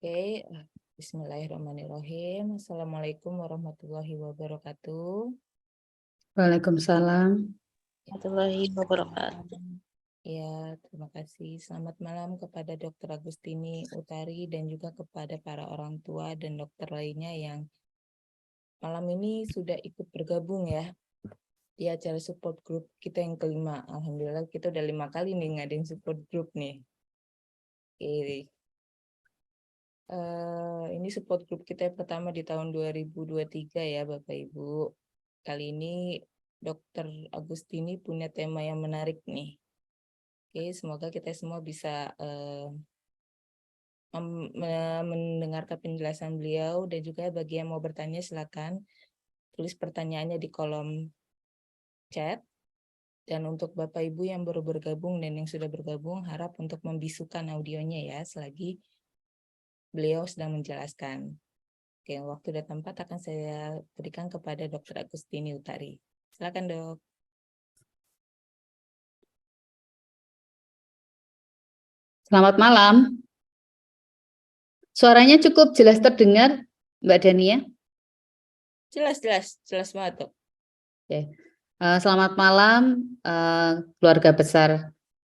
Oke, Bismillahirrahmanirrahim. Assalamualaikum warahmatullahi wabarakatuh. Waalaikumsalam. Warahmatullahi wabarakatuh. Ya, terima kasih. Selamat malam kepada Dr. Agustini Utari dan juga kepada para orang tua dan dokter lainnya yang malam ini sudah ikut bergabung ya di acara support group kita yang kelima. Alhamdulillah kita udah 5 kali nih ngadain support group nih. Oke. Ini support group kita yang pertama di tahun 2023 ya Bapak Ibu. Kali ini Dr. Agustini punya tema yang menarik nih. Oke, semoga kita semua bisa mendengarkan penjelasan beliau, dan juga bagi yang mau bertanya silakan tulis pertanyaannya di kolom chat. Dan untuk Bapak Ibu yang baru bergabung dan yang sudah bergabung, harap untuk membisukan audionya ya selagi beliau sedang menjelaskan. Oke, waktu dan tempat akan saya berikan kepada Dr. Agustini Utari. Silakan, Dok. Selamat malam. Suaranya cukup jelas terdengar, Mbak Dania? Jelas banget, Dok. Oke. Selamat malam, keluarga besar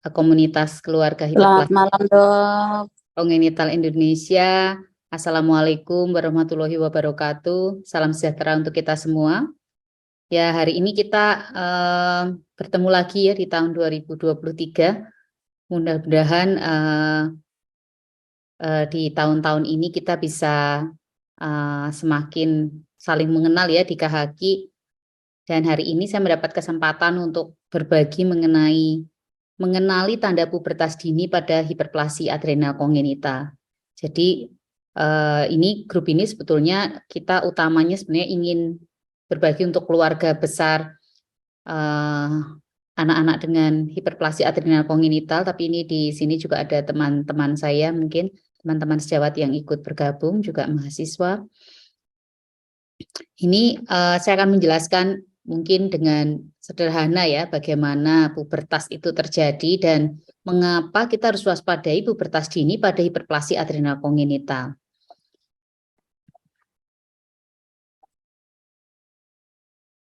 komunitas keluarga Selamat hiperplastik malam, Dok. Congenital Indonesia. Assalamualaikum warahmatullahi wabarakatuh. Salam sejahtera untuk kita semua. Ya, hari ini kita bertemu lagi ya di tahun 2023. Mudah-mudahan di tahun-tahun ini kita bisa semakin saling mengenal ya di KHQ. Dan hari ini saya mendapat kesempatan untuk berbagi mengenali tanda pubertas dini pada hiperplasi adrenal kongenital. Jadi grup ini sebetulnya kita utamanya sebenarnya ingin berbagi untuk keluarga besar anak-anak dengan hiperplasi adrenal kongenital, tapi ini di sini juga ada teman-teman saya, mungkin teman-teman sejawat yang ikut bergabung, juga mahasiswa. Ini saya akan menjelaskan mungkin dengan sederhana ya, bagaimana pubertas itu terjadi dan mengapa kita harus waspadai pubertas dini pada hiperplasi adrenal kongenital.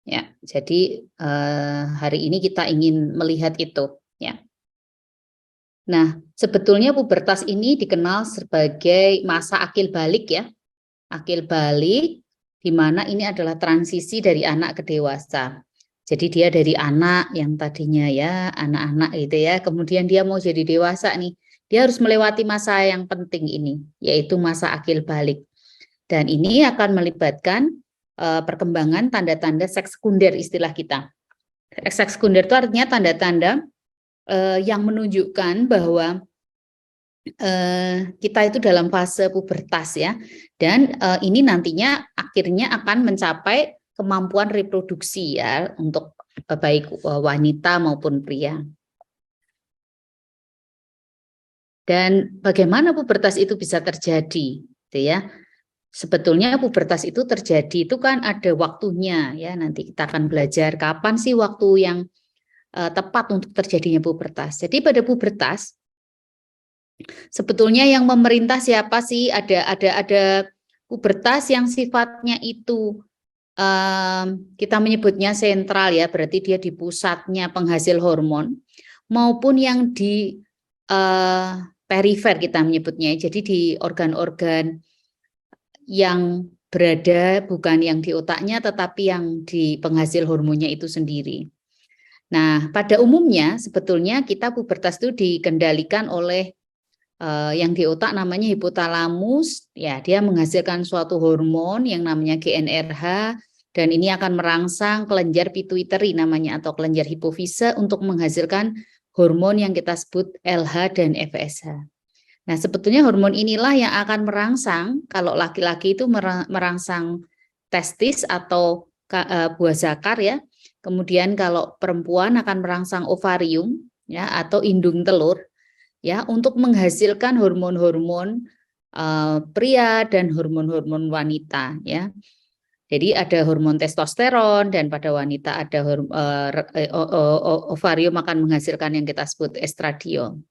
Ya, jadi hari ini kita ingin melihat itu ya. Nah, sebetulnya pubertas ini dikenal sebagai masa akil balik ya. Akil balik di mana ini adalah transisi dari anak ke dewasa. Jadi dia dari anak yang tadinya ya anak-anak gitu ya, kemudian dia mau jadi dewasa nih. Dia harus melewati masa yang penting ini, yaitu masa akil balik. Dan ini akan melibatkan perkembangan tanda-tanda seks sekunder istilah kita. Seks sekunder itu artinya tanda-tanda yang menunjukkan bahwa kita itu dalam fase pubertas ya, dan ini nantinya akhirnya akan mencapai kemampuan reproduksi ya untuk baik wanita maupun pria. Dan bagaimana pubertas itu bisa terjadi, gitu ya? Sebetulnya pubertas itu terjadi itu kan ada waktunya ya. Nanti kita akan belajar kapan sih waktu yang tepat untuk terjadinya pubertas. Jadi pada pubertas sebetulnya yang memerintah siapa sih? Ada pubertas yang sifatnya itu kita menyebutnya sentral ya, berarti dia di pusatnya penghasil hormon, maupun yang di perifer kita menyebutnya, jadi di organ-organ yang berada bukan yang di otaknya tetapi yang di penghasil hormonnya itu sendiri. Nah, pada umumnya sebetulnya kita pubertas itu dikendalikan oleh yang di otak namanya hipotalamus, ya dia menghasilkan suatu hormon yang namanya GnRH, dan ini akan merangsang kelenjar pituitary namanya atau kelenjar hipofise untuk menghasilkan hormon yang kita sebut LH dan FSH. Nah, sebetulnya hormon inilah yang akan merangsang, kalau laki-laki itu merangsang testis atau buah zakar ya. Kemudian kalau perempuan akan merangsang ovarium ya atau indung telur ya untuk menghasilkan hormon-hormon pria dan hormon-hormon wanita ya. Jadi ada hormon testosteron dan pada wanita ada ovarium akan menghasilkan yang kita sebut estradiol.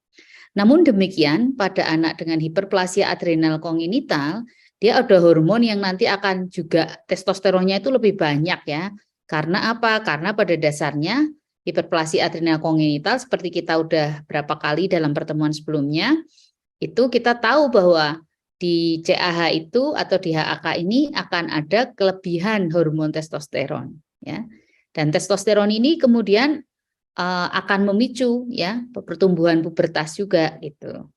Namun demikian, pada anak dengan hiperplasia adrenal kongenital, dia ada hormon yang nanti akan juga testosteronnya itu lebih banyak ya. Karena apa? Karena pada dasarnya hiperplasia adrenal kongenital seperti kita udah berapa kali dalam pertemuan sebelumnya, itu kita tahu bahwa di CAH itu atau di HAK ini akan ada kelebihan hormon testosteron ya. Dan testosteron ini kemudian akan memicu ya pertumbuhan pubertas juga gitu.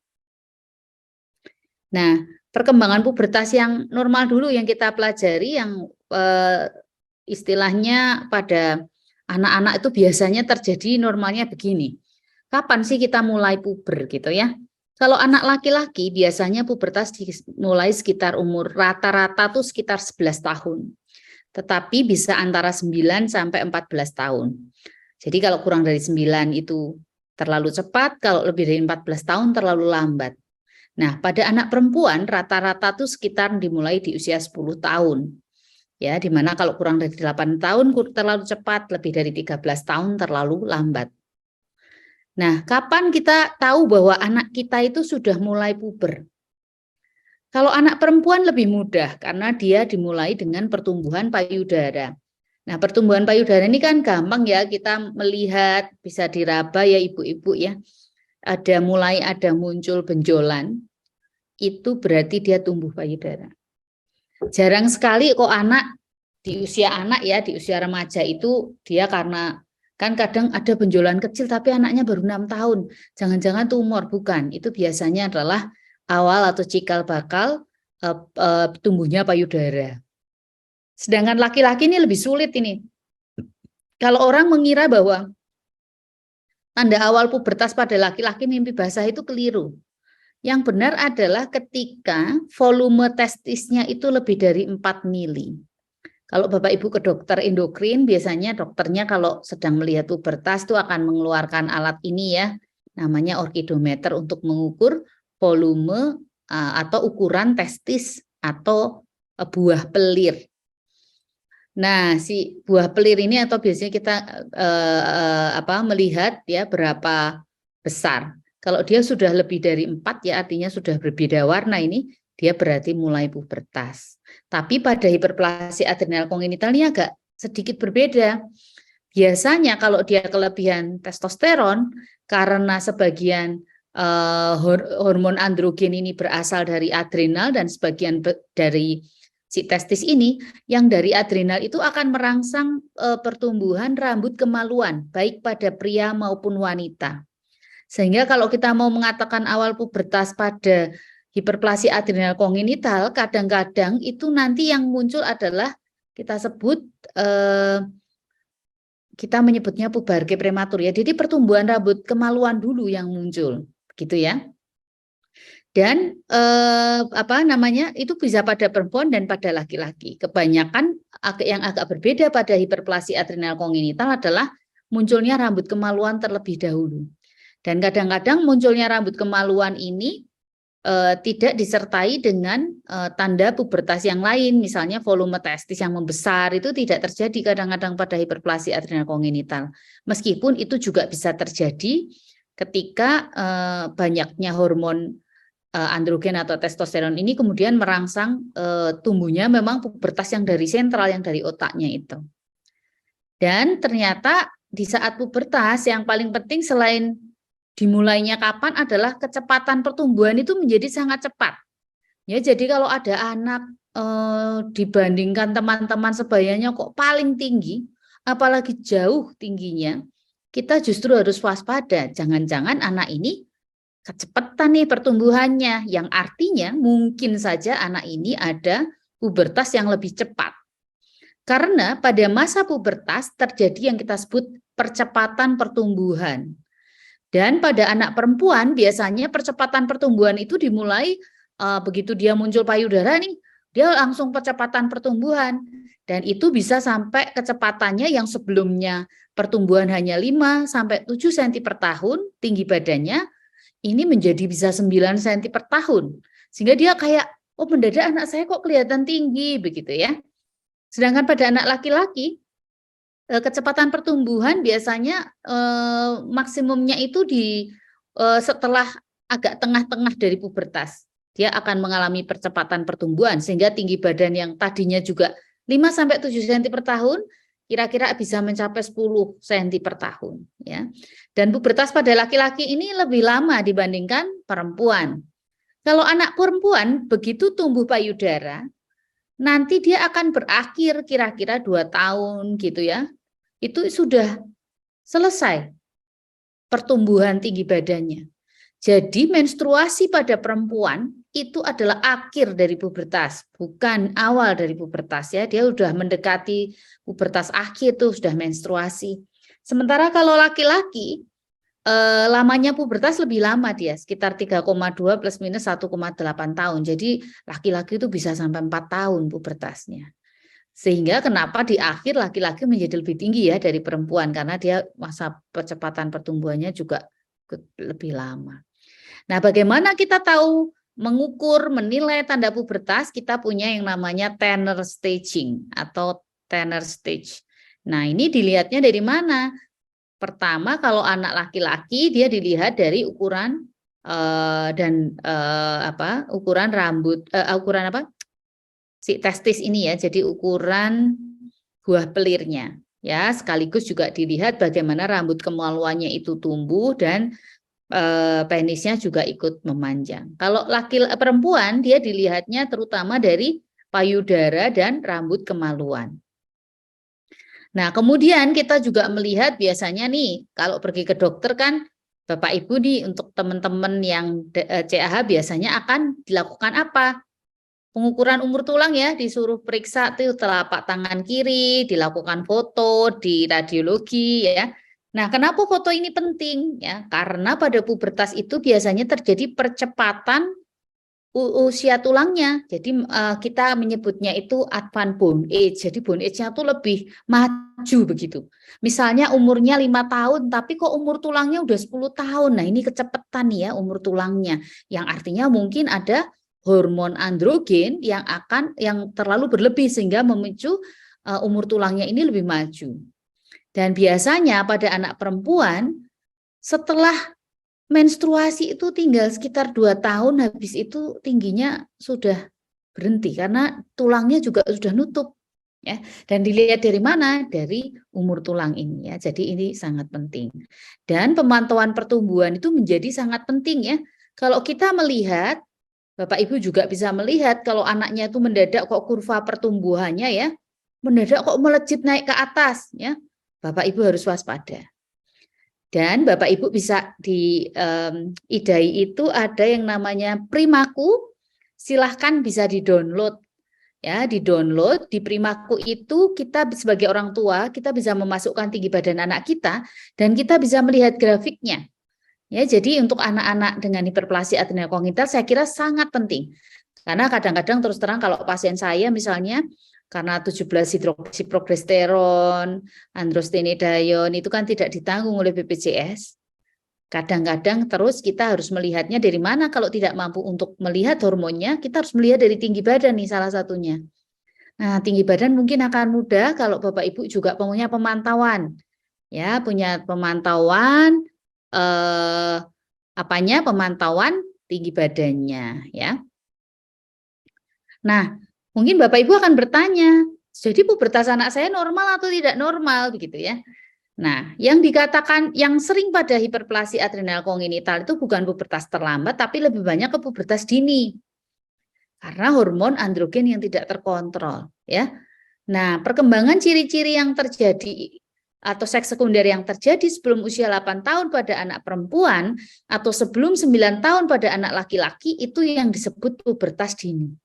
Nah, perkembangan pubertas yang normal dulu yang kita pelajari yang istilahnya pada anak-anak itu biasanya terjadi normalnya begini. Kapan sih kita mulai puber gitu ya? Kalau anak laki-laki biasanya pubertas mulai sekitar umur rata-rata tuh sekitar 11 tahun. Tetapi bisa antara 9 sampai 14 tahun. Jadi kalau kurang dari 9 itu terlalu cepat, kalau lebih dari 14 tahun terlalu lambat. Nah, pada anak perempuan rata-rata tuh sekitar dimulai di usia 10 tahun. Ya, di mana kalau kurang dari 8 tahun terlalu cepat, lebih dari 13 tahun terlalu lambat. Nah, kapan kita tahu bahwa anak kita itu sudah mulai puber? Kalau anak perempuan lebih mudah karena dia dimulai dengan pertumbuhan payudara. Nah, pertumbuhan payudara ini kan gampang ya, kita melihat, bisa diraba ya ibu-ibu ya. Mulai ada muncul benjolan, itu berarti dia tumbuh payudara. Jarang sekali kok anak, di usia anak ya, di usia remaja itu dia karena, kan kadang ada benjolan kecil tapi anaknya baru 6 tahun. Jangan-jangan tumor, bukan. Itu biasanya adalah awal atau cikal bakal tumbuhnya payudara. Sedangkan laki-laki ini lebih sulit ini. Kalau orang mengira bahwa tanda awal pubertas pada laki-laki mimpi basah itu keliru. Yang benar adalah ketika volume testisnya itu lebih dari 4 mili. Kalau Bapak Ibu ke dokter endokrin, biasanya dokternya kalau sedang melihat pubertas itu akan mengeluarkan alat ini ya, namanya orkidometer untuk mengukur volume atau ukuran testis atau buah pelir. Nah, si buah pelir ini atau biasanya kita melihat ya berapa besar. Kalau dia sudah lebih dari 4 ya artinya sudah berbeda warna ini, dia berarti mulai pubertas. Tapi pada hiperplasia adrenal kongenital ini agak sedikit berbeda. Biasanya kalau dia kelebihan testosteron karena sebagian hormon androgen ini berasal dari adrenal dan sebagian dari si testis ini, yang dari adrenal itu akan merangsang pertumbuhan rambut kemaluan, baik pada pria maupun wanita. Sehingga kalau kita mau mengatakan awal pubertas pada hiperplasia adrenal kongenital, kadang-kadang itu nanti yang muncul adalah kita sebut, kita menyebutnya puberge prematur ya. Jadi pertumbuhan rambut kemaluan dulu yang muncul, gitu ya. Dan itu bisa pada perempuan dan pada laki-laki. Kebanyakan yang agak berbeda pada hiperplasia adrenal kongenital adalah munculnya rambut kemaluan terlebih dahulu. Dan kadang-kadang munculnya rambut kemaluan ini tidak disertai dengan tanda pubertas yang lain, misalnya volume testis yang membesar itu tidak terjadi kadang-kadang pada hiperplasia adrenal kongenital. Meskipun itu juga bisa terjadi ketika banyaknya hormon androgen atau testosteron ini kemudian merangsang tumbuhnya memang pubertas yang dari sentral, yang dari otaknya itu. Dan ternyata di saat pubertas yang paling penting selain dimulainya kapan adalah kecepatan pertumbuhan itu menjadi sangat cepat. Ya, jadi kalau ada anak dibandingkan teman-teman sebayanya kok paling tinggi, apalagi jauh tingginya, kita justru harus waspada. Jangan-jangan anak ini kecepatan nih pertumbuhannya, yang artinya mungkin saja anak ini ada pubertas yang lebih cepat. Karena pada masa pubertas terjadi yang kita sebut percepatan pertumbuhan. Dan pada anak perempuan biasanya percepatan pertumbuhan itu dimulai begitu dia muncul payudara nih, dia langsung percepatan pertumbuhan. Dan itu bisa sampai kecepatannya yang sebelumnya pertumbuhan hanya 5 sampai 7 cm per tahun tinggi badannya, ini menjadi bisa 9 cm per tahun. Sehingga dia kayak, oh mendadak anak saya kok kelihatan tinggi, begitu ya. Sedangkan pada anak laki-laki, kecepatan pertumbuhan biasanya maksimumnya itu setelah agak tengah-tengah dari pubertas. Dia akan mengalami percepatan pertumbuhan sehingga tinggi badan yang tadinya juga 5-7 cm per tahun kira-kira bisa mencapai 10 cm per tahun ya. Dan pubertas pada laki-laki ini lebih lama dibandingkan perempuan. Kalau anak perempuan begitu tumbuh payudara, nanti dia akan berakhir kira-kira 2 tahun gitu ya. Itu sudah selesai pertumbuhan tinggi badannya. Jadi menstruasi pada perempuan itu adalah akhir dari pubertas, bukan awal dari pubertas ya. Dia sudah mendekati pubertas akhir tuh sudah menstruasi. Sementara kalau laki-laki lamanya pubertas lebih lama dia, sekitar 3,2 plus minus 1,8 tahun. Jadi laki-laki itu bisa sampai 4 tahun pubertasnya. Sehingga kenapa di akhir laki-laki menjadi lebih tinggi ya dari perempuan, karena dia masa percepatan pertumbuhannya juga lebih lama. Nah, bagaimana kita tahu mengukur, menilai tanda pubertas? Kita punya yang namanya Tanner staging atau Tanner stage. Nah, ini dilihatnya dari mana? Pertama, kalau anak laki-laki dia dilihat dari ukuran ukuran rambut, ukuran apa? Si testis ini ya. Jadi ukuran buah pelirnya. Ya, sekaligus juga dilihat bagaimana rambut kemaluannya itu tumbuh dan penisnya juga ikut memanjang. Kalau perempuan dia dilihatnya terutama dari payudara dan rambut kemaluan. Nah, kemudian kita juga melihat biasanya nih kalau pergi ke dokter kan Bapak Ibu nih untuk teman-teman yang CAH biasanya akan dilakukan apa? Pengukuran umur tulang ya, disuruh periksa tuh telapak tangan kiri, dilakukan foto di radiologi ya. Nah, kenapa foto ini penting ya? Karena pada pubertas itu biasanya terjadi percepatan usia tulangnya. Jadi kita menyebutnya itu advanced bone age. Jadi bone age-nya tuh lebih maju begitu. Misalnya umurnya 5 tahun tapi kok umur tulangnya udah 10 tahun. Nah, ini kecepatan ya umur tulangnya. Yang artinya mungkin ada hormon androgen yang terlalu berlebih sehingga memicu umur tulangnya ini lebih maju. Dan biasanya pada anak perempuan setelah menstruasi itu tinggal sekitar 2 tahun, habis itu tingginya sudah berhenti karena tulangnya juga sudah nutup ya. Dan dilihat dari mana? Dari umur tulang ini ya. Jadi ini sangat penting. Dan pemantauan pertumbuhan itu menjadi sangat penting ya. Kalau kita melihat, Bapak Ibu juga bisa melihat kalau anaknya itu mendadak kok kurva pertumbuhannya ya, mendadak kok melejit naik ke atas ya. Bapak Ibu harus waspada. Dan Bapak Ibu bisa di IDAI itu ada yang namanya Primaku, silahkan bisa di-download. Ya, di-download di Primaku itu kita sebagai orang tua, kita bisa memasukkan tinggi badan anak kita dan kita bisa melihat grafiknya. Ya, jadi untuk anak-anak dengan hiperplasia adrenal kongenital saya kira sangat penting. Karena kadang-kadang terus terang kalau pasien saya misalnya karena 17 hidroksiprogesteron, androstenedione itu kan tidak ditanggung oleh BPJS. Kadang-kadang terus kita harus melihatnya dari mana kalau tidak mampu untuk melihat hormonnya, kita harus melihat dari tinggi badan nih salah satunya. Nah, tinggi badan mungkin akan mudah kalau Bapak Ibu juga punya pemantauan. Ya, punya pemantauan pemantauan tinggi badannya ya. Nah, mungkin Bapak Ibu akan bertanya, jadi pubertas anak saya normal atau tidak normal begitu ya. Nah, yang dikatakan yang sering pada hiperplasia adrenal kongenital itu bukan pubertas terlambat tapi lebih banyak ke pubertas dini. Karena hormon androgen yang tidak terkontrol ya. Nah, perkembangan ciri-ciri yang terjadi atau seks sekunder yang terjadi sebelum usia 8 tahun pada anak perempuan atau sebelum 9 tahun pada anak laki-laki itu yang disebut pubertas dini.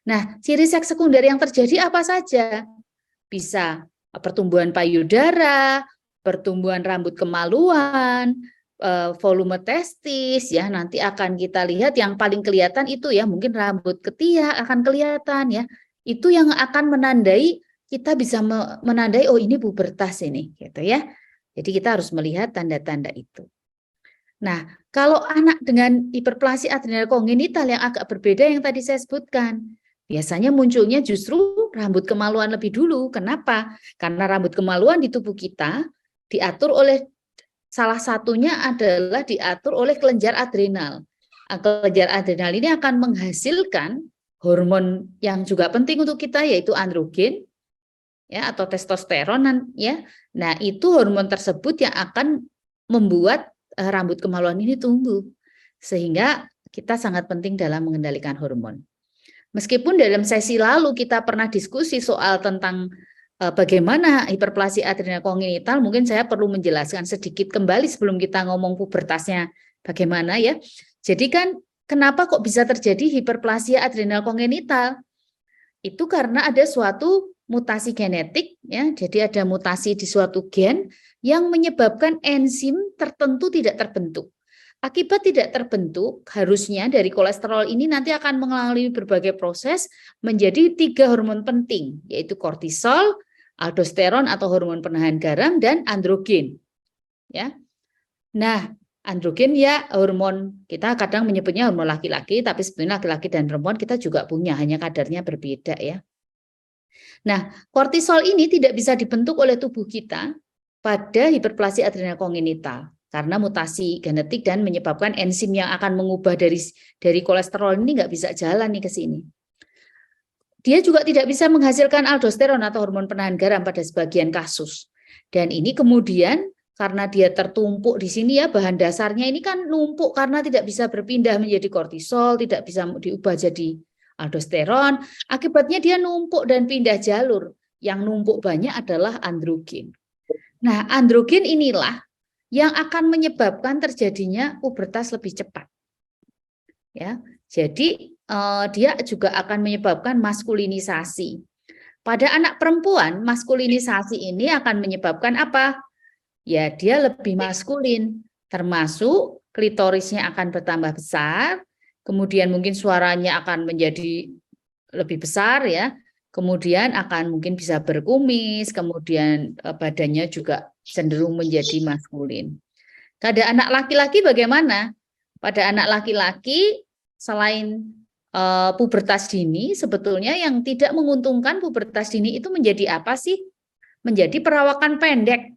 Nah, ciri seks sekunder yang terjadi apa saja? Bisa pertumbuhan payudara, pertumbuhan rambut kemaluan, volume testis ya, nanti akan kita lihat yang paling kelihatan itu ya, mungkin rambut ketiak akan kelihatan ya. Itu yang akan menandai, kita bisa menandai oh ini pubertas ini gitu ya. Jadi kita harus melihat tanda-tanda itu. Nah, kalau anak dengan hiperplasia adrenal kongenital yang agak berbeda yang tadi saya sebutkan, biasanya munculnya justru rambut kemaluan lebih dulu. Kenapa? Karena rambut kemaluan di tubuh kita diatur oleh salah satunya adalah diatur oleh kelenjar adrenal. kelenjar adrenal ini akan menghasilkan hormon yang juga penting untuk kita, yaitu androgen ya atau testosteron ya. Nah, itu hormon tersebut yang akan membuat rambut kemaluan ini tumbuh. Sehingga kita sangat penting dalam mengendalikan hormon. Meskipun dalam sesi lalu kita pernah diskusi soal tentang bagaimana hiperplasia adrenal kongenital, mungkin saya perlu menjelaskan sedikit kembali sebelum kita ngomong pubertasnya bagaimana ya. Jadi kan kenapa kok bisa terjadi hiperplasia adrenal kongenital? Itu karena ada suatu mutasi genetik ya. Jadi ada mutasi di suatu gen yang menyebabkan enzim tertentu tidak terbentuk. Akibat tidak terbentuk, harusnya dari kolesterol ini nanti akan mengalami berbagai proses menjadi 3 hormon penting, yaitu kortisol, aldosteron atau hormon penahan garam, dan androgen. Ya. Nah, androgen ya hormon, kita kadang menyebutnya hormon laki-laki, tapi sebenarnya laki-laki dan perempuan kita juga punya, hanya kadarnya berbeda ya. Nah, kortisol ini tidak bisa dibentuk oleh tubuh kita pada hiperplasia adrenal kongenital karena mutasi genetik dan menyebabkan enzim yang akan mengubah dari kolesterol ini nggak bisa jalan nih ke sini. Dia juga tidak bisa menghasilkan aldosteron atau hormon penahan garam pada sebagian kasus. Dan ini kemudian karena dia tertumpuk di sini ya, bahan dasarnya ini kan numpuk karena tidak bisa berpindah menjadi kortisol, tidak bisa diubah jadi aldosteron. Akibatnya dia numpuk dan pindah jalur. Yang numpuk banyak adalah androgen. Nah, androgen inilah yang akan menyebabkan terjadinya pubertas lebih cepat. Ya, jadi dia juga akan menyebabkan maskulinisasi. Pada anak perempuan, maskulinisasi ini akan menyebabkan apa? Ya, dia lebih maskulin, termasuk klitorisnya akan bertambah besar, kemudian mungkin suaranya akan menjadi lebih besar ya, kemudian akan mungkin bisa berkumis, kemudian badannya juga cenderung menjadi maskulin. Pada anak laki-laki bagaimana? Pada anak laki-laki selain pubertas dini, sebetulnya yang tidak menguntungkan pubertas dini itu menjadi apa sih? Menjadi perawakan pendek.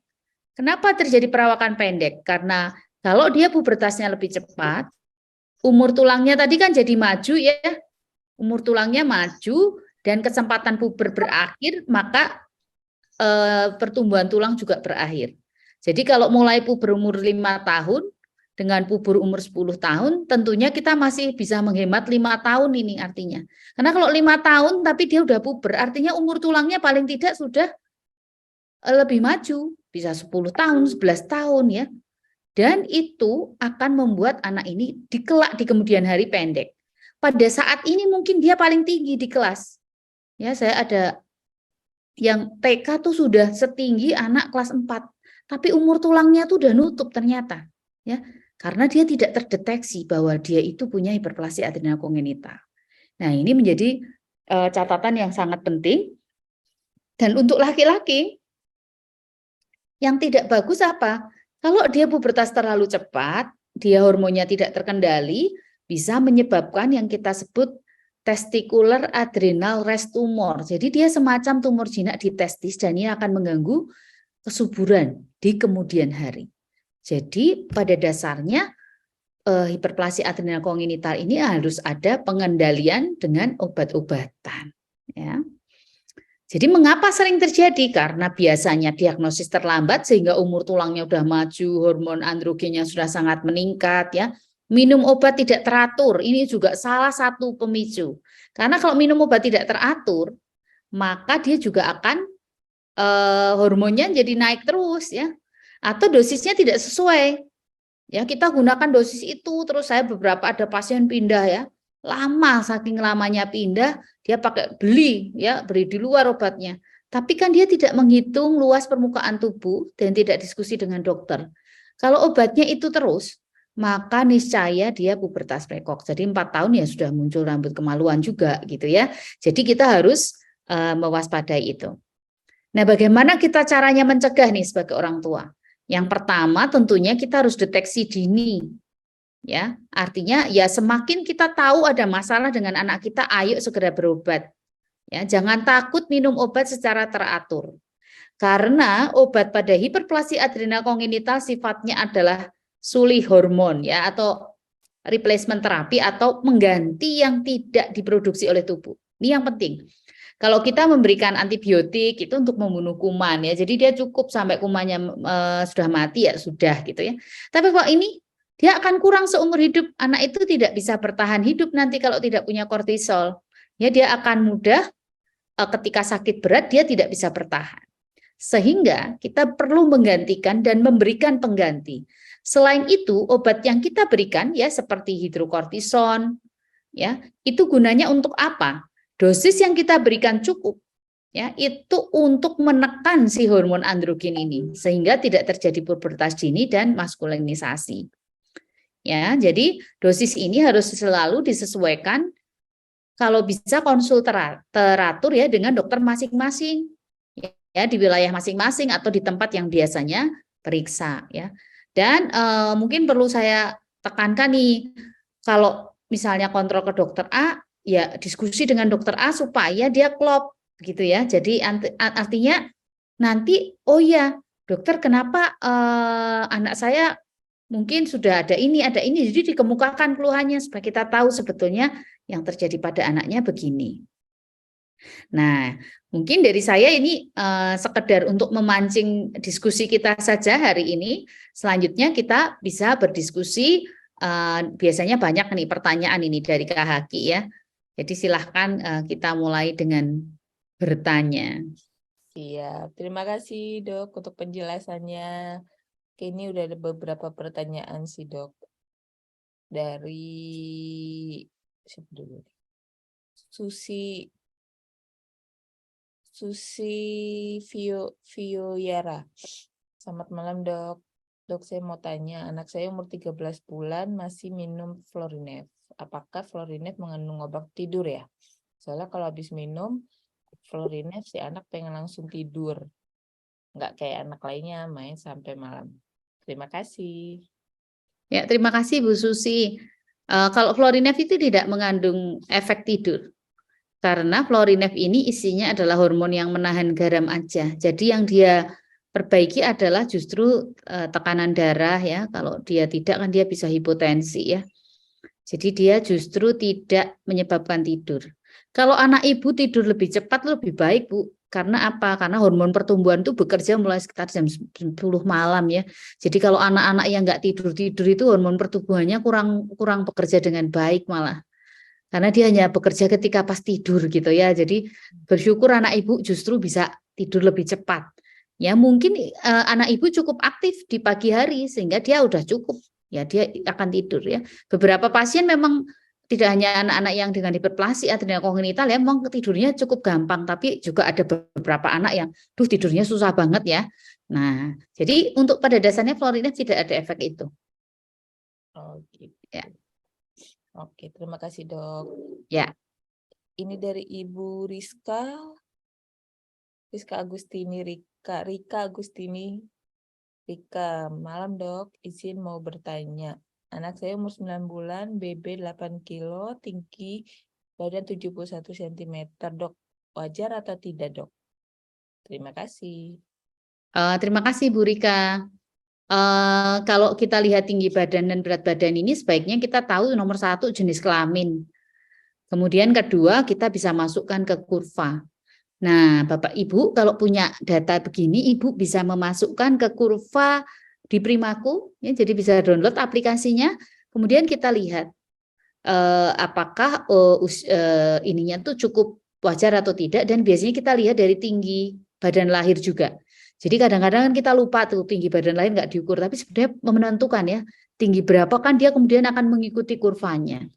Kenapa terjadi perawakan pendek? Karena kalau dia pubertasnya lebih cepat, umur tulangnya tadi kan jadi maju ya, umur tulangnya maju dan kesempatan puber berakhir, maka pertumbuhan tulang juga berakhir. Jadi kalau mulai puber umur 5 tahun, dengan puber umur 10 tahun, tentunya kita masih bisa menghemat 5 tahun ini artinya. Karena kalau 5 tahun tapi dia udah puber, artinya umur tulangnya paling tidak sudah lebih maju, bisa 10 tahun, 11 tahun ya. Dan itu akan membuat anak ini kelak di kemudian hari pendek. Pada saat ini mungkin dia paling tinggi di kelas. Ya, saya ada yang TK tuh sudah setinggi anak kelas 4, tapi umur tulangnya tuh udah nutup ternyata. Ya, karena dia tidak terdeteksi bahwa dia itu punya hiperplasia adrenal kongenital. Nah, ini menjadi catatan yang sangat penting. Dan untuk laki-laki yang tidak bagus apa? Kalau dia pubertas terlalu cepat, dia hormonnya tidak terkendali, bisa menyebabkan yang kita sebut testicular adrenal rest tumor. Jadi dia semacam tumor jinak di testis dan ini akan mengganggu kesuburan di kemudian hari. Jadi pada dasarnya hiperplasia adrenal kongenital ini harus ada pengendalian dengan obat-obatan. Ya. Jadi mengapa sering terjadi? Karena biasanya diagnosis terlambat sehingga umur tulangnya sudah maju, hormon androgennya sudah sangat meningkat ya. Minum obat tidak teratur, ini juga salah satu pemicu. Karena kalau minum obat tidak teratur, maka dia juga akan hormonnya jadi naik terus ya. Atau dosisnya tidak sesuai. Ya, kita gunakan dosis itu terus saya beberapa ada pasien pindah ya. Lama, saking lamanya pindah, dia pakai beli di luar obatnya. Tapi kan dia tidak menghitung luas permukaan tubuh dan tidak diskusi dengan dokter. Kalau obatnya itu terus, maka niscaya dia pubertas precox. Jadi 4 tahun ya sudah muncul rambut kemaluan juga gitu ya. Jadi kita harus mewaspadai itu. Nah, bagaimana kita caranya mencegah nih sebagai orang tua? Yang pertama tentunya kita harus deteksi dini. Ya, artinya ya semakin kita tahu ada masalah dengan anak kita, ayo segera berobat. Ya, jangan takut minum obat secara teratur. Karena obat pada hiperplasia adrenal kongenital sifatnya adalah sulih hormon ya atau replacement terapi atau mengganti yang tidak diproduksi oleh tubuh. Ini yang penting. Kalau kita memberikan antibiotik itu untuk membunuh kuman ya, jadi dia cukup sampai kumannya sudah mati ya sudah gitu ya. Tapi kok ini dia akan kurang seumur hidup. Anak itu tidak bisa bertahan hidup nanti kalau tidak punya kortisol. Ya dia akan mudah ketika sakit berat dia tidak bisa bertahan. Sehingga kita perlu menggantikan dan memberikan pengganti. Selain itu, obat yang kita berikan ya seperti hidrokortison ya, itu gunanya untuk apa? Dosis yang kita berikan cukup ya, itu untuk menekan si hormon androgen ini sehingga tidak terjadi pubertas dini dan maskulinisasi. Ya, jadi dosis ini harus selalu disesuaikan, kalau bisa konsul teratur ya dengan dokter masing-masing ya di wilayah masing-masing atau di tempat yang biasanya periksa ya. Dan mungkin perlu saya tekankan nih, kalau misalnya kontrol ke dokter A ya diskusi dengan dokter A supaya dia klop gitu ya. Jadi artinya nanti oh ya dokter kenapa anak saya mungkin sudah ada ini jadi dikemukakan keluhannya supaya kita tahu sebetulnya yang terjadi pada anaknya begini. Nah, mungkin dari saya ini sekedar untuk memancing diskusi kita saja hari ini. Selanjutnya kita bisa berdiskusi, biasanya banyak nih pertanyaan ini dari Kak Haki ya. Jadi silahkan kita mulai dengan bertanya. Siap. Terima kasih Dok untuk penjelasannya. Oke, ini udah ada beberapa pertanyaan sih Dok. Dari siapa dulu? Susi Vioyara. Selamat malam Dok. Dok, saya mau tanya, anak saya umur 13 bulan masih minum Florinef. Apakah Florinef mengandung obat tidur ya? Soalnya kalau habis minum Florinef si anak pengen langsung tidur. Nggak kayak anak lainnya main sampai malam. Terima kasih. Ya, terima kasih Bu Susi. Kalau Florinef itu tidak mengandung efek tidur. Karena Florinef ini isinya adalah hormon yang menahan garam aja. Jadi yang dia perbaiki adalah justru tekanan darah ya. Kalau dia tidak kan dia bisa hipotensi ya. Jadi dia justru tidak menyebabkan tidur. Kalau anak ibu tidur lebih cepat lebih baik Bu. Karena apa? Karena hormon pertumbuhan itu bekerja mulai sekitar jam 10 malam ya. Jadi kalau anak-anak yang nggak tidur-tidur itu hormon pertumbuhannya kurang bekerja dengan baik malah. Karena dia hanya bekerja ketika pas tidur gitu ya. Jadi bersyukur anak ibu justru bisa tidur lebih cepat. Ya mungkin anak ibu cukup aktif di pagi hari sehingga dia udah cukup. Ya dia akan tidur ya. Beberapa pasien memang tidak hanya anak-anak yang dengan hiperplasia atau dengan kongenital ya, memang tidurnya cukup gampang. Tapi juga ada beberapa anak yang tidurnya susah banget ya. Nah, jadi untuk pada dasarnya Florinef tidak ada efek itu. Oh gitu. Ya. Oke, terima kasih Dok. Ya. Ini dari Ibu Rizka Agustini, Rika Agustini. Rika, malam Dok, izin mau bertanya. Anak saya umur 9 bulan, BB 8 kilo, tinggi badan 71 cm. Dok, wajar atau tidak Dok? Terima kasih. Terima kasih Bu Rika. Kalau kita lihat tinggi badan dan berat badan ini sebaiknya kita tahu nomor 1 jenis kelamin. Kemudian kedua kita bisa masukkan ke kurva. Nah Bapak Ibu kalau punya data begini Ibu bisa memasukkan ke kurva di Primaku ya, jadi bisa download aplikasinya. Kemudian kita lihat apakah ininya tuh cukup wajar atau tidak, dan biasanya kita lihat dari tinggi badan lahir juga. Jadi kadang-kadang kan kita lupa tuh tinggi badan lahir nggak diukur, tapi sebenarnya menentukan ya tinggi berapa kan dia kemudian akan mengikuti kurvanya.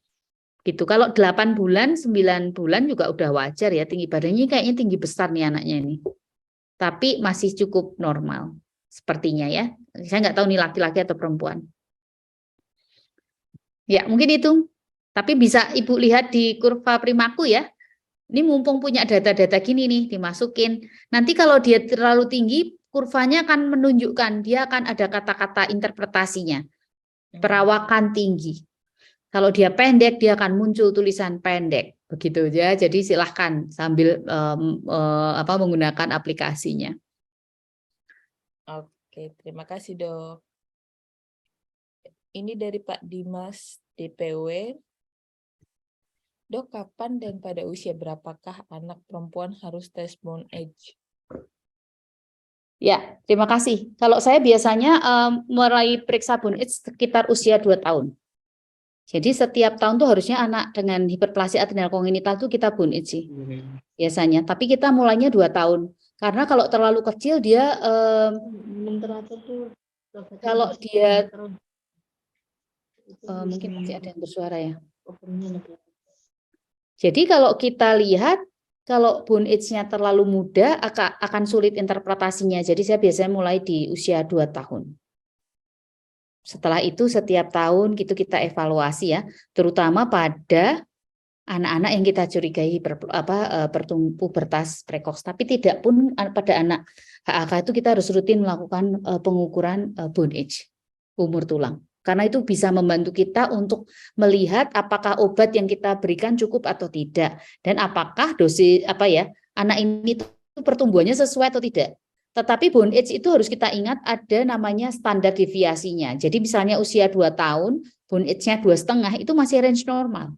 Gitu. Kalau 8 bulan, 9 bulan juga udah wajar ya tinggi badannya, kayaknya tinggi besar nih anaknya ini. Tapi masih cukup normal sepertinya ya. Saya nggak tahu nih laki-laki atau perempuan. Ya, mungkin itu. Tapi bisa Ibu lihat di kurva Primaku ya. Ini mumpung punya data-data gini nih, dimasukin. Nanti kalau dia terlalu tinggi, kurvanya akan menunjukkan, dia akan ada kata-kata interpretasinya. Perawakan tinggi. Kalau dia pendek, dia akan muncul tulisan pendek. Begitu ya. Jadi silahkan sambil menggunakan aplikasinya. Oke, terima kasih Dok. Ini dari Pak Dimas D. DPW. Dok, kapan dan pada usia berapakah anak perempuan harus tes bone age? Ya, terima kasih. Kalau saya biasanya mulai periksa bone age sekitar usia 2 tahun. Jadi setiap tahun tuh harusnya anak dengan hiperplasia adrenal kongenital tuh kita bone age sih biasanya. Tapi kita mulainya 2 tahun. Karena kalau terlalu kecil dia kalau dia mungkin masih ada yang bersuara ya. Jadi kalau kita lihat kalau bone age-nya terlalu muda akan sulit interpretasinya. Jadi saya biasanya mulai di usia 2 tahun. Setelah itu setiap tahun gitu kita evaluasi ya, terutama pada anak-anak yang kita curigai pubertas precox. Tapi tidak pun pada anak HAK itu kita harus rutin melakukan pengukuran bone age, umur tulang. Karena itu bisa membantu kita untuk melihat apakah obat yang kita berikan cukup atau tidak, dan apakah dosis anak ini tuh pertumbuhannya sesuai atau tidak. Tetapi bone age itu harus kita ingat ada namanya standar deviasinya. Jadi misalnya usia 2 tahun, bone age-nya 2,5 itu masih range normal.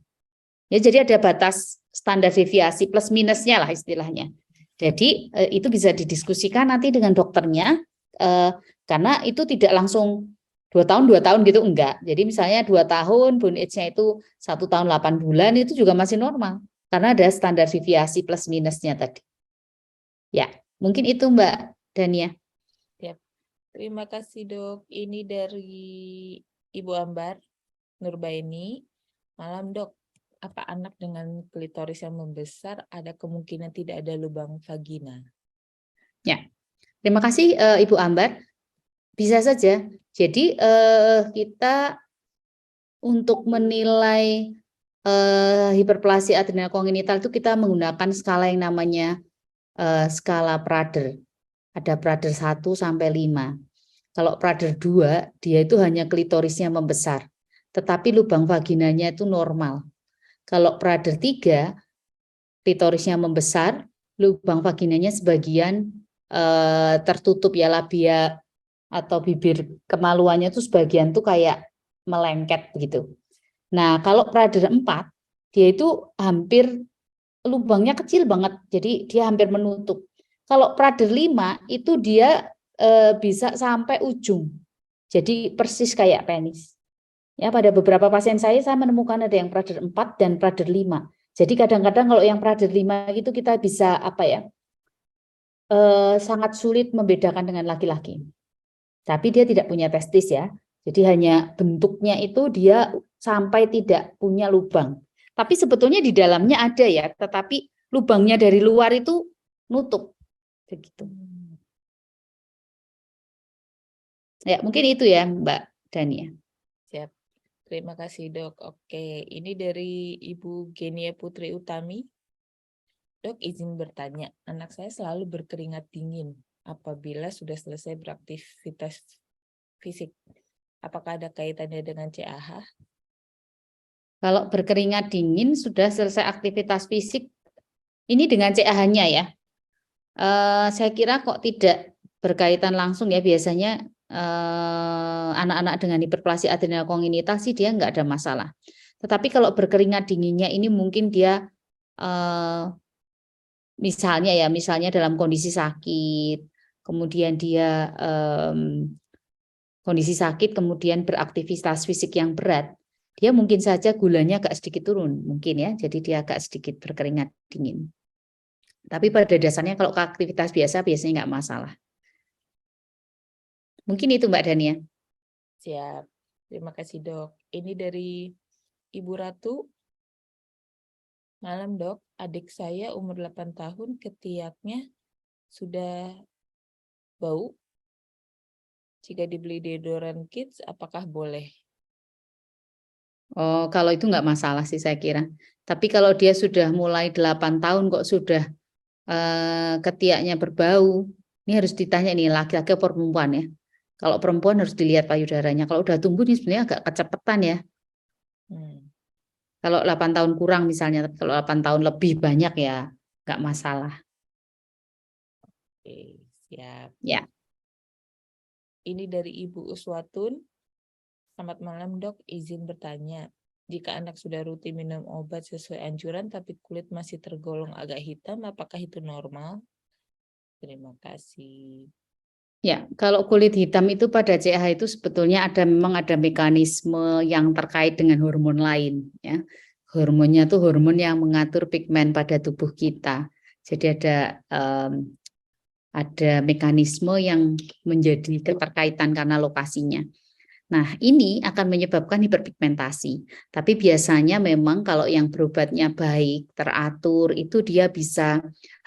Ya, jadi ada batas standar deviasi plus minusnya lah istilahnya. Jadi itu bisa didiskusikan nanti dengan dokternya, karena itu tidak langsung 2 tahun gitu, enggak. Jadi misalnya 2 tahun, bone age-nya itu 1 tahun 8 bulan, itu juga masih normal. Karena ada standar deviasi plus minusnya tadi. Ya, mungkin itu Mbak Dania. Terima kasih dok. Ini dari Ibu Ambar Nurbaini. Malam dok, apa anak dengan klitoris yang membesar ada kemungkinan tidak ada lubang vagina? Ya, terima kasih Ibu Ambar. Bisa saja. Jadi kita untuk menilai hiperplasia adrenal kongenital itu kita menggunakan skala yang namanya skala Prader. Ada Prader 1 sampai 5. Kalau Prader 2, dia itu hanya klitorisnya membesar, tetapi lubang vaginanya itu normal. Kalau Prader 3, klitorisnya membesar, lubang vaginanya sebagian tertutup ya, labia atau bibir kemaluannya itu sebagian tuh kayak melengket gitu. Nah, kalau Prader 4, dia itu hampir lubangnya kecil banget, jadi dia hampir menutup. Kalau Prader 5 itu dia bisa sampai ujung, jadi persis kayak penis. Ya, pada beberapa pasien saya menemukan ada yang Prader 4 dan Prader 5. Jadi kadang-kadang kalau yang Prader 5 itu kita bisa sangat sulit membedakan dengan laki-laki. Tapi dia tidak punya testis ya. Jadi hanya bentuknya itu dia sampai tidak punya lubang. Tapi sebetulnya di dalamnya ada ya, tetapi lubangnya dari luar itu nutup. Begitu. Ya, mungkin itu ya Mbak Dania. Siap. Terima kasih dok. Oke, ini dari Ibu Genia Putri Utami. Dok, izin bertanya, anak saya selalu berkeringat dingin apabila sudah selesai beraktivitas fisik. Apakah ada kaitannya dengan CAH? Kalau berkeringat dingin sudah selesai aktivitas fisik, ini dengan CAH-nya ya. Saya kira kok tidak berkaitan langsung ya. Biasanya anak-anak dengan hiperplasia adrenal kongenital sih dia nggak ada masalah. Tetapi kalau berkeringat dinginnya ini mungkin dia misalnya dalam kondisi sakit, kemudian dia kondisi sakit, kemudian beraktivitas fisik yang berat, dia mungkin saja gulanya agak sedikit turun, mungkin ya, jadi dia agak sedikit berkeringat dingin. Tapi pada dasarnya kalau aktivitas biasanya nggak masalah. Mungkin itu Mbak Dania. Siap, terima kasih dok. Ini dari Ibu Ratu. Malam dok, adik saya umur 8 tahun ketiaknya sudah bau. Jika dibeli deodoran kids, apakah boleh? Oh, kalau itu nggak masalah sih saya kira. Tapi kalau dia sudah mulai 8 tahun kok sudah ketiaknya berbau, ini harus ditanya nih laki-laki atau perempuan ya. Kalau perempuan harus dilihat payudaranya. Kalau udah tumbuh ini sebenarnya agak kecepatan ya. Kalau 8 tahun kurang misalnya, tapi kalau 8 tahun lebih banyak ya nggak masalah. Oke, siap. Ya. Ini dari Ibu Uswatun. Selamat malam dok, izin bertanya. Jika anak sudah rutin minum obat sesuai anjuran tapi kulit masih tergolong agak hitam, apakah itu normal? Terima kasih. Ya, kalau kulit hitam itu pada CAH itu sebetulnya memang ada mekanisme yang terkait dengan hormon lain, ya. Hormonnya tuh hormon yang mengatur pigmen pada tubuh kita. Jadi ada mekanisme yang menjadi keterkaitan karena lokasinya. Nah, ini akan menyebabkan hiperpigmentasi. Tapi biasanya memang kalau yang berobatnya baik, teratur, itu dia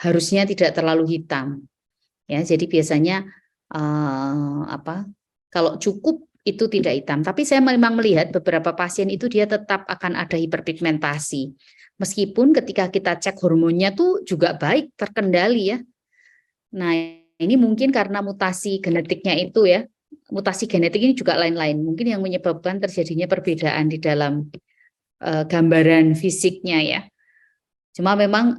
harusnya tidak terlalu hitam. Ya, jadi biasanya kalau cukup itu tidak hitam. Tapi saya memang melihat beberapa pasien itu dia tetap akan ada hiperpigmentasi. Meskipun ketika kita cek hormonnya tuh juga baik, terkendali ya. Nah, ini mungkin karena mutasi genetiknya itu ya. Mutasi genetik ini juga lain-lain. Mungkin yang menyebabkan terjadinya perbedaan di dalam gambaran fisiknya ya. Cuma memang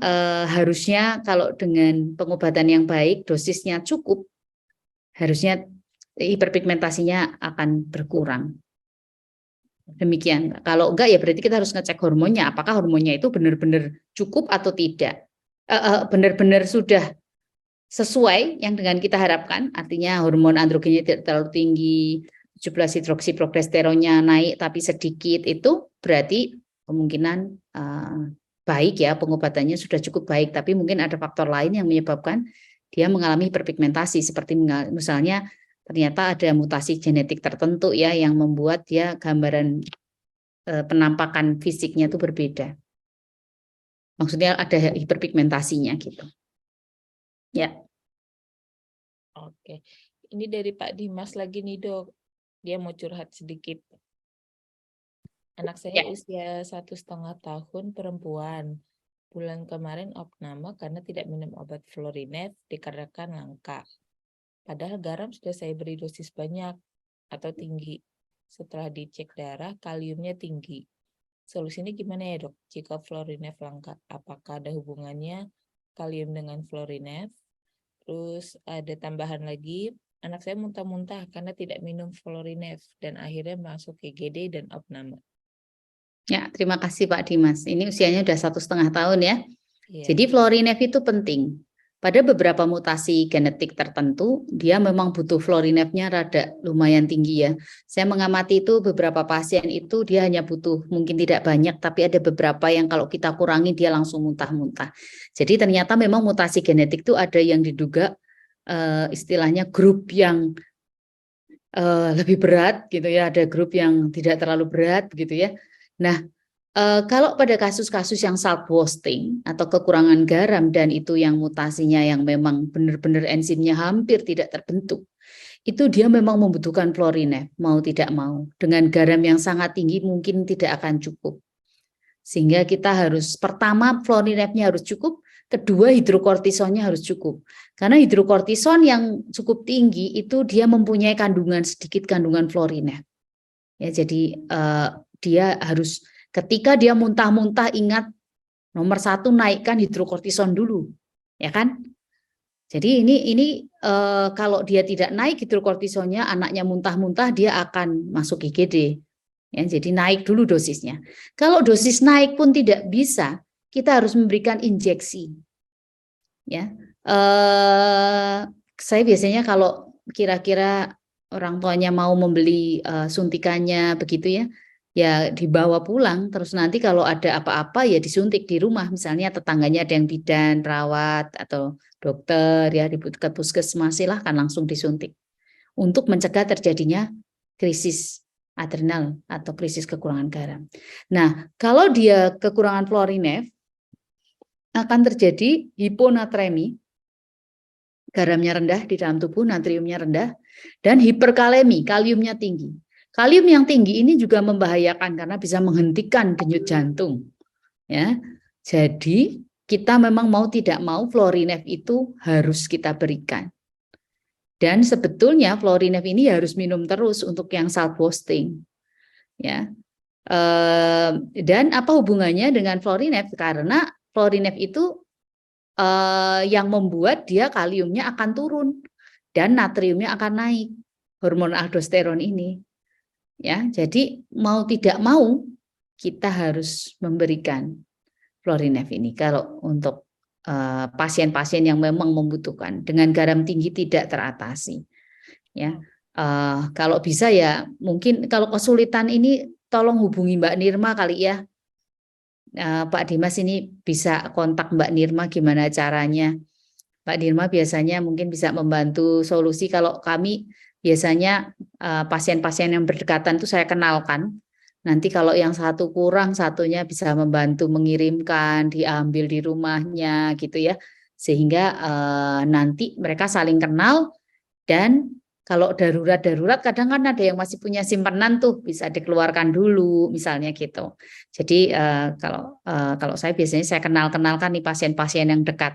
harusnya kalau dengan pengobatan yang baik, dosisnya cukup, harusnya hiperpigmentasinya akan berkurang. Demikian. Kalau enggak ya berarti kita harus ngecek hormonnya. Apakah hormonnya itu benar-benar cukup atau tidak. Benar-benar sudah sesuai yang dengan kita harapkan, artinya hormon androgennya tidak terlalu tinggi, 17 hidroksiprogesteronnya naik tapi sedikit, itu berarti kemungkinan baik ya, pengobatannya sudah cukup baik, tapi mungkin ada faktor lain yang menyebabkan dia mengalami hiperpigmentasi, seperti misalnya ternyata ada mutasi genetik tertentu ya yang membuat dia gambaran penampakan fisiknya itu berbeda. Maksudnya ada hiperpigmentasinya gitu. Ya. Oke, ini dari Pak Dimas lagi nih dok. Dia mau curhat sedikit. Anak saya usia 1,5 tahun, perempuan. Bulan kemarin opname karena tidak minum obat Florinef dikarenakan langka. Padahal garam sudah saya beri dosis banyak atau tinggi. Setelah dicek darah, kaliumnya tinggi. Solusinya gimana ya dok? Jika Florinef langka, apakah ada hubungannya kalium dengan Florinef? Terus ada tambahan lagi, anak saya muntah-muntah karena tidak minum Florinef dan akhirnya masuk IGD dan opname. Ya, terima kasih Pak Dimas. Ini usianya sudah 1,5 tahun ya. Iya. Jadi Florinef itu penting. Pada beberapa mutasi genetik tertentu, dia memang butuh Florinefnya rada lumayan tinggi ya. Saya mengamati itu beberapa pasien itu dia hanya butuh mungkin tidak banyak, tapi ada beberapa yang kalau kita kurangi dia langsung muntah-muntah. Jadi ternyata memang mutasi genetik itu ada yang diduga istilahnya grup yang lebih berat gitu ya, ada grup yang tidak terlalu berat gitu ya. Nah, kalau pada kasus-kasus yang self-wasting atau kekurangan garam dan itu yang mutasinya yang memang benar-benar enzimnya hampir tidak terbentuk, itu dia memang membutuhkan Florinef, mau tidak mau. Dengan garam yang sangat tinggi mungkin tidak akan cukup. Sehingga kita harus, pertama Florinefnya harus cukup, kedua hidrokortisonnya harus cukup. Karena hidrokortison yang cukup tinggi itu dia mempunyai sedikit kandungan Florinef. Ya, jadi dia harus ketika dia muntah-muntah, ingat nomor 1 naikkan hidrokortison dulu, ya kan? Jadi ini kalau dia tidak naik hidrokortisonnya, anaknya muntah-muntah, dia akan masuk IGD. Ya, jadi naik dulu dosisnya. Kalau dosis naik pun tidak bisa, kita harus memberikan injeksi. Ya, saya biasanya kalau kira-kira orang tuanya mau membeli suntikannya begitu ya. Ya dibawa pulang, terus nanti kalau ada apa-apa ya disuntik di rumah, misalnya tetangganya ada yang bidan, perawat atau dokter ya di puskesmas, silahkan langsung disuntik untuk mencegah terjadinya krisis adrenal atau krisis kekurangan garam. Nah, kalau dia kekurangan Florinef akan terjadi hiponatremi, garamnya rendah di dalam tubuh, natriumnya rendah, dan hiperkalemi, kaliumnya tinggi. Kalium yang tinggi ini juga membahayakan karena bisa menghentikan denyut jantung. Ya, jadi kita memang mau tidak mau Florinef itu harus kita berikan. Dan sebetulnya Florinef ini harus minum terus untuk yang self-wasting. Ya, dan apa hubungannya dengan Florinef? Karena Florinef itu yang membuat dia kaliumnya akan turun dan natriumnya akan naik. Hormon aldosteron ini. Ya, jadi mau tidak mau kita harus memberikan Florinef ini kalau untuk pasien-pasien yang memang membutuhkan dengan garam tinggi tidak teratasi. Ya, kalau bisa ya mungkin kalau kesulitan ini tolong hubungi Mbak Nirma kali ya. Pak Dimas ini bisa kontak Mbak Nirma gimana caranya. Pak Nirma biasanya mungkin bisa membantu solusi. Kalau kami biasanya pasien-pasien yang berdekatan itu saya kenalkan. Nanti kalau yang satu kurang, satunya bisa membantu mengirimkan, diambil di rumahnya gitu ya. Sehingga nanti mereka saling kenal dan kalau darurat-darurat kadang kan ada yang masih punya simpanan tuh bisa dikeluarkan dulu misalnya gitu. Jadi kalau saya biasanya saya kenalkan nih pasien-pasien yang dekat.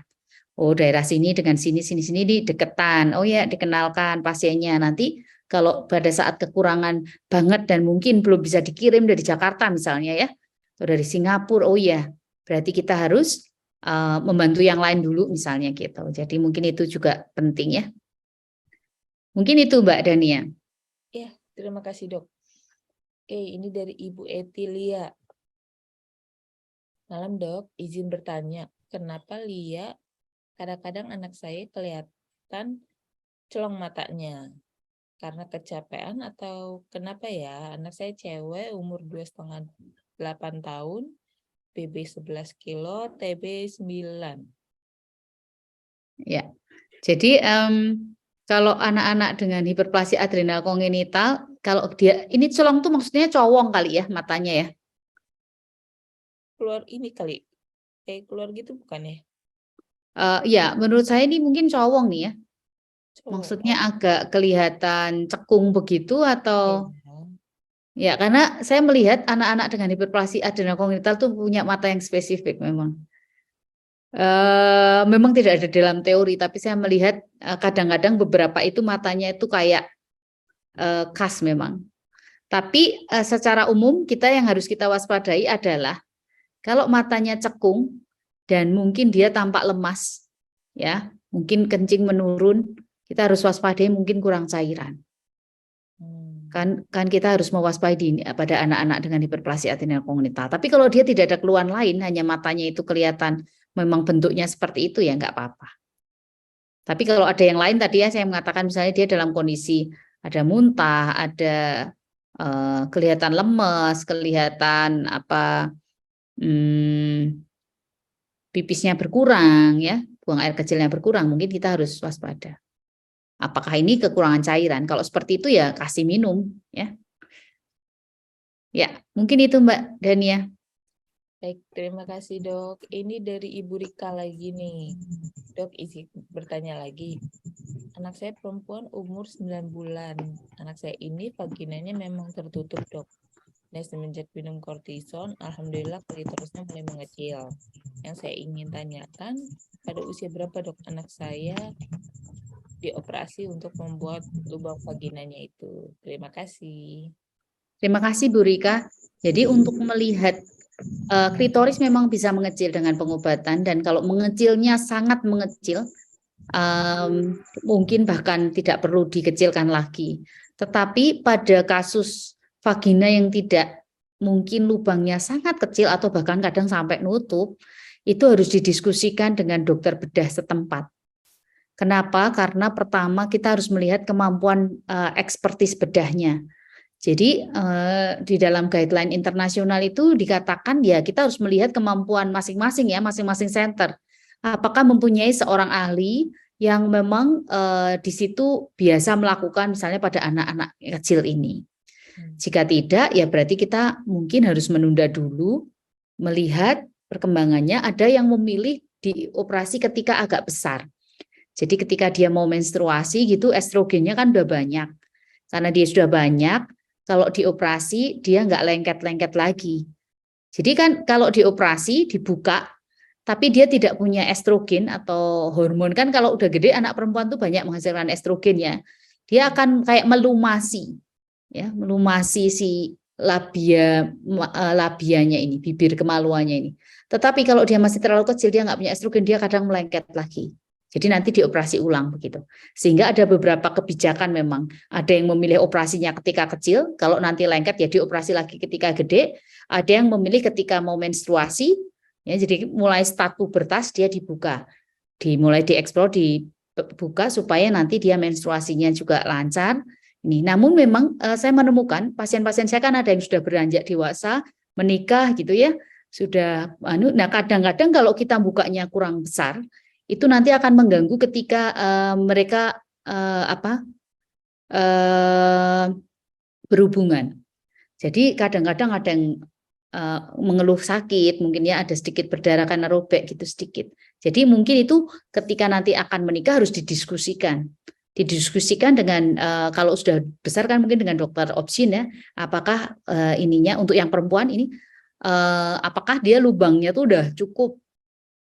Oh daerah sini dengan sini di deketan. Oh ya dikenalkan pasiennya. Nanti kalau pada saat kekurangan banget dan mungkin belum bisa dikirim dari Jakarta misalnya ya, atau dari Singapura, oh ya berarti kita harus membantu yang lain dulu misalnya gitu. Jadi mungkin itu juga penting ya. Mungkin itu Mbak Dania. Ya, terima kasih dok. Oke, ini dari Ibu Etilia. Malam dok, izin bertanya, kenapa Lia kadang-kadang anak saya kelihatan celong matanya? Karena kecapean atau kenapa ya? Anak saya cewek, umur 2,5-8 tahun, BB 11 kilo, TB 9. Ya, jadi kalau anak-anak dengan hiperplasia adrenal kongenital, kalau dia ini celong tuh maksudnya cowong kali ya matanya ya. Keluar ini kali, keluar gitu bukan ya? Ya, menurut saya ini mungkin cowong nih ya. Cowok. Maksudnya agak kelihatan cekung begitu atau Ya. ya karena saya melihat anak-anak dengan hiperplasia adrenal kongenital tuh punya mata yang spesifik memang. Memang tidak ada dalam teori, tapi saya melihat kadang-kadang beberapa itu matanya itu kayak khas memang. Tapi secara umum kita yang harus kita waspadai adalah kalau matanya cekung dan mungkin dia tampak lemas, ya mungkin kencing menurun, kita harus waspadai mungkin kurang cairan. Kan kita harus mewaspadai pada anak-anak dengan hiperplasia adrenal kongenital. Tapi kalau dia tidak ada keluhan lain, hanya matanya itu kelihatan memang bentuknya seperti itu ya nggak apa-apa. Tapi kalau ada yang lain tadi ya saya mengatakan misalnya dia dalam kondisi ada muntah, ada kelihatan lemes, kelihatan pipisnya berkurang ya, buang air kecilnya berkurang, mungkin kita harus waspada. Apakah ini kekurangan cairan? Kalau seperti itu ya kasih minum ya. Ya, mungkin itu Mbak Dania. Baik, terima kasih dok. Ini dari Ibu Rika lagi nih. Dok, izin bertanya lagi. Anak saya perempuan umur 9 bulan. Anak saya ini vaginanya memang tertutup dok. Dan semenjak minum kortison, alhamdulillah klitorisnya mulai mengecil. Yang saya ingin tanyakan, pada usia berapa dok anak saya dioperasi untuk membuat lubang vaginanya itu? Terima kasih. Terima kasih Bu Rika. Jadi untuk melihat klitoris memang bisa mengecil dengan pengobatan dan kalau mengecilnya sangat mengecil, mungkin bahkan tidak perlu dikecilkan lagi. Tetapi pada kasus vagina yang tidak mungkin lubangnya sangat kecil atau bahkan kadang sampai nutup, itu harus didiskusikan dengan dokter bedah setempat. Kenapa? Karena pertama kita harus melihat kemampuan ekspertis bedahnya. Jadi di dalam guideline internasional itu dikatakan ya kita harus melihat kemampuan masing-masing ya, masing-masing center. Apakah mempunyai seorang ahli yang memang di situ biasa melakukan misalnya pada anak-anak kecil ini. Jika tidak ya berarti kita mungkin harus menunda dulu melihat perkembangannya. Ada yang memilih dioperasi ketika agak besar. Jadi ketika dia mau menstruasi gitu estrogennya kan udah banyak. Karena dia sudah banyak, kalau dioperasi dia nggak lengket-lengket lagi. Jadi kan kalau dioperasi dibuka, tapi dia tidak punya estrogen atau hormon kan kalau udah gede anak perempuan tuh banyak menghasilkan estrogen ya. Dia akan kayak melumasi, ya melumasi si labianya ini, bibir kemaluannya ini. Tetapi kalau dia masih terlalu kecil dia nggak punya estrogen dia kadang melengket lagi. Jadi nanti dioperasi ulang begitu. Sehingga ada beberapa kebijakan memang. Ada yang memilih operasinya ketika kecil, kalau nanti lengket ya dioperasi lagi ketika gede. Ada yang memilih ketika mau menstruasi, ya jadi mulai start pubertas dia dibuka. Dimulai dieksplor, dibuka supaya nanti dia menstruasinya juga lancar. Ini, namun memang saya menemukan pasien-pasien saya kan ada yang sudah beranjak dewasa, menikah gitu ya. Sudah nah kadang-kadang kalau kita bukanya kurang besar, itu nanti akan mengganggu ketika mereka berhubungan. Jadi kadang-kadang ada yang mengeluh sakit, mungkin ya ada sedikit berdarah karena robek gitu sedikit. Jadi mungkin itu ketika nanti akan menikah harus didiskusikan dengan kalau sudah besar kan mungkin dengan dokter obstin ya, apakah ininya untuk yang perempuan ini apakah dia lubangnya tuh udah cukup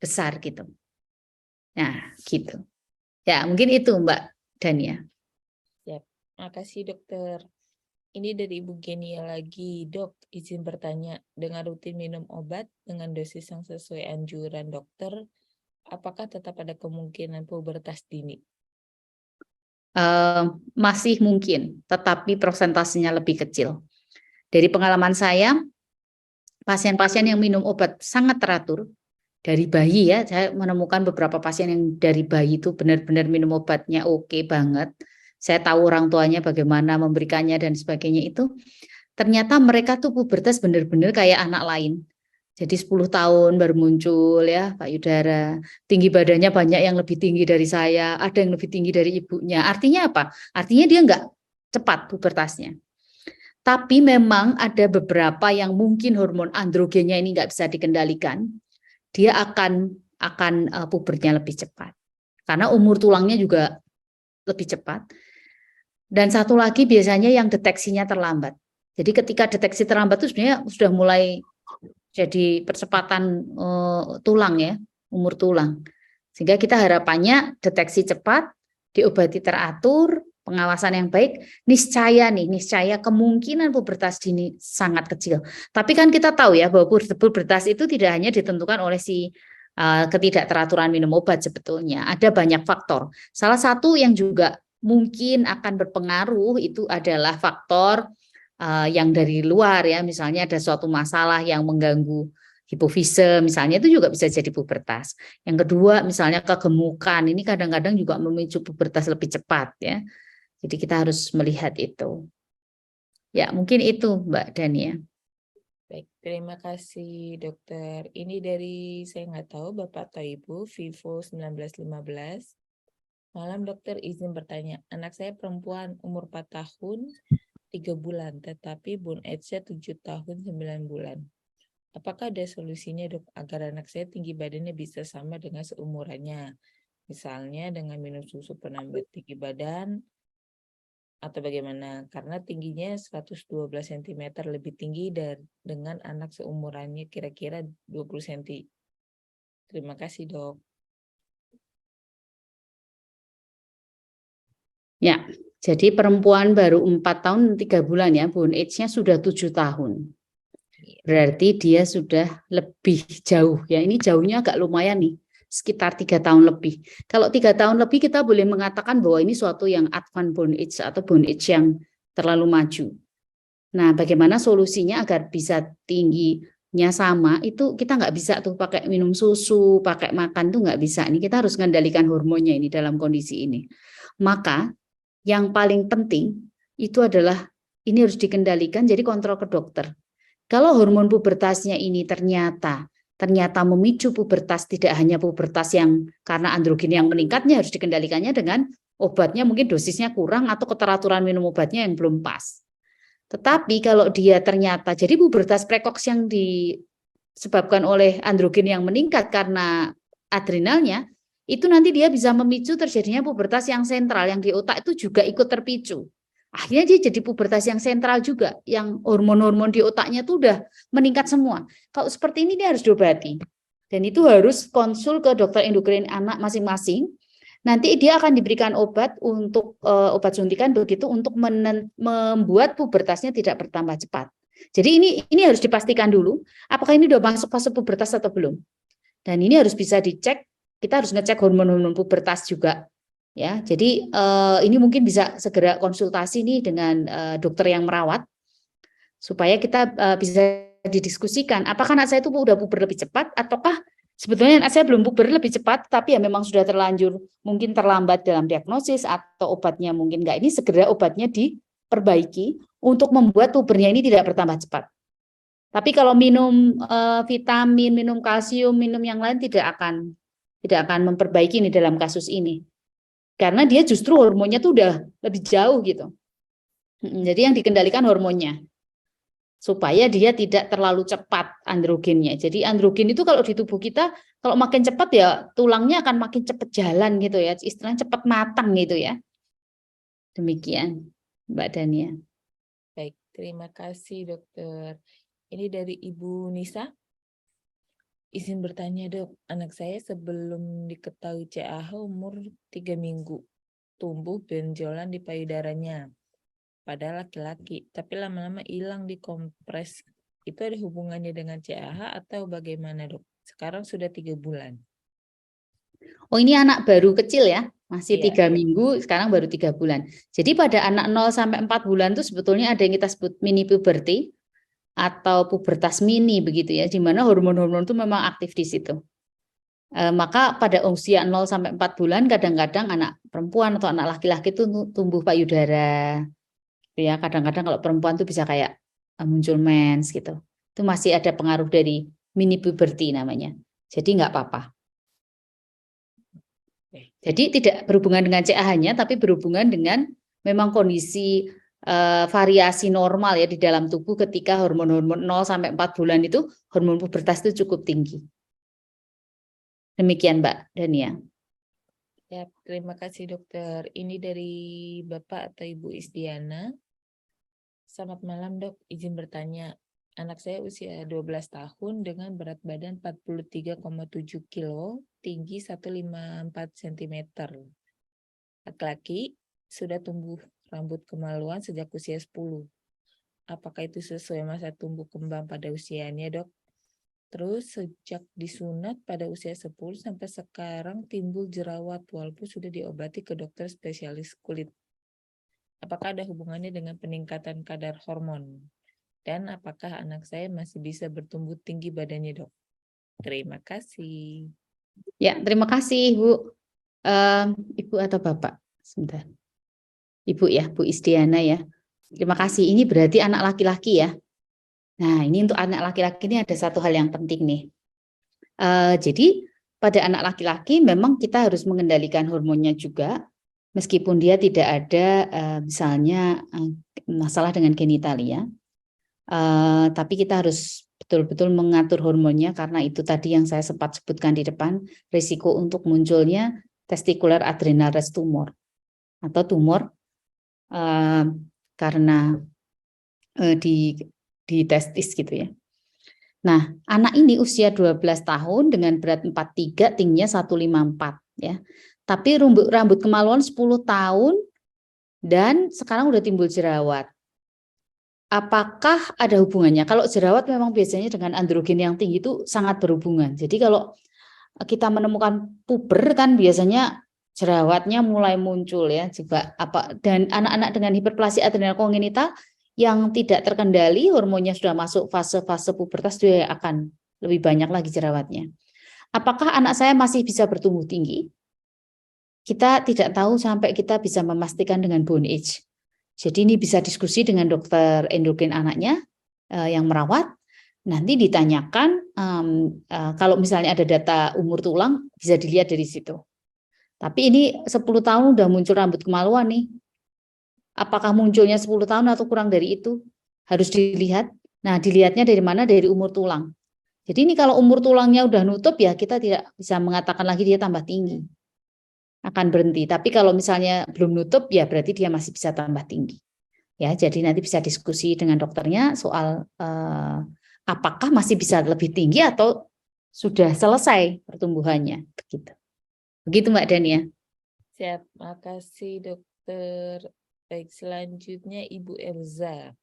besar gitu. Nah, gitu. Ya, mungkin itu Mbak Dania. Ya, makasih dokter. Ini dari Ibu Genia lagi. Dok, izin bertanya, dengan rutin minum obat dengan dosis yang sesuai anjuran dokter, apakah tetap ada kemungkinan pubertas dini? Masih mungkin, tetapi persentasenya lebih kecil. Dari pengalaman saya, pasien-pasien yang minum obat sangat teratur, dari bayi ya, saya menemukan beberapa pasien yang dari bayi itu benar-benar minum obatnya oke banget. Saya tahu orang tuanya bagaimana memberikannya dan sebagainya itu. Ternyata mereka tuh pubertas benar-benar kayak anak lain. Jadi 10 tahun baru muncul ya Pak Yudara. Tinggi badannya banyak yang lebih tinggi dari saya, ada yang lebih tinggi dari ibunya. Artinya apa? Artinya dia nggak cepat pubertasnya. Tapi memang ada beberapa yang mungkin hormon androgennya ini nggak bisa dikendalikan. Dia akan pubernya lebih cepat. Karena umur tulangnya juga lebih cepat. Dan satu lagi biasanya yang deteksinya terlambat. Jadi ketika deteksi terlambat itu sebenarnya sudah mulai jadi percepatan tulang ya, umur tulang. Sehingga kita harapannya deteksi cepat, diobati teratur, pengawasan yang baik, niscaya kemungkinan pubertas dini sangat kecil. Tapi kan kita tahu ya bahwa pubertas itu tidak hanya ditentukan oleh si ketidakteraturan minum obat sebetulnya. Ada banyak faktor. Salah satu yang juga mungkin akan berpengaruh itu adalah faktor yang dari luar ya, misalnya ada suatu masalah yang mengganggu hipofise misalnya itu juga bisa jadi pubertas. Yang kedua misalnya kegemukan, ini kadang-kadang juga memicu pubertas lebih cepat ya. Jadi kita harus melihat itu. Ya, mungkin itu Mbak Dania. Baik, terima kasih dokter. Ini dari, saya nggak tahu Bapak atau Ibu, Vivo 1915. Malam dokter, izin bertanya. Anak saya perempuan, umur 4 tahun, 3 bulan, tetapi bone age-nya 7 tahun 9 bulan. Apakah ada solusinya dok, agar anak saya tinggi badannya bisa sama dengan seumurannya? Misalnya dengan minum susu penambah tinggi badan, atau bagaimana? Karena tingginya 112 cm lebih tinggi dengan anak seumurannya kira-kira 20 cm. Terima kasih dok. Ya, jadi perempuan baru 4 tahun 3 bulan ya, bone age-nya sudah 7 tahun. Berarti dia sudah lebih jauh ya, ini jauhnya agak lumayan nih, sekitar 3 tahun lebih. Kalau 3 tahun lebih kita boleh mengatakan bahwa ini suatu yang advance bone age atau bone age yang terlalu maju. Nah, bagaimana solusinya agar bisa tingginya sama, itu kita nggak bisa tuh pakai minum susu, pakai makan tuh nggak bisa. Ini kita harus mengendalikan hormonnya ini dalam kondisi ini. Maka yang paling penting itu adalah ini harus dikendalikan, jadi kontrol ke dokter. Kalau hormon pubertasnya ini ternyata memicu pubertas, tidak hanya pubertas yang karena androgen yang meningkatnya, harus dikendalikannya dengan obatnya mungkin dosisnya kurang atau keteraturan minum obatnya yang belum pas. Tetapi kalau dia ternyata jadi pubertas precox yang disebabkan oleh androgen yang meningkat karena adrenalnya, itu nanti dia bisa memicu terjadinya pubertas yang sentral, yang di otak itu juga ikut terpicu. Akhirnya dia jadi pubertas yang sentral juga, yang hormon-hormon di otaknya itu udah meningkat semua. Kalau seperti ini dia harus diobati. Dan itu harus konsul ke dokter endokrin anak masing-masing. Nanti dia akan diberikan obat untuk obat suntikan begitu untuk membuat pubertasnya tidak bertambah cepat. Jadi ini harus dipastikan dulu apakah ini sudah masuk fase pubertas atau belum. Dan ini harus bisa dicek kita harus ngecek hormon-hormon pubertas juga. Ya, jadi ini mungkin bisa segera konsultasi nih dengan dokter yang merawat supaya kita bisa didiskusikan apakah anak saya itu udah puber lebih cepat ataukah sebetulnya anak saya belum puber lebih cepat tapi ya memang sudah terlanjur mungkin terlambat dalam diagnosis atau obatnya mungkin enggak. Ini segera obatnya diperbaiki untuk membuat pubernya ini tidak bertambah cepat. Tapi kalau minum vitamin, minum kalsium, minum yang lain tidak akan memperbaiki ini dalam kasus ini. Karena dia justru hormonnya tuh udah lebih jauh gitu. Jadi yang dikendalikan hormonnya supaya dia tidak terlalu cepat androgennya. Jadi androgen itu kalau di tubuh kita kalau makin cepat ya tulangnya akan makin cepat jalan gitu ya. Istilahnya cepat matang gitu ya. Demikian Mbak Dania. Baik, terima kasih dokter. Ini dari Ibu Nisa. Izin bertanya dok, anak saya sebelum diketahui CAH umur 3 minggu, tumbuh benjolan di payudaranya. Padahal laki-laki, tapi lama-lama hilang di kompres. Itu ada hubungannya dengan CAH atau bagaimana dok? Sekarang sudah 3 bulan. Oh ini anak baru kecil ya, masih Iya. 3 minggu, sekarang baru 3 bulan. Jadi pada anak 0 sampai 4 bulan itu sebetulnya ada yang kita sebut mini puberty atau pubertas mini begitu ya, di mana hormon-hormon itu memang aktif di situ. Maka pada usia 0 sampai 4 bulan kadang-kadang anak perempuan atau anak laki-laki itu tumbuh payudara. Ya, kadang-kadang kalau perempuan itu bisa kayak muncul mens gitu. Itu masih ada pengaruh dari mini puberty namanya. Jadi nggak apa-apa. Jadi tidak berhubungan dengan CAH-nya, tapi berhubungan dengan memang kondisi variasi normal ya di dalam tubuh ketika hormon-hormon 0 sampai 4 bulan itu hormon pubertas itu cukup tinggi. Demikian Mbak Dania. Ya, terima kasih dokter. Ini dari Bapak atau Ibu Isdiana. Selamat malam dok, izin bertanya. Anak saya usia 12 tahun dengan berat badan 43,7 kilo, tinggi 154 cm. Laki-laki, sudah tumbuh rambut kemaluan sejak usia 10. Apakah itu sesuai masa tumbuh kembang pada usianya dok? Terus sejak disunat pada usia 10 sampai sekarang timbul jerawat walaupun sudah diobati ke dokter spesialis kulit. Apakah ada hubungannya dengan peningkatan kadar hormon? Dan apakah anak saya masih bisa bertumbuh tinggi badannya dok? Terima kasih. Ya, terima kasih Ibu. Ibu atau Bapak? Sebentar. Ibu ya, Bu Isdiana ya. Terima kasih. Ini berarti anak laki-laki ya. Nah, ini untuk anak laki-laki ini ada satu hal yang penting nih. Jadi pada anak laki-laki memang kita harus mengendalikan hormonnya juga, meskipun dia tidak ada misalnya masalah dengan genitalia. Tapi kita harus betul-betul mengatur hormonnya karena itu tadi yang saya sempat sebutkan di depan, risiko untuk munculnya testicular adrenal rest tumor atau tumor karena di testis gitu ya. Nah, anak ini usia 12 tahun dengan berat 43, tingginya 154 ya. Tapi rambut kemaluan 10 tahun dan sekarang udah timbul jerawat. Apakah ada hubungannya? Kalau jerawat memang biasanya dengan androgen yang tinggi itu sangat berhubungan. Jadi kalau kita menemukan puber kan biasanya jerawatnya mulai muncul ya juga dan anak-anak dengan hiperplasi adrenal kongenital yang tidak terkendali hormonnya sudah masuk fase-fase pubertas dia akan lebih banyak lagi jerawatnya. Apakah anak saya masih bisa bertumbuh tinggi? Kita tidak tahu sampai kita bisa memastikan dengan bone age. Jadi ini bisa diskusi dengan dokter endokrin anaknya yang merawat. Nanti ditanyakan kalau misalnya ada data umur tulang bisa dilihat dari situ. Tapi ini 10 tahun udah muncul rambut kemaluan nih. Apakah munculnya 10 tahun atau kurang dari itu? Harus dilihat. Nah, dilihatnya dari mana? Dari umur tulang. Jadi ini kalau umur tulangnya udah nutup ya kita tidak bisa mengatakan lagi dia tambah tinggi. Akan berhenti. Tapi kalau misalnya belum nutup ya berarti dia masih bisa tambah tinggi. Ya, jadi nanti bisa diskusi dengan dokternya soal apakah masih bisa lebih tinggi atau sudah selesai pertumbuhannya begitu. Begitu Mbak Dania. Siap, makasih dokter. Baik, selanjutnya Ibu Elza.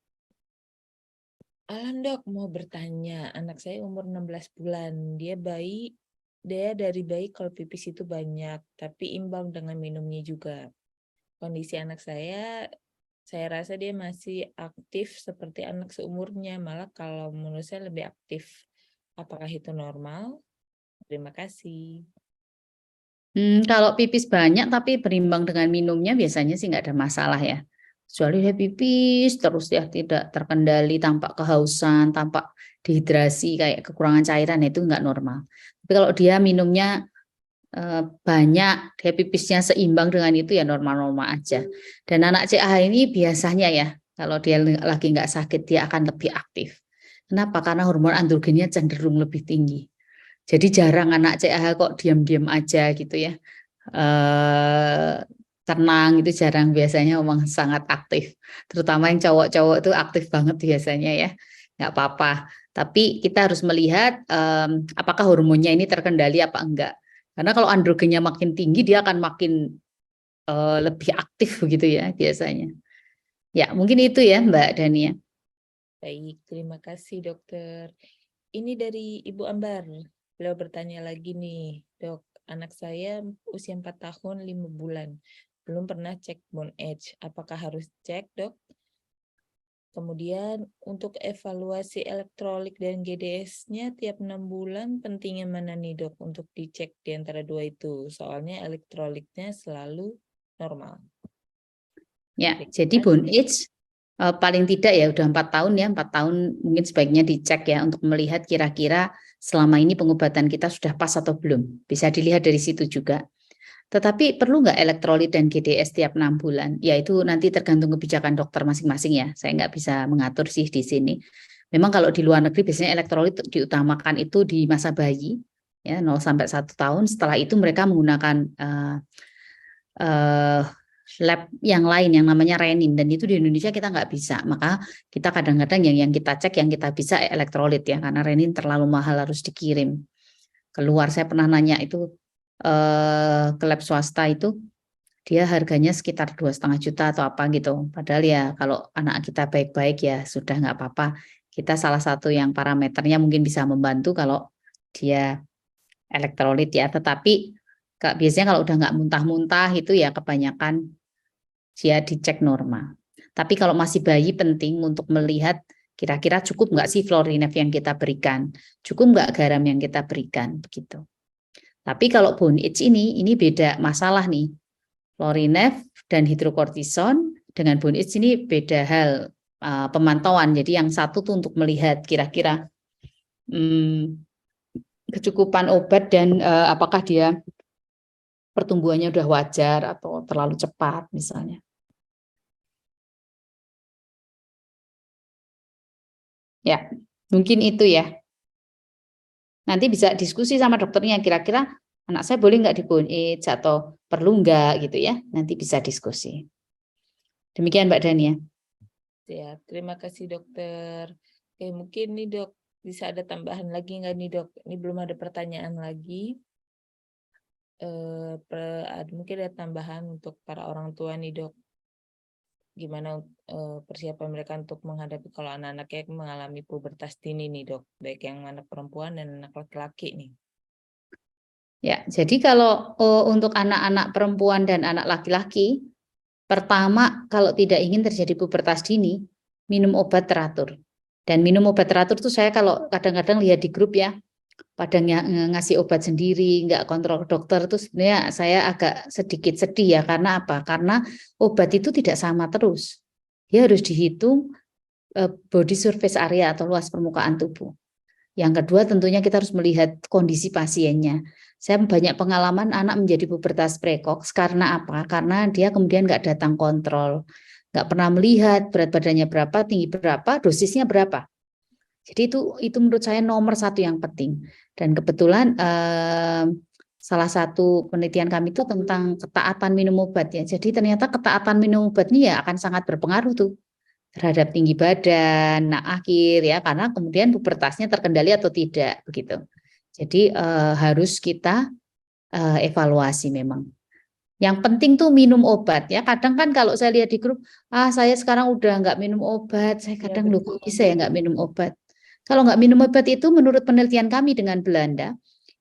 Alam dok, mau bertanya, anak saya umur 16 bulan, dia bayi dia dari bayi kalau pipis itu banyak, tapi imbang dengan minumnya juga. Kondisi anak saya rasa dia masih aktif seperti anak seumurnya, malah kalau menurut saya lebih aktif. Apakah itu normal? Terima kasih. Kalau pipis banyak tapi berimbang dengan minumnya biasanya sih nggak ada masalah ya. Kecuali dia pipis terus ya tidak terkendali, tampak kehausan, tampak dehidrasi kayak kekurangan cairan itu nggak normal. Tapi kalau dia minumnya banyak, dia pipisnya seimbang dengan itu ya normal-normal aja. Dan anak CAH ini biasanya ya kalau dia lagi nggak sakit dia akan lebih aktif. Kenapa? Karena hormon androgennya cenderung lebih tinggi. Jadi jarang anak CAH kok diam-diam aja gitu ya. Tenang itu jarang, biasanya memang sangat aktif. Terutama yang cowok-cowok itu aktif banget biasanya ya. Nggak apa-apa. Tapi kita harus melihat apakah hormonnya ini terkendali apa enggak. Karena kalau androgennya makin tinggi dia akan makin lebih aktif begitu ya biasanya. Ya mungkin itu ya Mbak Dania. Baik, terima kasih dokter. Ini dari Ibu Ambar. Beliau bertanya lagi nih, dok, anak saya usia 4 tahun 5 bulan. Belum pernah cek bone age. Apakah harus cek, dok? Kemudian untuk evaluasi elektrolit dan GDS-nya tiap 6 bulan pentingnya mana nih, dok, untuk dicek di antara dua itu? Soalnya elektrolitnya selalu normal. Ya, jadi bone age paling tidak ya udah 4 tahun ya, 4 tahun mungkin sebaiknya dicek ya untuk melihat kira-kira selama ini pengobatan kita sudah pas atau belum. Bisa dilihat dari situ juga. Tetapi perlu nggak elektrolit dan GDS tiap 6 bulan? Ya itu nanti tergantung kebijakan dokter masing-masing ya. Saya nggak bisa mengatur sih di sini. Memang kalau di luar negeri biasanya elektrolit diutamakan itu di masa bayi, ya 0 sampai 1 tahun. Setelah itu mereka menggunakan lab yang lain yang namanya renin, dan itu di Indonesia kita nggak bisa. Maka kita kadang-kadang yang kita cek yang kita bisa elektrolit ya, karena renin terlalu mahal harus dikirim keluar. Saya pernah nanya itu ke lab swasta itu dia harganya sekitar 2,5 juta atau apa gitu. Padahal ya kalau anak kita baik-baik ya sudah nggak apa-apa. Kita salah satu yang parameternya mungkin bisa membantu kalau dia elektrolit ya. Tetapi biasanya kalau udah nggak muntah-muntah itu ya kebanyakan dia dicek normal. Tapi kalau masih bayi penting untuk melihat kira-kira cukup nggak sih Florinef yang kita berikan, cukup nggak garam yang kita berikan begitu. Tapi kalau bone age ini beda masalah nih. Florinef dan hidrokortison dengan bone age ini beda hal pemantauan. Jadi yang satu tuh untuk melihat kira-kira kecukupan obat dan apakah dia pertumbuhannya udah wajar atau terlalu cepat misalnya. Ya, mungkin itu ya. Nanti bisa diskusi sama dokternya kira-kira anak saya boleh nggak di bone age atau perlu nggak gitu ya. Nanti bisa diskusi. Demikian Mbak Dania. Ya, terima kasih dokter. Oke, mungkin nih dok, bisa ada tambahan lagi nggak nih dok? Ini belum ada pertanyaan lagi. Mungkin ada tambahan untuk para orang tua nih dok. Gimana persiapan mereka untuk menghadapi kalau anak-anaknya mengalami pubertas dini nih dok, baik yang anak perempuan dan anak laki-laki nih. Ya, jadi kalau untuk anak-anak perempuan dan anak laki-laki, pertama kalau tidak ingin terjadi pubertas dini, minum obat teratur. Dan minum obat teratur tuh saya kalau kadang-kadang lihat di grup ya, pada ngasih obat sendiri, nggak kontrol dokter, tuh sebenarnya saya agak sedikit sedih ya. Karena apa? Karena obat itu tidak sama terus. Dia harus dihitung body surface area atau luas permukaan tubuh. Yang kedua tentunya kita harus melihat kondisi pasiennya. Saya banyak pengalaman anak menjadi pubertas precox karena apa? Karena dia kemudian nggak datang kontrol, nggak pernah melihat berat badannya berapa, tinggi berapa, dosisnya berapa. Jadi itu menurut saya nomor satu yang penting. Dan kebetulan salah satu penelitian kami itu tentang ketaatan minum obat ya. Jadi ternyata ketaatan minum obat ini ya akan sangat berpengaruh tuh terhadap tinggi badan, akhir ya, karena kemudian pubertasnya terkendali atau tidak begitu. Jadi harus kita evaluasi memang. Yang penting tuh minum obat ya. Kadang kan kalau saya lihat di grup, saya sekarang udah nggak minum obat. Saya kadang kok bisa ya nggak minum obat. Kalau nggak minum obat itu menurut penelitian kami dengan Belanda,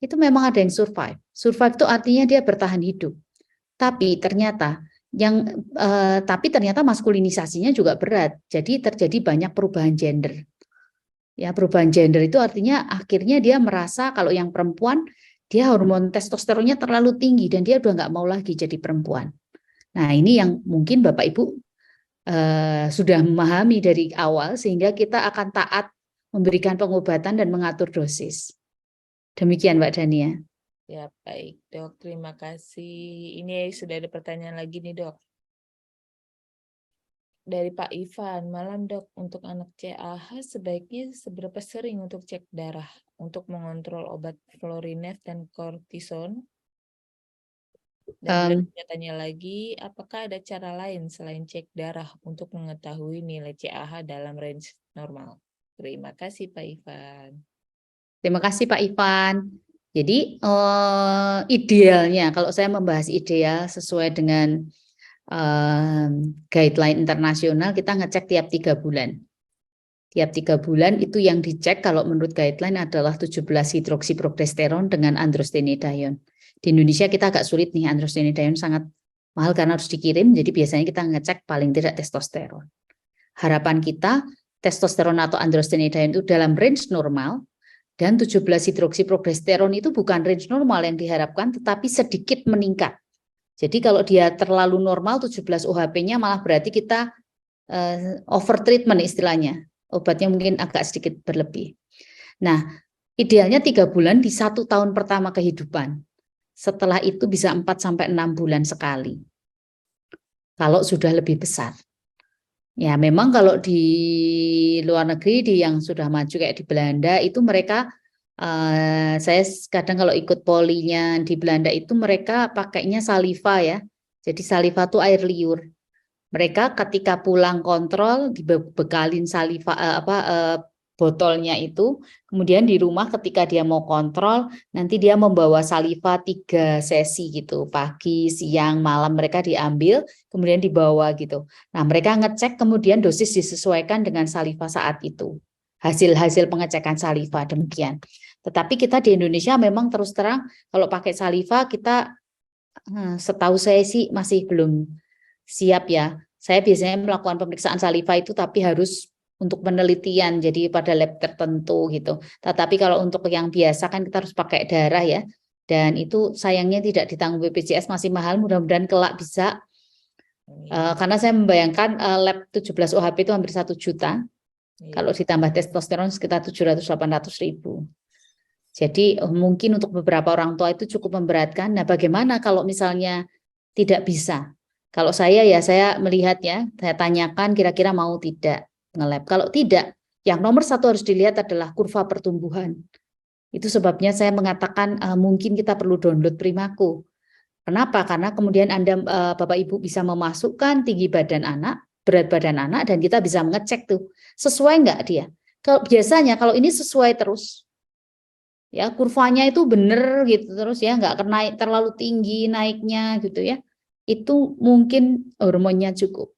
itu memang ada yang survive. Survive itu artinya dia bertahan hidup. Tapi ternyata maskulinisasinya juga berat. Jadi terjadi banyak perubahan gender. Ya, perubahan gender itu artinya akhirnya dia merasa kalau yang perempuan dia hormon testosteronnya terlalu tinggi dan dia udah nggak mau lagi jadi perempuan. Nah, ini yang mungkin Bapak Ibu sudah memahami dari awal sehingga kita akan taat memberikan pengobatan dan mengatur dosis. Demikian Mbak Dania. Ya, baik, Dok. Terima kasih. Ini sudah ada pertanyaan lagi nih, Dok. Dari Pak Ivan, malam Dok, untuk anak CAH sebaiknya seberapa sering untuk cek darah untuk mengontrol obat Florinef dan kortison? Dan tanya lagi, apakah ada cara lain selain cek darah untuk mengetahui nilai CAH dalam range normal? Terima kasih Pak Ivan. Terima kasih Pak Ivan. Jadi idealnya, kalau saya membahas ideal sesuai dengan guideline internasional, kita ngecek tiap 3 bulan. Tiap 3 bulan itu yang dicek kalau menurut guideline adalah 17 hidroksiprogesteron dengan androstenedione. Di Indonesia kita agak sulit nih, androstenedione sangat mahal karena harus dikirim, jadi biasanya kita ngecek paling tidak testosteron. Harapan kita testosteron atau androstenedione itu dalam range normal, dan 17 hidroksiprogesteron itu bukan range normal yang diharapkan, tetapi sedikit meningkat. Jadi kalau dia terlalu normal 17 OHP-nya malah berarti kita over treatment istilahnya. Obatnya mungkin agak sedikit berlebih. Nah, idealnya 3 bulan di 1 tahun pertama kehidupan. Setelah itu bisa 4-6 bulan sekali. Kalau sudah lebih besar. Ya, memang kalau di luar negeri, di yang sudah maju kayak di Belanda, itu mereka, saya kadang kalau ikut polinya di Belanda itu mereka pakainya saliva ya. Jadi saliva itu air liur. Mereka ketika pulang kontrol dibekalin saliva botolnya itu, kemudian di rumah ketika dia mau kontrol nanti dia membawa saliva 3 sesi gitu, pagi, siang, malam mereka diambil kemudian dibawa gitu. Nah, mereka ngecek kemudian dosis disesuaikan dengan saliva saat itu. Hasil-hasil pengecekan saliva demikian. Tetapi kita di Indonesia memang terus terang kalau pakai saliva kita setahu saya sih masih belum siap ya. Saya biasanya melakukan pemeriksaan saliva itu tapi harus untuk penelitian, jadi pada lab tertentu gitu. Tetapi kalau untuk yang biasa kan kita harus pakai darah ya. Dan itu sayangnya tidak ditanggung BPJS, masih mahal, mudah-mudahan kelak bisa. Karena saya membayangkan lab 17 OHP itu hampir 1 juta. Kalau ditambah testosteron sekitar 700-800 ribu. Jadi mungkin untuk beberapa orang tua itu cukup memberatkan. Nah, bagaimana kalau misalnya tidak bisa? Kalau saya ya, saya melihat ya, saya tanyakan kira-kira mau tidak nge-lab. Kalau tidak, yang nomor 1 harus dilihat adalah kurva pertumbuhan. Itu sebabnya saya mengatakan mungkin kita perlu download Primaco. Kenapa? Karena kemudian Anda, Bapak Ibu bisa memasukkan tinggi badan anak, berat badan anak, dan kita bisa mengecek tuh, sesuai nggak dia. Kalau biasanya kalau ini sesuai terus, ya kurvanya itu benar gitu terus ya, nggak naik terlalu tinggi naiknya gitu ya, itu mungkin hormonnya cukup.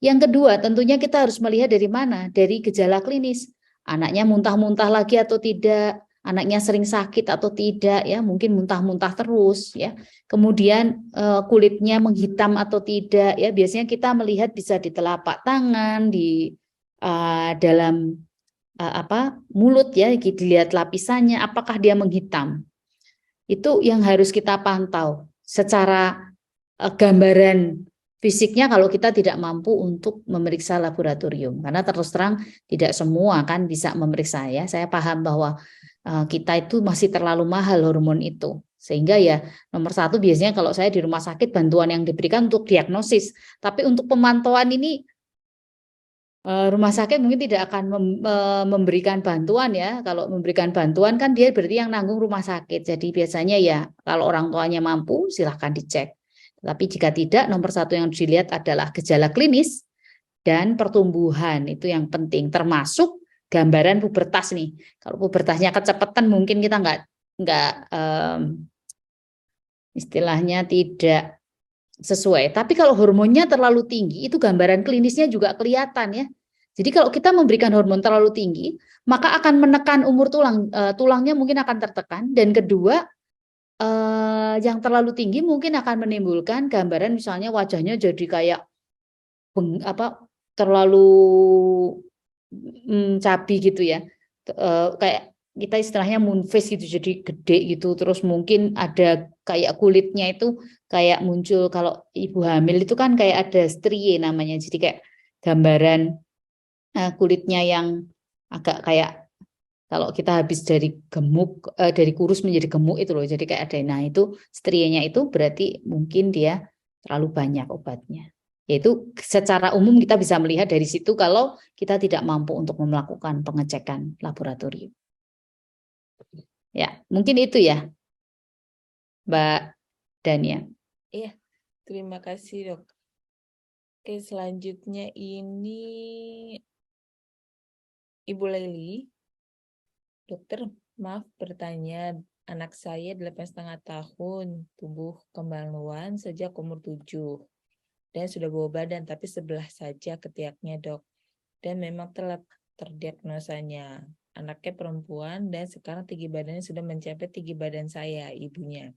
Yang kedua tentunya kita harus melihat dari mana, dari gejala klinis, anaknya muntah-muntah lagi atau tidak, anaknya sering sakit atau tidak ya, mungkin muntah-muntah terus ya, kemudian kulitnya menghitam atau tidak ya, biasanya kita melihat bisa di telapak tangan, di dalam mulut ya, dilihat lapisannya apakah dia menghitam. Itu yang harus kita pantau secara gambaran fisiknya kalau kita tidak mampu untuk memeriksa laboratorium, karena terus terang tidak semua kan bisa memeriksa ya. Saya paham bahwa kita itu masih terlalu mahal hormon itu, sehingga ya nomor 1 biasanya kalau saya di rumah sakit bantuan yang diberikan untuk diagnosis, tapi untuk pemantauan ini rumah sakit mungkin tidak akan memberikan bantuan ya. Kalau memberikan bantuan kan dia berarti yang nanggung rumah sakit. Jadi biasanya ya kalau orang tuanya mampu silahkan dicek. Tapi jika tidak, nomor 1 yang dilihat adalah gejala klinis dan pertumbuhan. Itu yang penting, termasuk gambaran pubertas nih. Kalau pubertasnya kecepatan mungkin kita nggak istilahnya tidak sesuai. Tapi kalau hormonnya terlalu tinggi, itu gambaran klinisnya juga kelihatan ya. Jadi kalau kita memberikan hormon terlalu tinggi, maka akan menekan umur tulang, tulangnya mungkin akan tertekan. Dan kedua, yang terlalu tinggi mungkin akan menimbulkan gambaran misalnya wajahnya jadi kayak terlalu cabi gitu ya. Kayak kita istilahnya moon face gitu, jadi gede gitu. Terus mungkin ada kayak kulitnya itu kayak muncul, kalau ibu hamil itu kan kayak ada strie namanya. Jadi kayak gambaran kulitnya yang agak kayak kalau kita habis dari gemuk, dari kurus menjadi gemuk itu loh. Jadi kayak ada, nah itu strienya itu berarti mungkin dia terlalu banyak obatnya. Yaitu secara umum kita bisa melihat dari situ kalau kita tidak mampu untuk melakukan pengecekan laboratorium. Ya, mungkin itu ya, Mbak Dania. Iya, terima kasih dok. Oke, selanjutnya ini Ibu Leli. Dokter, maaf bertanya, anak saya 8,5 tahun, tubuh kemaluan sejak umur 7, dan sudah bawa badan, tapi sebelah saja ketiaknya dok. Dan memang telah terdiagnosanya. Anaknya perempuan dan sekarang tinggi badannya sudah mencapai tinggi badan saya, ibunya.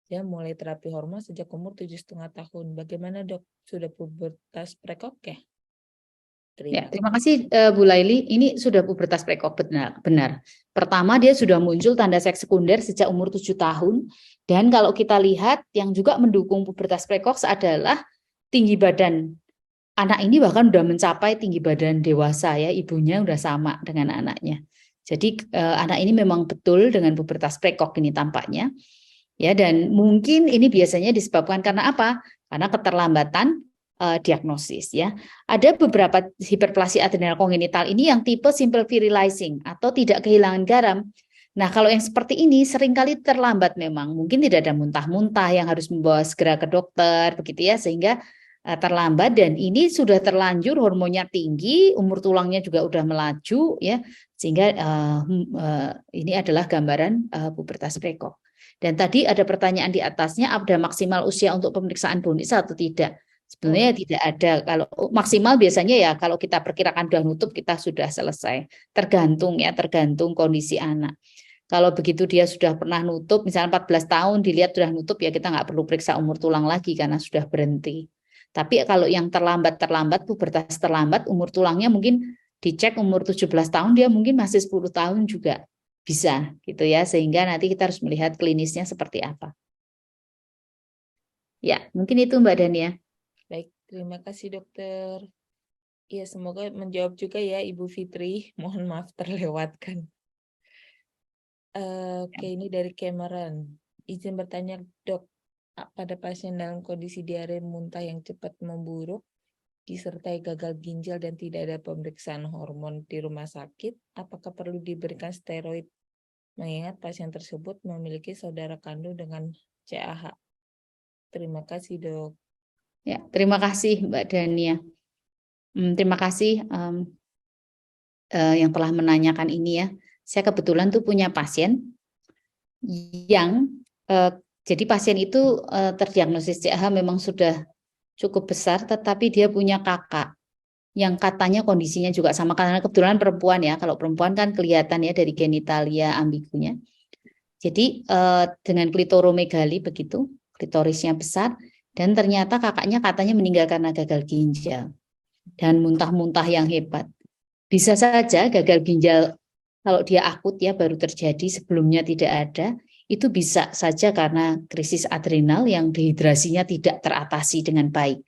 Dia mulai terapi hormon sejak umur 7,5 tahun. Bagaimana dok? Sudah pubertas prekok ya? Terima kasih Bu Laili. Ini sudah pubertas prekok, benar. Pertama, dia sudah muncul tanda seks sekunder sejak umur 7 tahun. Dan kalau kita lihat yang juga mendukung pubertas prekok adalah tinggi badan. Anak ini bahkan sudah mencapai tinggi badan dewasa ya, ibunya sudah sama dengan anaknya. Jadi anak ini memang betul dengan pubertas prekok ini tampaknya. Ya, dan mungkin ini biasanya disebabkan karena apa? Karena keterlambatan diagnosis ya. Ada beberapa hiperplasia adrenal kongenital ini yang tipe simple virilizing atau tidak kehilangan garam. Nah, kalau yang seperti ini seringkali terlambat memang. Mungkin tidak ada muntah-muntah yang harus membawa segera ke dokter begitu ya, sehingga terlambat, dan ini sudah terlanjur hormonnya tinggi, umur tulangnya juga udah melaju ya, sehingga ini adalah gambaran pubertas prekok. Dan tadi ada pertanyaan di atasnya, ada maksimal usia untuk pemeriksaan BONIS atau tidak? Sebenarnya tidak ada. Kalau maksimal biasanya ya kalau kita perkirakan sudah nutup kita sudah selesai. Tergantung kondisi anak. Kalau begitu dia sudah pernah nutup, misalnya 14 tahun dilihat sudah nutup, ya kita nggak perlu periksa umur tulang lagi karena sudah berhenti. Tapi kalau yang terlambat, pubertas terlambat, umur tulangnya mungkin dicek umur 17 tahun, dia mungkin masih 10 tahun juga bisa gitu ya, sehingga nanti kita harus melihat klinisnya seperti apa. Ya, mungkin itu Mbak Dania. Baik, terima kasih dokter. Ya, semoga menjawab juga ya Ibu Fitri. Mohon maaf terlewatkan. Oke, ini dari Cameron. Izin bertanya dok, pada pasien dalam kondisi diare muntah yang cepat memburuk, disertai gagal ginjal dan tidak ada pemeriksaan hormon di rumah sakit, apakah perlu diberikan steroid? Mengingat pasien tersebut memiliki saudara kandung dengan CAH. Terima kasih dok. Ya, terima kasih Mbak Dania. Terima kasih yang telah menanyakan ini ya. Saya kebetulan tuh punya pasien yang jadi pasien itu terdiagnosis CAH memang sudah cukup besar, tetapi dia punya kakak yang katanya kondisinya juga sama, karena kebetulan perempuan ya. Kalau perempuan kan kelihatan ya dari genitalia ambigunya. Jadi dengan klitoromegali begitu, klitorisnya besar, dan ternyata kakaknya katanya meninggal karena gagal ginjal dan muntah-muntah yang hebat. Bisa saja gagal ginjal kalau dia akut ya baru terjadi, sebelumnya tidak ada, itu bisa saja karena krisis adrenal yang dehidrasinya tidak teratasi dengan baik.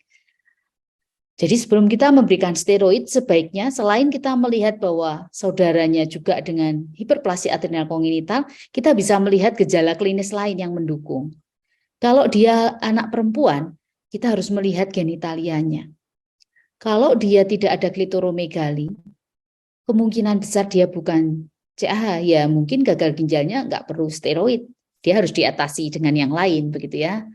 Jadi sebelum kita memberikan steroid, sebaiknya selain kita melihat bahwa saudaranya juga dengan hiperplasia adrenal kongenital, kita bisa melihat gejala klinis lain yang mendukung. Kalau dia anak perempuan, kita harus melihat genitalianya. Kalau dia tidak ada klitoromegali, kemungkinan besar dia bukan CAH, ya mungkin gagal ginjalnya nggak perlu steroid, dia harus diatasi dengan yang lain begitu ya.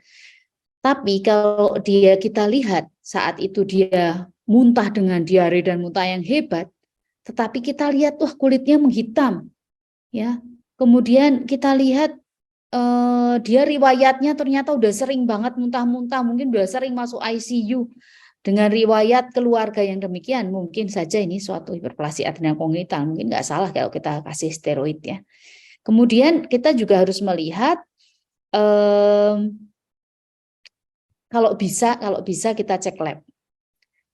Tapi kalau kita lihat saat itu dia muntah dengan diare dan muntah yang hebat, tetapi kita lihat wah kulitnya menghitam, ya. Kemudian kita lihat dia riwayatnya ternyata udah sering banget muntah-muntah, mungkin udah sering masuk ICU, Dengan riwayat keluarga yang demikian, mungkin saja ini suatu hiperplasi adrenal kongenital. Mungkin nggak salah kalau kita kasih steroid ya. Kemudian kita juga harus melihat kalau bisa kita cek lab.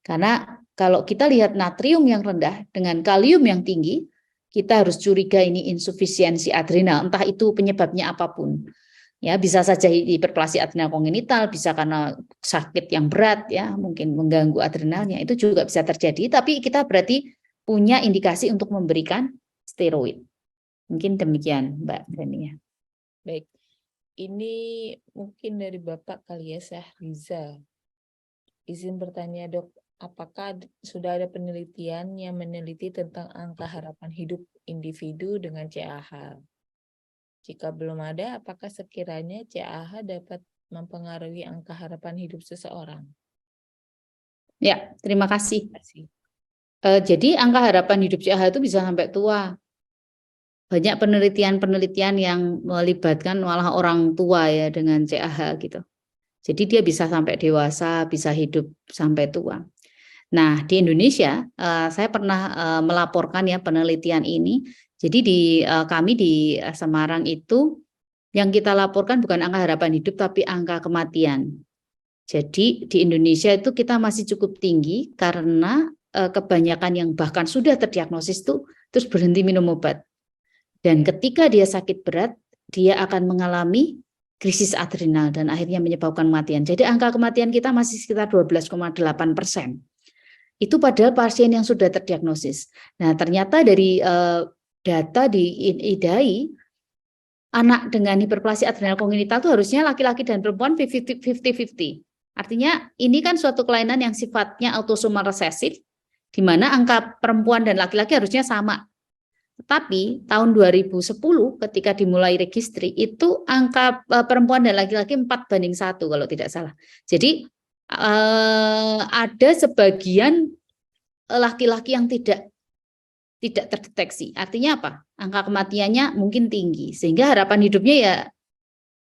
Karena kalau kita lihat natrium yang rendah dengan kalium yang tinggi, kita harus curiga ini insufisiensi adrenal, entah itu penyebabnya apapun. Ya, bisa saja hiperplasi adrenal kongenital, bisa karena sakit yang berat ya, mungkin mengganggu adrenalnya, itu juga bisa terjadi, tapi kita berarti punya indikasi untuk memberikan steroid. Mungkin demikian, Mbak Dania. Baik. Ini mungkin dari Bapak kali ya, Syahriza. Izin bertanya, Dok, apakah sudah ada penelitian yang meneliti tentang angka harapan hidup individu dengan CAH? Jika belum ada, apakah sekiranya CAH dapat mempengaruhi angka harapan hidup seseorang? Ya, terima kasih. Terima kasih. Jadi angka harapan hidup CAH itu bisa sampai tua. Banyak penelitian-penelitian yang melibatkan malah orang tua ya dengan CAH gitu. Jadi dia bisa sampai dewasa, bisa hidup sampai tua. Nah, di Indonesia saya pernah melaporkan ya penelitian ini. Jadi kami di Semarang itu yang kita laporkan bukan angka harapan hidup tapi angka kematian. Jadi di Indonesia itu kita masih cukup tinggi karena kebanyakan yang bahkan sudah terdiagnosis itu terus berhenti minum obat. Dan ketika dia sakit berat, dia akan mengalami krisis adrenal dan akhirnya menyebabkan kematian. Jadi angka kematian kita masih sekitar 12,8%. Itu padahal pasien yang sudah terdiagnosis. Nah, ternyata dari data di IDAI, anak dengan hiperplasi adrenal kongenital itu harusnya laki-laki dan perempuan 50-50. Artinya ini kan suatu kelainan yang sifatnya autosomal resesif, di mana angka perempuan dan laki-laki harusnya sama. Tetapi tahun 2010 ketika dimulai registri itu angka perempuan dan laki-laki 4:1 kalau tidak salah. Jadi ada sebagian laki-laki yang tidak terdeteksi. Artinya apa? Angka kematiannya mungkin tinggi sehingga harapan hidupnya ya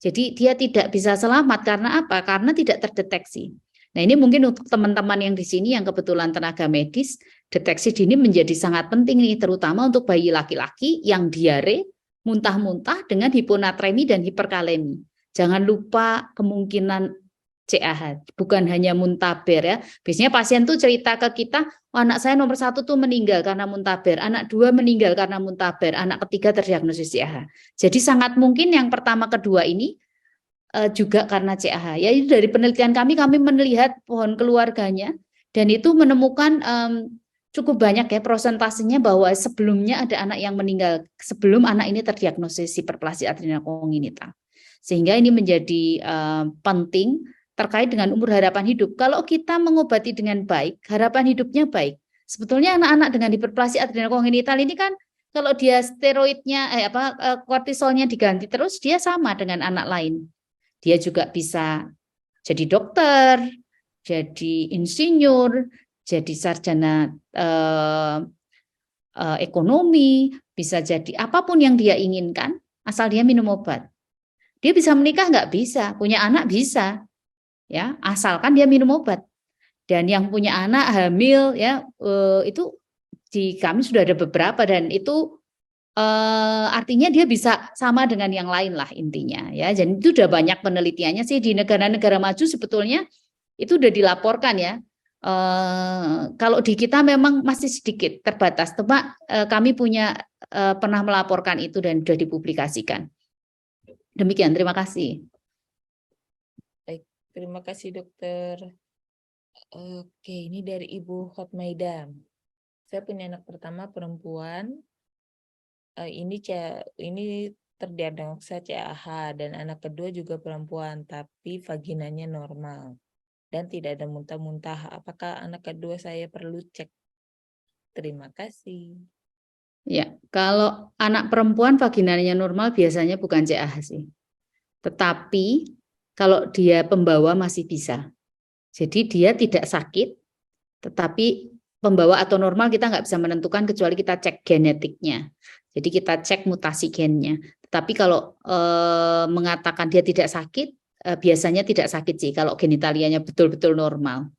jadi dia tidak bisa selamat karena apa? Karena tidak terdeteksi. Nah, ini mungkin untuk teman-teman yang di sini yang kebetulan tenaga medis, deteksi dini menjadi sangat penting nih, terutama untuk bayi laki-laki yang diare, muntah-muntah dengan hiponatremi dan hiperkalemi. Jangan lupa kemungkinan CAH, bukan hanya muntaber ya. Biasanya pasien tuh cerita ke kita, oh, anak saya nomor 1 tuh meninggal karena muntaber, anak 2 meninggal karena muntaber, anak ketiga terdiagnosis CAH. Jadi sangat mungkin yang pertama kedua ini juga karena CAH. Ya, itu dari penelitian kami melihat pohon keluarganya dan itu menemukan cukup banyak ya prosentasenya bahwa sebelumnya ada anak yang meninggal sebelum anak ini terdiagnosis hiperplasi adrenal kongenital. Sehingga ini menjadi penting terkait dengan umur harapan hidup. Kalau kita mengobati dengan baik, harapan hidupnya baik. Sebetulnya anak-anak dengan hiperplasi adrenal kongenital ini kan kalau dia steroidnya kortisolnya diganti terus dia sama dengan anak lain. Dia juga bisa jadi dokter, jadi insinyur, jadi sarjana ekonomi, bisa jadi apapun yang dia inginkan, asal dia minum obat. Dia bisa menikah nggak bisa, punya anak bisa, ya asalkan dia minum obat. Dan yang punya anak hamil, ya itu di kami sudah ada beberapa dan itu artinya dia bisa sama dengan yang lain lah intinya ya. Jadi itu sudah banyak penelitiannya sih di negara-negara maju sebetulnya itu sudah dilaporkan ya. Kalau di kita memang masih sedikit terbatas. Kami punya pernah melaporkan itu dan sudah dipublikasikan. Demikian, terima kasih. Baik, terima kasih dokter. Oke, ini dari Ibu Hotmaida. Saya punya anak pertama perempuan. Ini terdiagnosa CAH dan anak kedua juga perempuan, tapi vaginanya normal dan tidak ada muntah-muntah. Apakah anak kedua saya perlu cek? Terima kasih. Ya, kalau anak perempuan vaginanya normal biasanya bukan CAH sih. Tetapi kalau dia pembawa masih bisa. Jadi dia tidak sakit, tetapi pembawa atau normal kita nggak bisa menentukan kecuali kita cek genetiknya. Jadi kita cek mutasi gennya. Tetapi kalau mengatakan dia tidak sakit, biasanya tidak sakit sih kalau genitalianya betul-betul normal.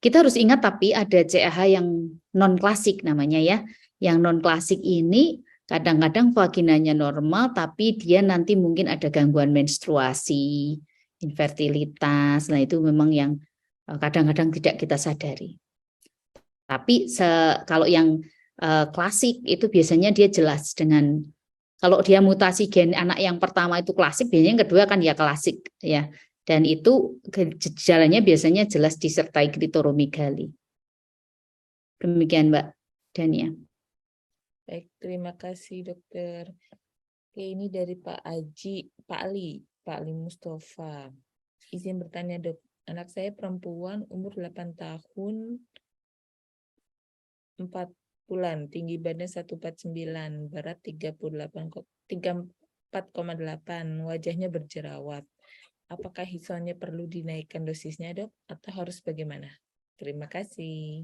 Kita harus ingat tapi ada CAH yang non klasik namanya ya. Yang non klasik ini kadang-kadang vaginanya normal tapi dia nanti mungkin ada gangguan menstruasi, infertilitas. Nah, itu memang yang kadang-kadang tidak kita sadari. Tapi kalau yang klasik itu biasanya dia jelas dengan kalau dia mutasi gen anak yang pertama itu klasik, biasanya yang kedua kan ya klasik ya. Dan itu gejalanya biasanya jelas disertai klitoromegali. Demikian Mbak Dania. Baik, terima kasih dokter. Oke, ini dari Pak Ali Mustafa. Izin bertanya dok, anak saya perempuan umur 8 tahun 4 bulan, tinggi badan 149, berat 34,8, wajahnya berjerawat. Apakah hisonya perlu dinaikkan dosisnya dok, atau harus bagaimana? Terima kasih.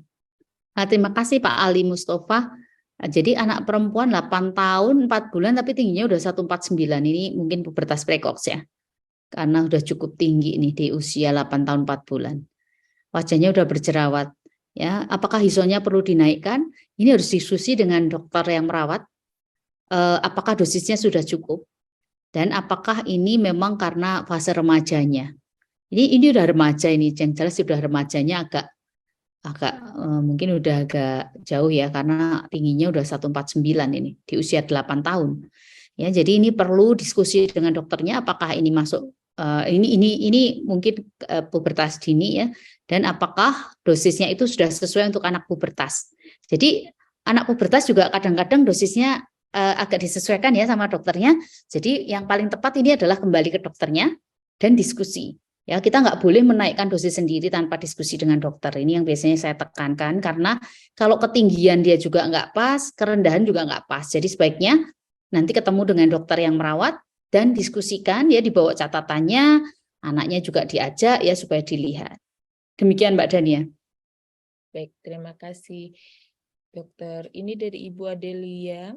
Terima kasih Pak Ali Mustafa. Jadi anak perempuan 8 tahun 4 bulan tapi tingginya udah 149. Ini mungkin pubertas precox ya. Karena udah cukup tinggi nih di usia 8 tahun 4 bulan. Wajahnya udah berjerawat. Ya, apakah hisonya perlu dinaikkan? Ini harus diskusi dengan dokter yang merawat. Apakah dosisnya sudah cukup? Dan apakah ini memang karena fase remajanya? Ini udah remaja ini, yang jelas sudah remajanya agak mungkin udah agak jauh ya karena tingginya udah 149 ini di usia 8 tahun. Ya, jadi ini perlu diskusi dengan dokternya apakah ini masuk ini mungkin pubertas dini ya, dan apakah dosisnya itu sudah sesuai untuk anak pubertas. Jadi anak pubertas juga kadang-kadang dosisnya agak disesuaikan ya sama dokternya. Jadi yang paling tepat ini adalah kembali ke dokternya dan diskusi. Ya, kita nggak boleh menaikkan dosis sendiri tanpa diskusi dengan dokter. Ini yang biasanya saya tekankan karena kalau ketinggian dia juga nggak pas, kerendahan juga nggak pas. Jadi sebaiknya nanti ketemu dengan dokter yang merawat dan diskusikan ya, dibawa catatannya, anaknya juga diajak ya supaya dilihat. Demikian Mbak Dania. Baik, terima kasih dokter. Ini dari Ibu Adelia.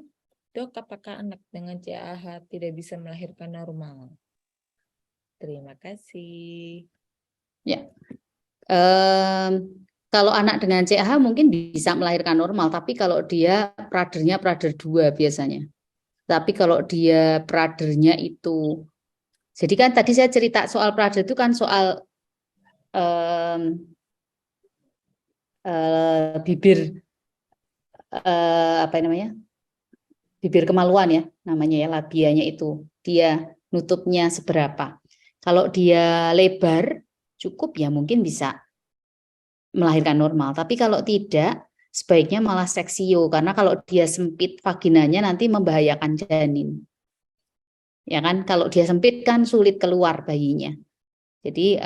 Dok, apakah anak dengan CAH tidak bisa melahirkan normal? Terima kasih. Ya. Kalau anak dengan CAH mungkin bisa melahirkan normal, tapi kalau dia pradernya prader 2 biasanya. Tapi kalau dia pradernya itu, jadi kan tadi saya cerita soal prader itu kan soal bibir apa namanya, bibir kemaluan ya namanya ya, labianya itu dia nutupnya seberapa. Kalau dia lebar cukup ya mungkin bisa melahirkan normal. Tapi kalau tidak, sebaiknya malah seksio karena kalau dia sempit vaginanya nanti membahayakan janin. Ya kan, kalau dia sempit kan sulit keluar bayinya. Jadi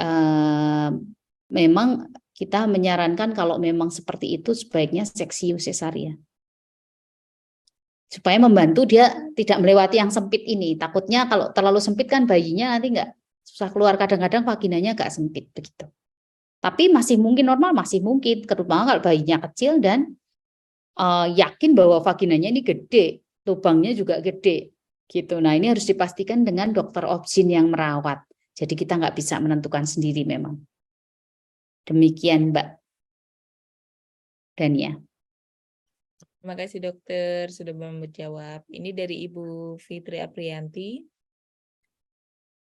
memang kita menyarankan kalau memang seperti itu sebaiknya seksio sesaria. Supaya membantu dia tidak melewati yang sempit ini. Takutnya kalau terlalu sempit kan bayinya nanti nggak susah keluar. Kadang-kadang vaginanya nggak sempit begitu. Tapi masih mungkin normal, masih mungkin. Terutama kalau bayinya kecil dan yakin bahwa vaginanya ini gede, lubangnya juga gede. Gitu. Nah ini harus dipastikan dengan dokter obgyn yang merawat. Jadi kita nggak bisa menentukan sendiri memang. Demikian Mbak Dania. Terima kasih dokter sudah menjawab. Ini dari Ibu Fitri Aprianti.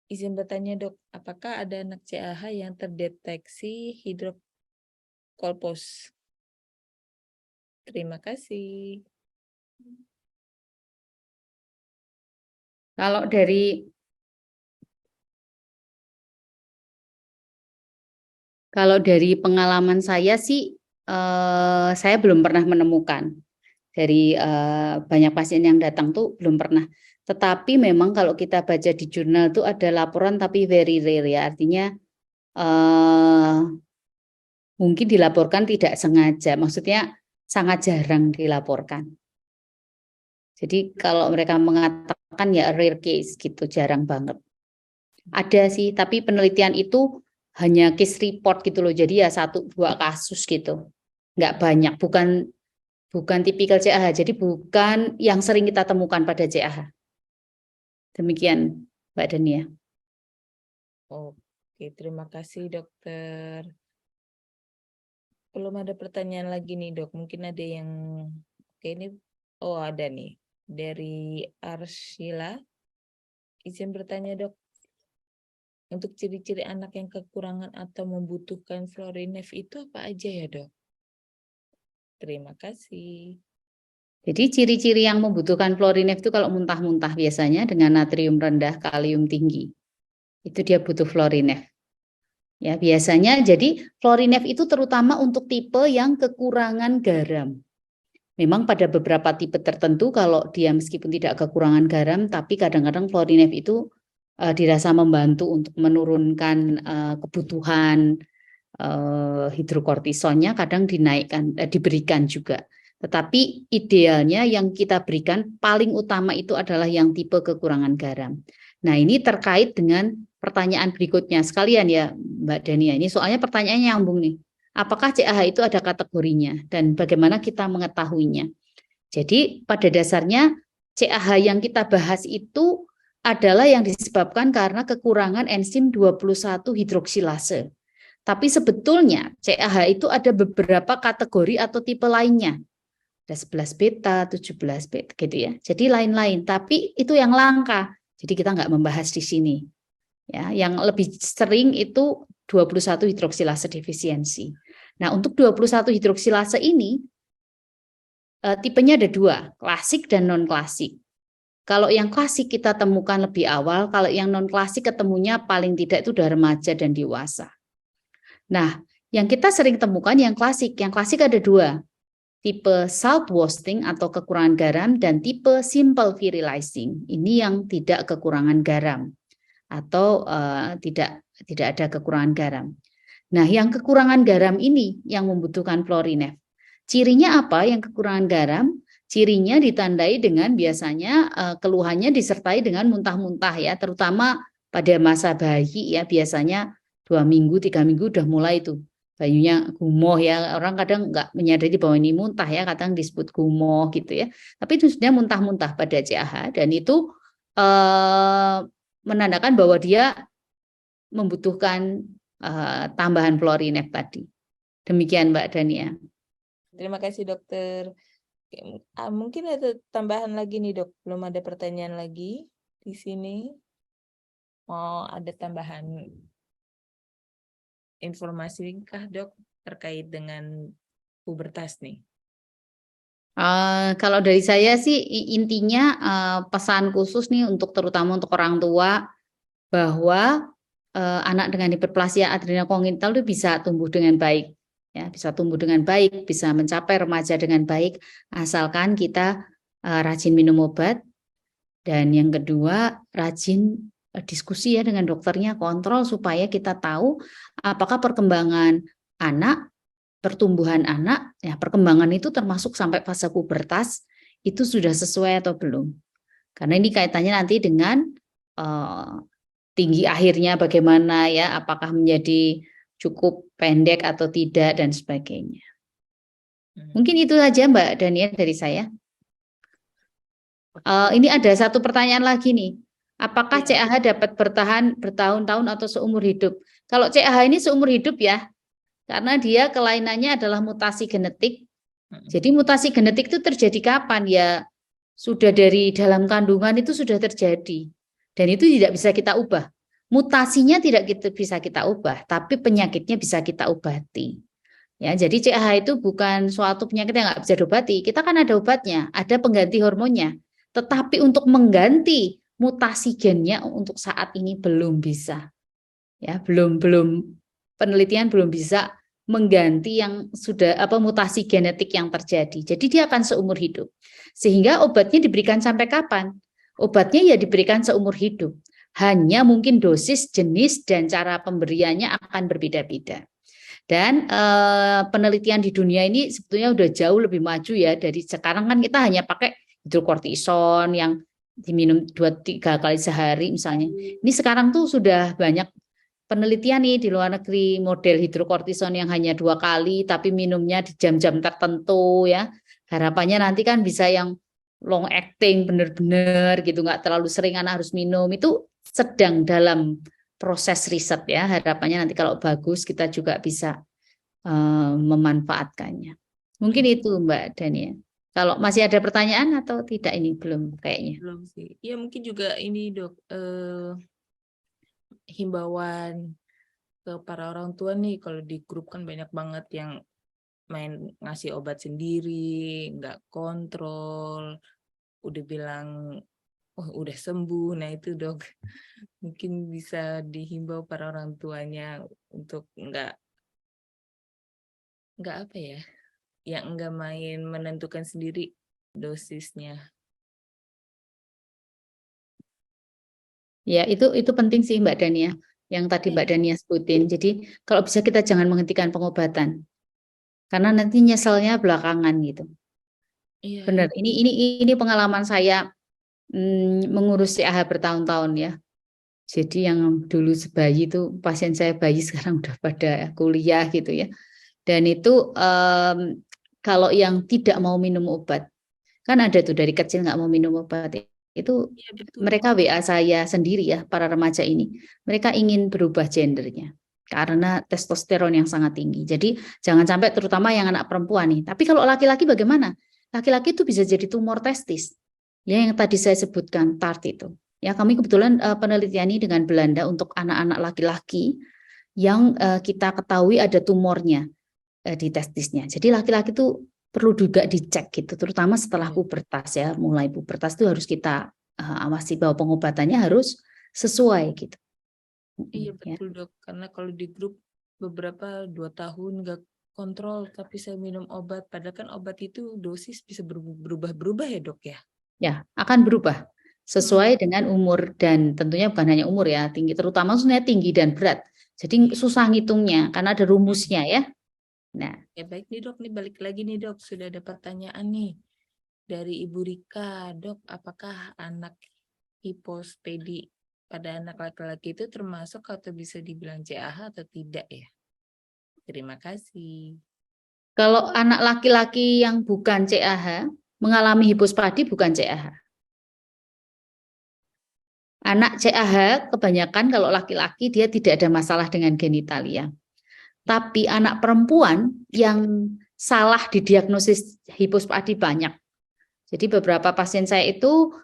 Izin bertanya dok, apakah ada anak CAH yang terdeteksi hidrokolpos? Terima kasih. Kalau dari pengalaman saya sih, saya belum pernah menemukan. Dari banyak pasien yang datang tuh belum pernah. Tetapi memang kalau kita baca di jurnal tuh ada laporan tapi very rare ya. Artinya mungkin dilaporkan tidak sengaja. Maksudnya sangat jarang dilaporkan. Jadi kalau mereka mengatakan ya rare case gitu, jarang banget. Ada sih, tapi penelitian itu hanya case report gitu loh. Jadi ya 1-2 kasus gitu. Nggak banyak, bukan tipikal CAH. Jadi bukan yang sering kita temukan pada CAH. Demikian Mbak Dania. Oke, terima kasih dokter. belum ada pertanyaan lagi nih dok. Mungkin ada yang oke ini. Oh ada nih dari Arsila. Izin bertanya dok. Untuk ciri-ciri anak yang kekurangan atau membutuhkan Florinef itu apa aja ya dok? Terima kasih. Jadi ciri-ciri yang membutuhkan Florinef itu kalau muntah-muntah biasanya dengan natrium rendah, kalium tinggi. Itu dia butuh Florinef. Ya, biasanya jadi Florinef itu terutama untuk tipe yang kekurangan garam. Memang pada beberapa tipe tertentu kalau dia meskipun tidak kekurangan garam tapi kadang-kadang Florinef itu dirasa membantu untuk menurunkan kebutuhan hidrokortisonnya, kadang diberikan juga. Tetapi idealnya yang kita berikan paling utama itu adalah yang tipe kekurangan garam. Nah, ini terkait dengan pertanyaan berikutnya sekalian ya Mbak Dania. Ini soalnya pertanyaannya nyambung nih. Apakah CAH itu ada kategorinya dan bagaimana kita mengetahuinya? Jadi pada dasarnya CAH yang kita bahas itu adalah yang disebabkan karena kekurangan enzim 21 hidroksilase. Tapi sebetulnya CAH itu ada beberapa kategori atau tipe lainnya. Ada 11 beta, 17 beta gitu ya. Jadi lain-lain, tapi itu yang langka. Jadi kita nggak membahas di sini. Ya, yang lebih sering itu 21 hidroksilase defisiensi. Nah, untuk 21 hidroksilase ini tipenya ada dua, klasik dan non-klasik. Kalau yang klasik kita temukan lebih awal, kalau yang non-klasik ketemunya paling tidak itu udah remaja dan dewasa. Nah, yang kita sering temukan yang klasik. Yang klasik ada dua, tipe salt wasting atau kekurangan garam dan tipe simple virilizing. Ini yang tidak kekurangan garam atau tidak ada kekurangan garam. Nah, yang kekurangan garam ini yang membutuhkan Florinef. Cirinya apa yang kekurangan garam? Cirinya ditandai dengan biasanya keluhannya disertai dengan muntah-muntah ya, terutama pada masa bayi ya, biasanya 2 minggu, 3 minggu udah mulai tuh bayunya gumoh ya, orang kadang nggak menyadari bahwa ini muntah ya, kadang disebut gumoh gitu ya, tapi itu sebenarnya muntah-muntah pada CAH dan itu menandakan bahwa dia membutuhkan tambahan Florinef tadi. Demikian Mbak Dania. Terima kasih dokter. Mungkin ada tambahan lagi nih dok, belum ada pertanyaan lagi di sini. Mau ada tambahan informasi kah dok terkait dengan pubertas nih? Kalau dari saya sih intinya pesan khusus nih untuk terutama untuk orang tua bahwa anak dengan hiperplasia adrenal kongenital itu bisa tumbuh dengan baik. Ya, bisa tumbuh dengan baik, bisa mencapai remaja dengan baik, asalkan kita rajin minum obat. Dan yang kedua, rajin diskusi ya dengan dokternya, kontrol supaya kita tahu apakah perkembangan anak, pertumbuhan anak, ya perkembangan itu termasuk sampai fase pubertas, itu sudah sesuai atau belum. Karena ini kaitannya nanti dengan tinggi akhirnya bagaimana ya, apakah menjadi cukup pendek atau tidak dan sebagainya. Mungkin itu saja Mbak Dania dari saya. Ini ada satu pertanyaan lagi nih. Apakah CAH dapat bertahan bertahun-tahun atau seumur hidup? Kalau CAH ini seumur hidup ya, karena dia kelainannya adalah mutasi genetik. Jadi mutasi genetik itu terjadi kapan? Ya sudah dari dalam kandungan itu sudah terjadi. Dan itu tidak bisa kita ubah. Mutasinya tidak bisa kita ubah, tapi penyakitnya bisa kita obati. Ya, jadi CAH itu bukan suatu penyakit yang nggak bisa diobati. Kita kan ada obatnya, ada pengganti hormonnya. Tetapi untuk mengganti mutasi gennya untuk saat ini belum bisa. Ya, belum penelitian belum bisa mengganti yang sudah mutasi genetik yang terjadi. Jadi dia akan seumur hidup. Sehingga obatnya diberikan sampai kapan? Obatnya ya diberikan seumur hidup. Hanya mungkin dosis, jenis, dan cara pemberiannya akan berbeda-beda. Dan penelitian di dunia ini sebetulnya udah jauh lebih maju ya. Dari sekarang kan kita hanya pakai hidrokortison yang diminum 2-3 kali sehari misalnya. Ini sekarang tuh sudah banyak penelitian nih di luar negeri, model hidrokortison yang hanya 2 kali tapi minumnya di jam-jam tertentu ya. Harapannya nanti kan bisa yang long acting benar-benar gitu, nggak terlalu sering anak harus minum. Itu sedang dalam proses riset ya. Harapannya nanti kalau bagus kita juga bisa memanfaatkannya. Mungkin itu Mbak Dania. Kalau masih ada pertanyaan atau tidak, ini belum kayaknya. Belum sih. Ya mungkin juga ini dok, himbauan ke para orang tua nih, kalau di grup kan banyak banget yang main ngasih obat sendiri, nggak kontrol, udah bilang, oh udah sembuh. Nah itu dok, mungkin bisa dihimbau para orang tuanya untuk nggak apa ya, yang nggak main menentukan sendiri dosisnya. Ya, itu penting sih Mbak Dania, yang tadi Mbak Dania sebutin. Jadi kalau bisa kita jangan menghentikan pengobatan, karena nanti nyeselnya belakangan gitu. Iya. Benar. Ini pengalaman saya mengurus CAH bertahun-tahun ya. Jadi yang dulu sebayi itu pasien saya bayi sekarang udah pada kuliah gitu ya. Dan itu kalau yang tidak mau minum obat, kan ada tuh dari kecil nggak mau minum obat. Itu Iya, betul. mereka WA saya sendiri ya, para remaja ini. Mereka ingin berubah gendernya karena testosteron yang sangat tinggi. Jadi jangan sampai, terutama yang anak perempuan nih. Tapi kalau laki-laki bagaimana? Laki-laki itu bisa jadi tumor testis. Ya, yang tadi saya sebutkan TART itu. Ya, kami kebetulan penelitian ini dengan Belanda untuk anak-anak laki-laki yang kita ketahui ada tumornya di testisnya. Jadi laki-laki itu perlu juga dicek gitu, terutama setelah pubertas ya. Mulai pubertas itu harus kita awasi bahwa pengobatannya harus sesuai gitu. Iya Ya. betul dok, karena kalau di grup beberapa 2 tahun nggak kontrol, tapi saya minum obat, padahal kan obat itu dosis bisa berubah-berubah ya dok ya? Ya, akan berubah sesuai dengan umur, dan tentunya bukan hanya umur ya, tinggi, terutama sebenarnya tinggi dan berat. Jadi susah ngitungnya karena ada rumusnya ya. Nah, ya baik nih dok, nih balik lagi nih dok, sudah ada pertanyaan nih dari Ibu Rika, dok, apakah anak hipospedi pada anak laki-laki itu termasuk atau bisa dibilang CAH atau tidak ya? Terima kasih. kalau anak laki-laki yang bukan CAH mengalami hipospadi bukan CAH. Anak CAH kebanyakan kalau laki-laki dia tidak ada masalah dengan genitalia. Tapi anak perempuan yang salah didiagnosis hipospadi banyak. Jadi beberapa pasien saya itu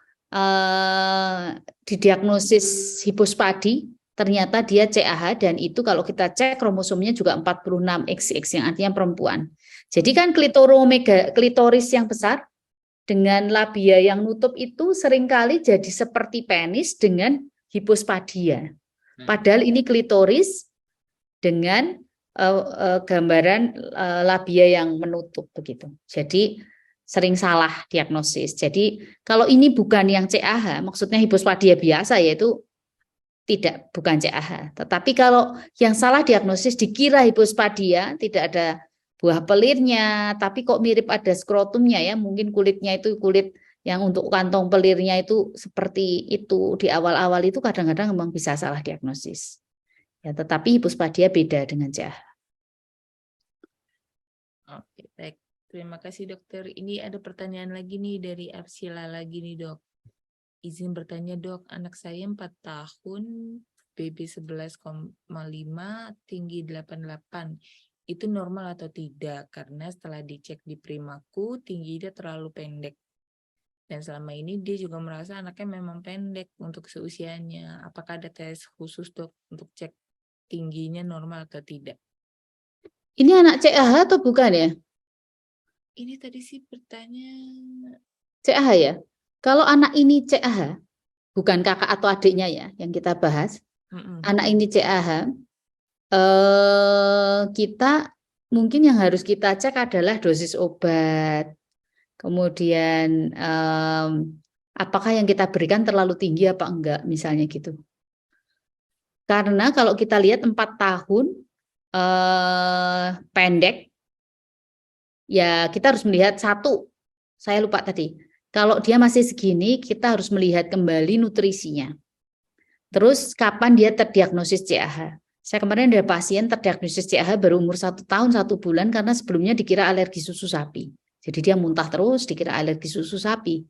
didiagnosis hipospadi, ternyata dia CAH, dan itu kalau kita cek kromosomnya juga 46XX yang artinya perempuan. Jadi kan klitoris yang besar dengan labia yang nutup itu seringkali jadi seperti penis dengan hipospadia. Padahal ini klitoris dengan gambaran labia yang menutup begitu. Jadi sering salah diagnosis. Jadi kalau ini bukan yang CAH, maksudnya hipospadia biasa, yaitu bukan CAH. Tetapi kalau yang salah diagnosis dikira hipospadia, tidak ada buah pelirnya, tapi kok mirip ada skrotumnya ya, mungkin kulitnya itu kulit yang untuk kantong pelirnya itu seperti itu di awal-awal, itu kadang-kadang memang bisa salah diagnosis. Ya, tetapi hipospadia beda dengan CAH. Oke, baik. Terima kasih dokter. Ini ada pertanyaan lagi nih dari Arsila lagi nih dok. Izin bertanya dok, anak saya 4 tahun, BB 11,5, tinggi 88. Itu normal atau tidak? Karena setelah dicek di primaku, tinggi dia terlalu pendek. Dan selama ini dia juga merasa anaknya memang pendek untuk seusianya. Apakah ada tes khusus dok untuk cek tingginya normal atau tidak? Ini anak CAH atau bukan ya? Ini tadi sih bertanya. CAH ya? Kalau anak ini CAH, bukan kakak atau adiknya ya yang kita bahas. Anak ini CAH, kita mungkin yang harus kita cek adalah dosis obat. Kemudian apakah yang kita berikan terlalu tinggi apa enggak, misalnya gitu. Karena kalau kita lihat 4 tahun pendek, ya kita harus melihat satu, saya lupa tadi. Kalau dia masih segini, kita harus melihat kembali nutrisinya. Terus kapan dia terdiagnosis CAH? Saya kemarin ada pasien terdiagnosis CAH baru umur 1 tahun 1 bulan karena sebelumnya dikira alergi susu sapi. Jadi dia muntah terus, dikira alergi susu sapi.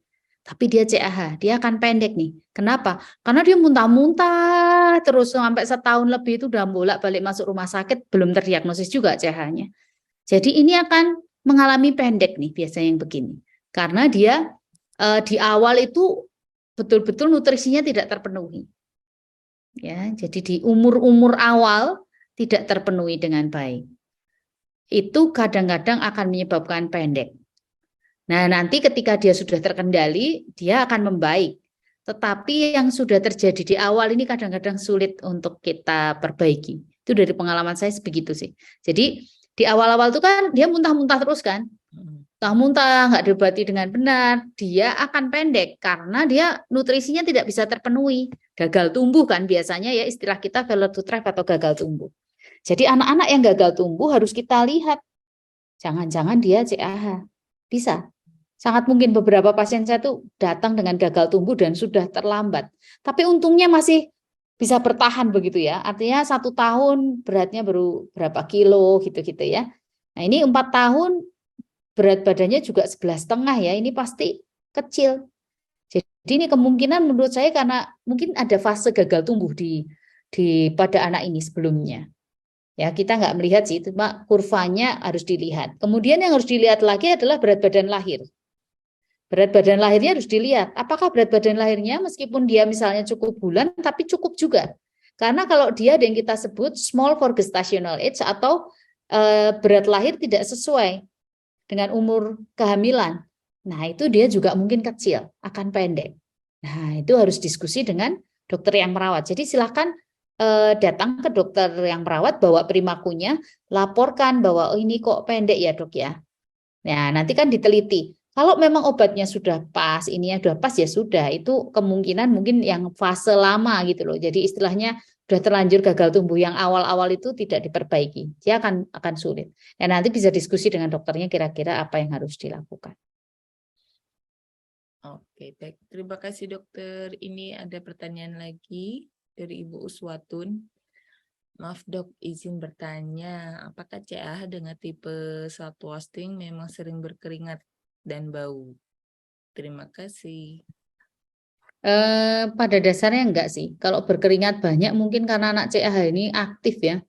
Tapi dia CAH, dia akan pendek nih. Kenapa? Karena dia muntah-muntah CAH terus sampai setahun lebih itu udah bolak-balik masuk rumah sakit, belum terdiagnosis juga CAH-nya. Jadi ini akan mengalami pendek nih biasanya yang begini. Karena dia di awal itu betul-betul nutrisinya tidak terpenuhi. Ya, jadi di umur-umur awal tidak terpenuhi dengan baik. Itu kadang-kadang akan menyebabkan pendek. Nah, nanti ketika dia sudah terkendali, dia akan membaik. Tetapi yang sudah terjadi di awal ini kadang-kadang sulit untuk kita perbaiki. Itu dari pengalaman saya begitu sih. Jadi di awal-awal itu kan dia muntah-muntah terus kan. Muntah-muntah, nggak diobati dengan benar, dia akan pendek karena dia nutrisinya tidak bisa terpenuhi. Gagal tumbuh kan biasanya ya istilah kita failure to thrive atau gagal tumbuh. Jadi anak-anak yang gagal tumbuh harus kita lihat. Jangan-jangan dia CAH. Bisa. Sangat mungkin beberapa pasien saya tuh datang dengan gagal tumbuh dan sudah terlambat. Tapi untungnya masih bisa bertahan begitu ya. Artinya 1 tahun beratnya baru berapa kilo gitu-gitu ya. Nah ini 4 tahun berat badannya juga 11,5 ya. Ini pasti kecil. Jadi ini kemungkinan menurut saya karena mungkin ada fase gagal tumbuh pada anak ini sebelumnya. Ya kita nggak melihat sih, cuma kurvanya harus dilihat. Kemudian yang harus dilihat lagi adalah berat badan lahir. Berat badan lahirnya harus dilihat. Apakah berat badan lahirnya meskipun dia misalnya cukup bulan, tapi cukup juga. Karena kalau dia ada yang kita sebut small for gestational age atau berat lahir tidak sesuai dengan umur kehamilan. Nah itu dia juga mungkin kecil, akan pendek. Nah itu harus diskusi dengan dokter yang merawat. Jadi silakan datang ke dokter yang merawat, bawa primakunya, laporkan bahwa oh, ini kok pendek ya dok ya. Nah nanti kan diteliti. Kalau memang obatnya sudah pas, ini sudah pas ya sudah. Itu kemungkinan mungkin yang fase lama gitu loh. Jadi istilahnya sudah terlanjur gagal tumbuh yang awal-awal itu tidak diperbaiki. Dia akan sulit. Dan nanti bisa diskusi dengan dokternya kira-kira apa yang harus dilakukan. Oke, baik. Terima kasih dokter. Ini ada pertanyaan lagi dari Ibu Uswatun. Maaf dok, izin bertanya, apakah CAH dengan tipe salt wasting memang sering berkeringat dan bau? Terima kasih. Pada dasarnya enggak sih. Kalau berkeringat banyak mungkin karena anak CAH ini aktif ya.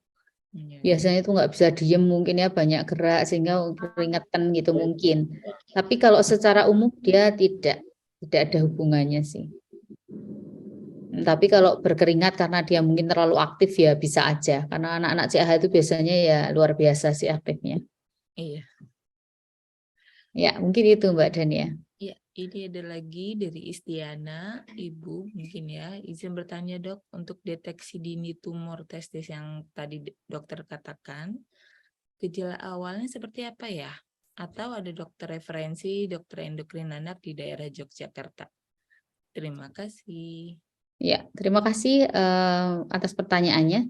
Biasanya itu nggak bisa diem mungkin ya, banyak gerak sehingga keringetan gitu mungkin. Tapi kalau secara umum dia tidak ada hubungannya sih. Tapi kalau berkeringat karena dia mungkin terlalu aktif ya bisa aja. Karena anak-anak CAH itu biasanya ya luar biasa sih aktifnya. Iya. Ya mungkin itu Mbak Dania. Ya, ini ada lagi dari Istiana, Ibu mungkin ya. Izin bertanya dok, untuk deteksi dini tumor testis yang tadi dokter katakan, gejala awalnya seperti apa ya? Atau ada dokter referensi, dokter endokrin anak di daerah Yogyakarta? Terima kasih. Ya, terima kasih atas pertanyaannya.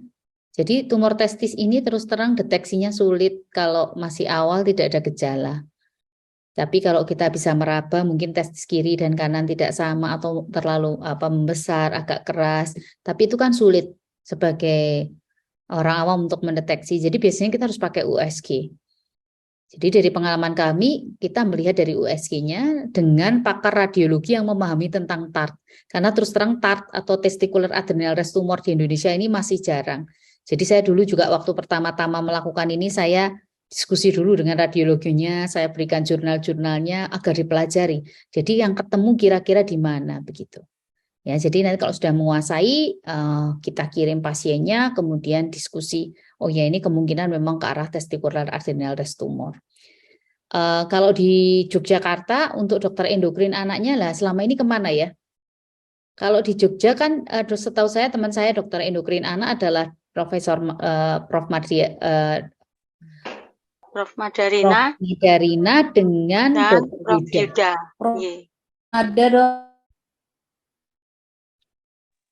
Jadi tumor testis ini terus terang deteksinya sulit kalau masih awal tidak ada gejala. Tapi kalau kita bisa meraba mungkin testis kiri dan kanan tidak sama atau terlalu membesar, agak keras. Tapi itu kan sulit sebagai orang awam untuk mendeteksi. Jadi biasanya kita harus pakai USG. Jadi dari pengalaman kami, kita melihat dari USG-nya dengan pakar radiologi yang memahami tentang TART. Karena terus terang TART atau testicular adrenal rest tumor di Indonesia ini masih jarang. Jadi saya dulu juga waktu pertama-tama melakukan ini, saya diskusi dulu dengan radiologinya, saya berikan jurnal-jurnalnya agar dipelajari. Jadi yang ketemu kira-kira di mana begitu. Ya, jadi nanti kalau sudah menguasai, kita kirim pasiennya, kemudian diskusi. Oh ya, ini kemungkinan memang ke arah testicular adrenal rest tumor. Kalau di Yogyakarta untuk dokter endokrin anaknya lah, selama ini kemana ya? Kalau di Jogja kan, setahu saya teman saya dokter endokrin anak adalah Profesor Prof. Madarina dengan dan Dr. Prof. Yuda. Yuda. Ada dong.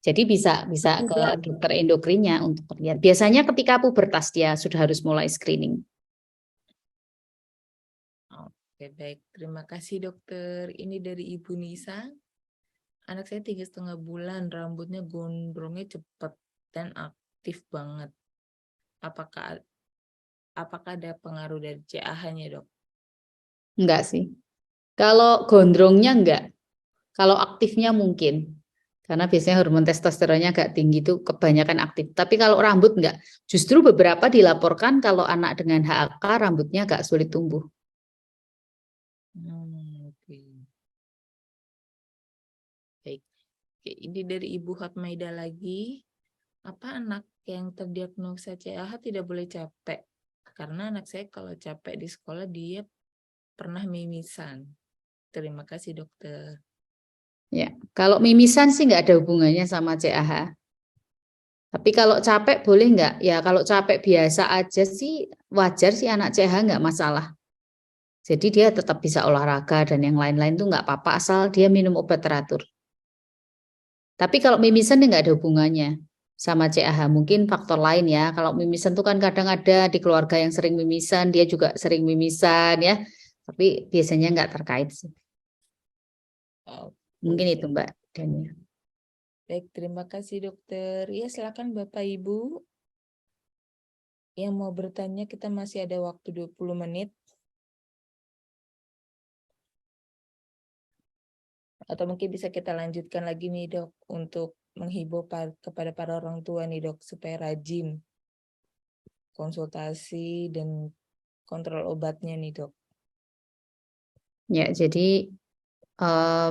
Jadi bisa ke dokter endokrinnya untuk lihat. Biasanya ketika pubertas dia sudah harus mulai screening. Oke, baik. Terima kasih dokter. Ini dari Ibu Nisa. Anak saya 3,5 bulan, rambutnya gondrongnya cepat dan aktif banget. Apakah ada pengaruh dari CAH-nya dok? Enggak sih. Kalau gondrongnya enggak. Kalau aktifnya mungkin. Karena biasanya hormon testosteronnya agak tinggi itu kebanyakan aktif. Tapi kalau rambut enggak, justru beberapa dilaporkan kalau anak dengan HAK rambutnya agak sulit tumbuh. Oke. Baik. Oke, ini dari Ibu Hatmaida lagi. Apa anak yang terdiagnosa CAH tidak boleh capek? Karena anak saya kalau capek di sekolah dia pernah mimisan. Terima kasih dokter. Ya, kalau mimisan sih nggak ada hubungannya sama CAH. Tapi kalau capek boleh nggak? Ya kalau capek biasa aja sih wajar sih anak CAH nggak masalah. Jadi dia tetap bisa olahraga dan yang lain-lain tuh nggak apa-apa asal dia minum obat teratur. Tapi kalau mimisan dia nggak ada hubungannya sama CAH. Mungkin faktor lain ya. Kalau mimisan tuh kan kadang ada di keluarga yang sering mimisan, dia juga sering mimisan ya. Tapi biasanya nggak terkait sih. Mungkin itu Mbak Dania. Baik, terima kasih dokter. Ya, silakan Bapak Ibu. Yang mau bertanya, kita masih ada waktu 20 menit. Atau mungkin bisa kita lanjutkan lagi nih dok, untuk menghibur kepada para orang tua nih dok, supaya rajin konsultasi dan kontrol obatnya nih dok. Ya, jadi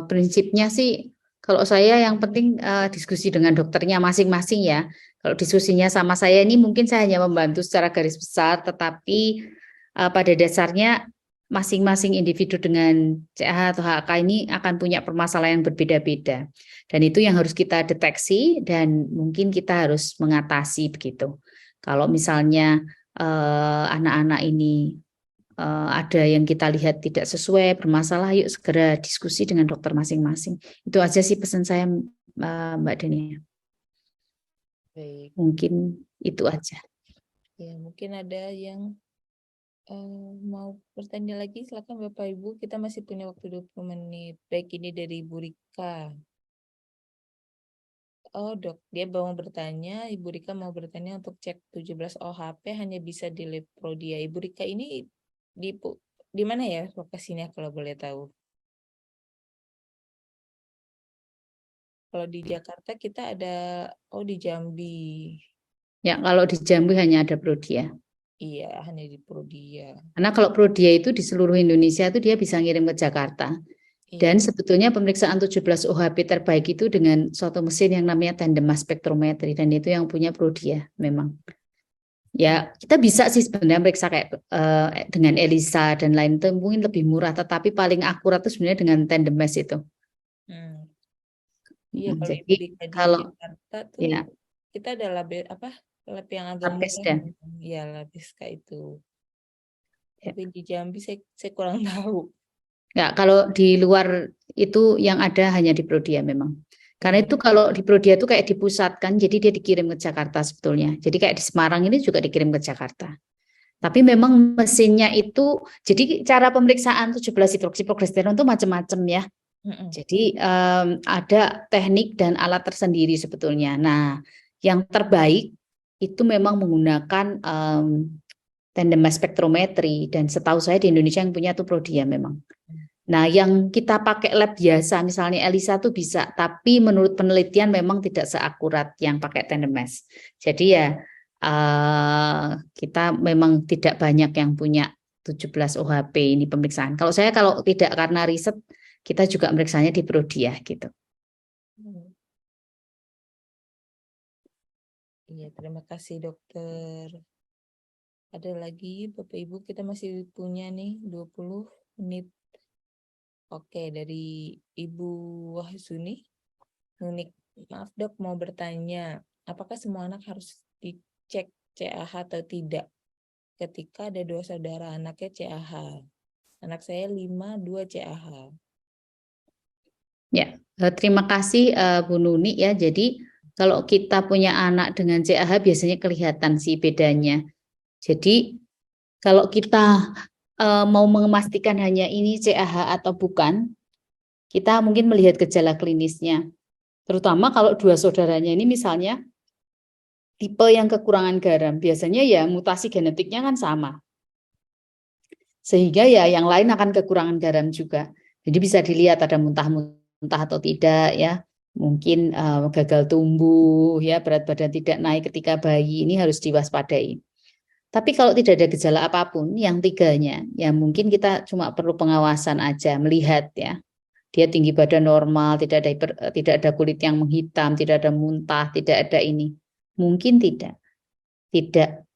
prinsipnya sih kalau saya yang penting diskusi dengan dokternya masing-masing ya. Kalau diskusinya sama saya ini mungkin saya hanya membantu secara garis besar, tetapi pada dasarnya masing-masing individu dengan CAH atau HK ini akan punya permasalahan yang berbeda-beda. Dan itu yang harus kita deteksi dan mungkin kita harus mengatasi begitu. Kalau misalnya anak-anak ini ada yang kita lihat tidak sesuai, bermasalah, yuk segera diskusi dengan dokter masing-masing. Itu aja sih pesan saya, Mbak Dania. Baik. Mungkin itu aja. Ya, mungkin ada yang mau bertanya lagi, silakan Bapak Ibu. Kita masih punya waktu 20 menit. Baik, ini dari Ibu Rika. Oh dok, dia mau bertanya, Ibu Rika mau bertanya untuk cek 17 OHP hanya bisa di lab Prodia. Ibu Rika ini di mana ya lokasinya kalau boleh tahu? Kalau di Jakarta kita ada, di Jambi. Ya, kalau di Jambi hanya ada Prodia. Iya, hanya di Prodia. Karena kalau Prodia itu di seluruh Indonesia itu dia bisa ngirim ke Jakarta. Dan Iya. sebetulnya pemeriksaan 17 OHP terbaik itu dengan suatu mesin yang namanya tandem mass spectrometry, dan itu yang punya Prodia memang. Ya, kita bisa sih sebenarnya meriksa kayak dengan ELISA dan lain itu mungkin lebih murah, tetapi paling akurat itu sebenarnya dengan tandem mass itu. Iya, kalau Jadi Ibu Rika di kalau Jakarta tuh ya kita ada lab yang agak murah. Labkesda. Iya, Labiska itu. Ya. Tapi di Jambi saya kurang tahu. Ya, kalau di luar itu yang ada hanya di Prodia memang. Karena itu kalau di Prodia itu kayak dipusatkan, jadi dia dikirim ke Jakarta sebetulnya. Jadi kayak di Semarang ini juga dikirim ke Jakarta. Tapi memang mesinnya itu, jadi cara pemeriksaan 17 hidroksiprogesteron itu macam-macam ya. Jadi ada teknik dan alat tersendiri sebetulnya. Nah, yang terbaik itu memang menggunakan tandem mass spectrometry, dan setahu saya di Indonesia yang punya itu Prodia memang. Nah, yang kita pakai lab biasa, misalnya ELISA tuh bisa, tapi menurut penelitian memang tidak seakurat yang pakai tandem mass. Jadi ya kita memang tidak banyak yang punya 17 OHP ini pemeriksaan. Kalau saya kalau tidak karena riset, kita juga meriksanya di Prodia gitu. Iya, terima kasih dokter. Ada lagi Bapak Ibu, kita masih punya nih 20 menit. Oke, dari Ibu Wahsuni. Nunik, maaf dok, mau bertanya, apakah semua anak harus dicek CAH atau tidak? Ketika ada 2 saudara anaknya CAH. Anak saya 5, 2 CAH. Ya, terima kasih Bu Nuni ya. Jadi kalau kita punya anak dengan CAH biasanya kelihatan sih bedanya. Jadi kalau kita mau memastikan hanya ini CAH atau bukan, kita mungkin melihat gejala klinisnya. Terutama kalau 2 saudaranya ini misalnya tipe yang kekurangan garam, biasanya ya mutasi genetiknya kan sama. Sehingga ya yang lain akan kekurangan garam juga. Jadi bisa dilihat ada muntah-muntah atau tidak ya. mungkin gagal tumbuh, ya berat badan tidak naik ketika bayi, ini harus diwaspadai. Tapi kalau tidak ada gejala apapun, yang tiganya, ya mungkin kita cuma perlu pengawasan aja, melihat ya, dia tinggi badan normal, tidak ada kulit yang menghitam, tidak ada muntah, tidak ada ini, mungkin tidak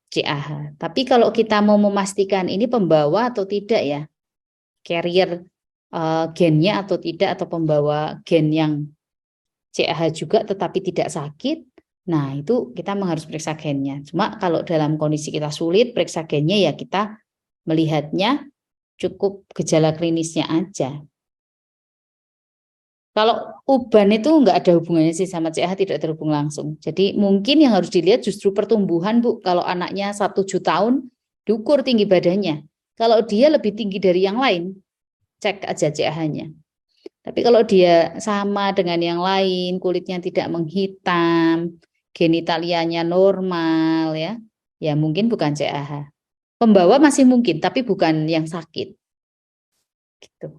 CAH. Tapi kalau kita mau memastikan ini pembawa atau tidak ya, carrier gennya atau tidak, atau pembawa gen yang CAH juga tetapi tidak sakit, nah itu kita memang harus periksa gennya. Cuma kalau dalam kondisi kita sulit periksa gennya, ya kita melihatnya cukup gejala klinisnya aja. Kalau uban itu nggak ada hubungannya sih sama CAH, tidak terhubung langsung. Jadi mungkin yang harus dilihat justru pertumbuhan, Bu. Kalau anaknya 1-7 tahun, diukur tinggi badannya. Kalau dia lebih tinggi dari yang lain, cek aja CAH-nya. Tapi kalau dia sama dengan yang lain, kulitnya tidak menghitam, genitalianya normal ya, ya mungkin bukan CAH. Pembawa masih mungkin, tapi bukan yang sakit. Gitu.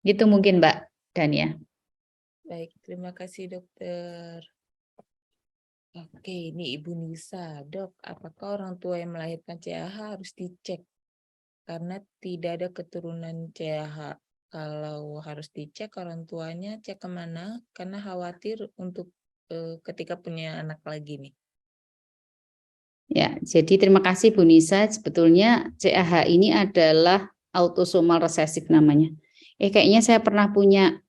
Gitu mungkin Mbak Dania. Baik, terima kasih dokter. Oke, ini Ibu Nisa. Dok, apakah orang tua yang melahirkan CAH harus dicek? Karena tidak ada keturunan CAH. Kalau harus dicek orang tuanya, cek kemana? Karena khawatir untuk ketika punya anak lagi nih. Ya, jadi terima kasih Bu Nisa. Sebetulnya CAH ini adalah autosomal resesif namanya. Kayaknya saya pernah punya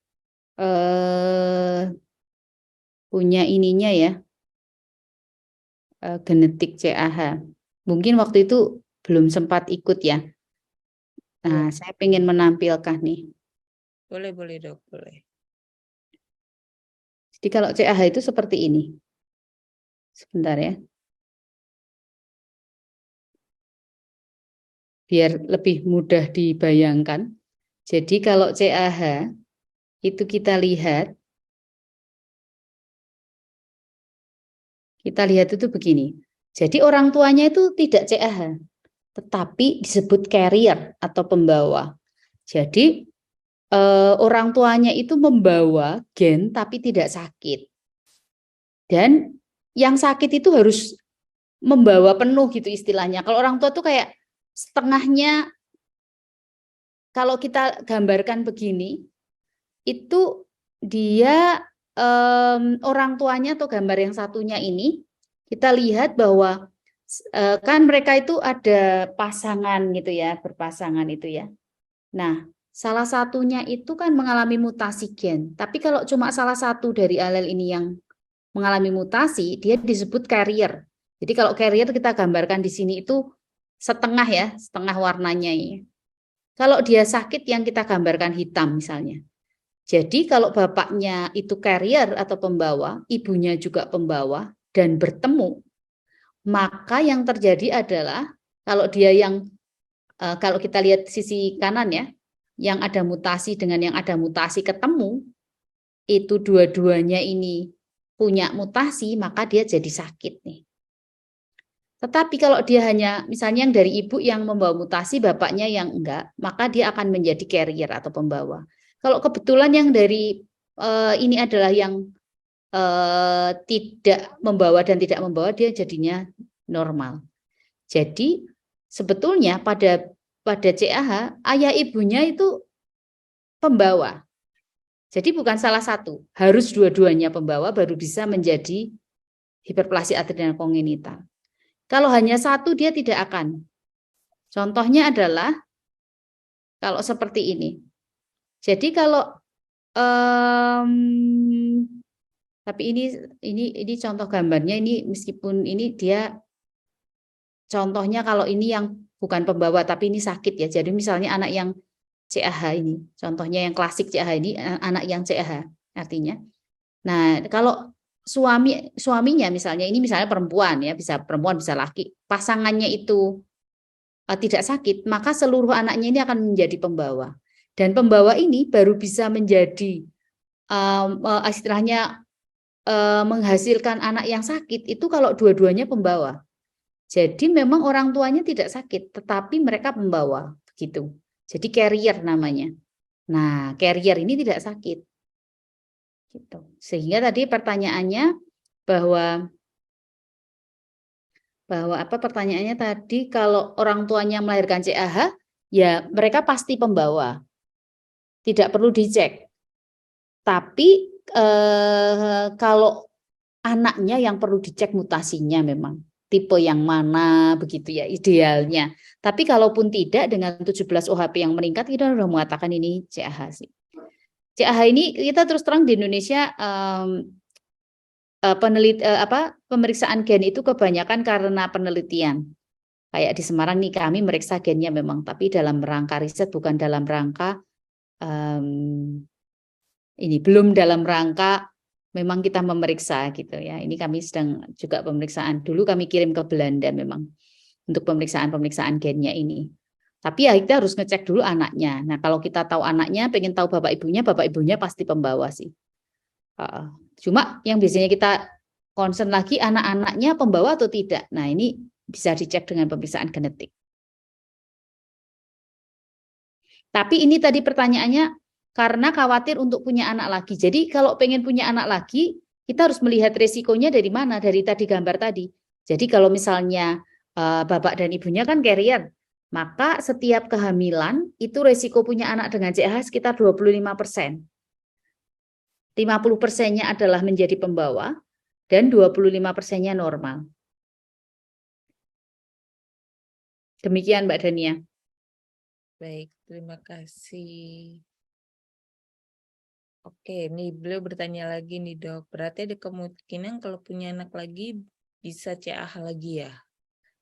ininya ya, genetik CAH. Mungkin waktu itu belum sempat ikut ya. Nah, saya pengen menampilkan nih. Boleh dok, boleh. Jadi kalau CAH itu seperti ini. Sebentar ya. Biar lebih mudah dibayangkan. Jadi kalau CAH itu kita lihat itu begini. Jadi orang tuanya itu tidak CAH, tetapi disebut carrier atau pembawa. Jadi orang tuanya itu membawa gen tapi tidak sakit. Dan yang sakit itu harus membawa penuh gitu istilahnya. Kalau orang tua tuh kayak setengahnya, kalau kita gambarkan begini, itu dia orang tuanya atau gambar yang satunya ini, kita lihat bahwa kan mereka itu ada pasangan gitu ya, berpasangan itu ya. Nah, salah satunya itu kan mengalami mutasi gen. Tapi kalau cuma salah satu dari alel ini yang mengalami mutasi, dia disebut carrier. Jadi kalau carrier kita gambarkan di sini itu setengah ya, setengah warnanya ini. Kalau dia sakit yang kita gambarkan hitam misalnya. Jadi kalau bapaknya itu carrier atau pembawa, ibunya juga pembawa dan bertemu, maka yang terjadi adalah kalau dia yang kalau kita lihat sisi kanan ya, yang ada mutasi dengan yang ada mutasi ketemu, itu dua-duanya ini punya mutasi, maka dia jadi sakit nih. Tetapi kalau dia hanya misalnya yang dari ibu yang membawa mutasi, bapaknya yang enggak, maka dia akan menjadi carrier atau pembawa. Kalau kebetulan yang dari ini adalah yang tidak membawa dan tidak membawa, dia jadinya normal. Jadi sebetulnya pada CAH, ayah ibunya itu pembawa. Jadi bukan salah satu, harus dua-duanya pembawa baru bisa menjadi hiperplasia adrenal kongenital. Kalau hanya satu dia tidak akan. Contohnya adalah kalau seperti ini. Jadi kalau tapi ini contoh gambarnya, ini meskipun ini dia contohnya kalau ini yang bukan pembawa tapi ini sakit ya. Jadi misalnya anak yang CAH ini, contohnya yang klasik CAH ini anak yang CAH artinya. Nah, kalau suaminya misalnya ini misalnya perempuan ya, bisa perempuan bisa laki, pasangannya itu tidak sakit, maka seluruh anaknya ini akan menjadi pembawa. Dan pembawa ini baru bisa menjadi istilahnya menghasilkan anak yang sakit itu kalau dua-duanya pembawa. Jadi memang orang tuanya tidak sakit, tetapi mereka pembawa gitu. Jadi carrier namanya. Nah, carrier ini tidak sakit. Gitu. Sehingga tadi pertanyaannya bahwa pertanyaannya tadi kalau orang tuanya melahirkan CAH, ya mereka pasti pembawa. Tidak perlu dicek. Tapi kalau anaknya yang perlu dicek mutasinya memang tipe yang mana begitu ya idealnya. Tapi kalaupun tidak dengan 17 OHP yang meningkat kita sudah mengatakan ini CAH sih. CAH ini kita terus terang di Indonesia pemeriksaan gen itu kebanyakan karena penelitian. Kayak di Semarang nih kami meriksa gennya memang, tapi dalam rangka riset bukan dalam rangka ini belum dalam rangka memang kita memeriksa gitu ya. Ini kami sedang juga pemeriksaan. Dulu kami kirim ke Belanda memang untuk pemeriksaan gennya ini. Tapi ya kita harus ngecek dulu anaknya. Nah kalau kita tahu anaknya, pengen tahu bapak ibunya pasti pembawa sih. Cuma yang biasanya kita concern lagi anak-anaknya pembawa atau tidak. Nah ini bisa dicek dengan pemeriksaan genetik. Tapi ini tadi pertanyaannya karena khawatir untuk punya anak lagi. Jadi kalau pengen punya anak lagi, kita harus melihat resikonya dari mana, dari tadi gambar tadi. Jadi kalau misalnya bapak dan ibunya kan carrier, maka setiap kehamilan itu resiko punya anak dengan CAH sekitar 25%. 50%-nya adalah menjadi pembawa dan 25%-nya normal. Demikian Mbak Dania. Baik, terima kasih. Oke, nih beliau bertanya lagi nih dok, berarti ada kemungkinan kalau punya anak lagi bisa CAH lagi ya?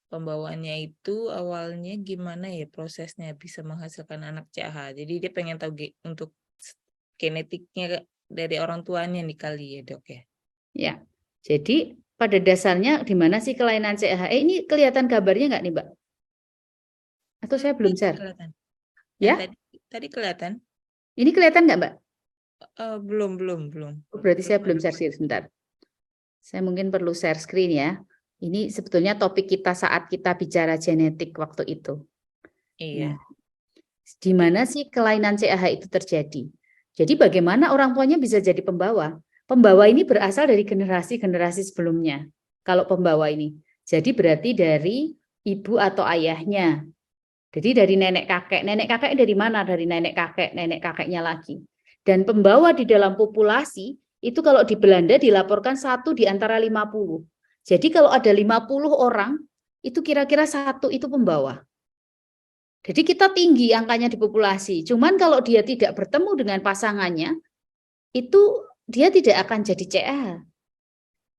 Pembawaannya itu awalnya gimana ya prosesnya bisa menghasilkan anak CAH? Jadi dia pengen tahu untuk genetiknya dari orang tuanya nih kali ya dok ya? Ya, jadi pada dasarnya di mana sih kelainan CAH? Ini kelihatan gambarnya nggak nih Mbak? Atau saya belum share? Kelihatan. Ya, tadi kelihatan? ini kelihatan nggak Mbak? Belum. Oh, berarti saya belum share screen sebentar. Saya mungkin perlu share screen ya. Ini sebetulnya topik kita saat kita bicara genetik waktu itu. Iya. Nah, di mana sih kelainan CAH itu terjadi? Jadi bagaimana orang tuanya bisa jadi pembawa? Pembawa ini berasal dari generasi-generasi sebelumnya. Kalau pembawa ini. Jadi berarti dari ibu atau ayahnya. Jadi dari nenek kakek. Nenek kakek dari mana? Dari nenek kakeknya lagi. Dan pembawa di dalam populasi itu kalau di Belanda dilaporkan 1 di antara 50. Jadi kalau ada 50 orang, itu kira-kira 1 itu pembawa. Jadi kita tinggi angkanya di populasi. Cuman kalau dia tidak bertemu dengan pasangannya, itu dia tidak akan jadi CAH.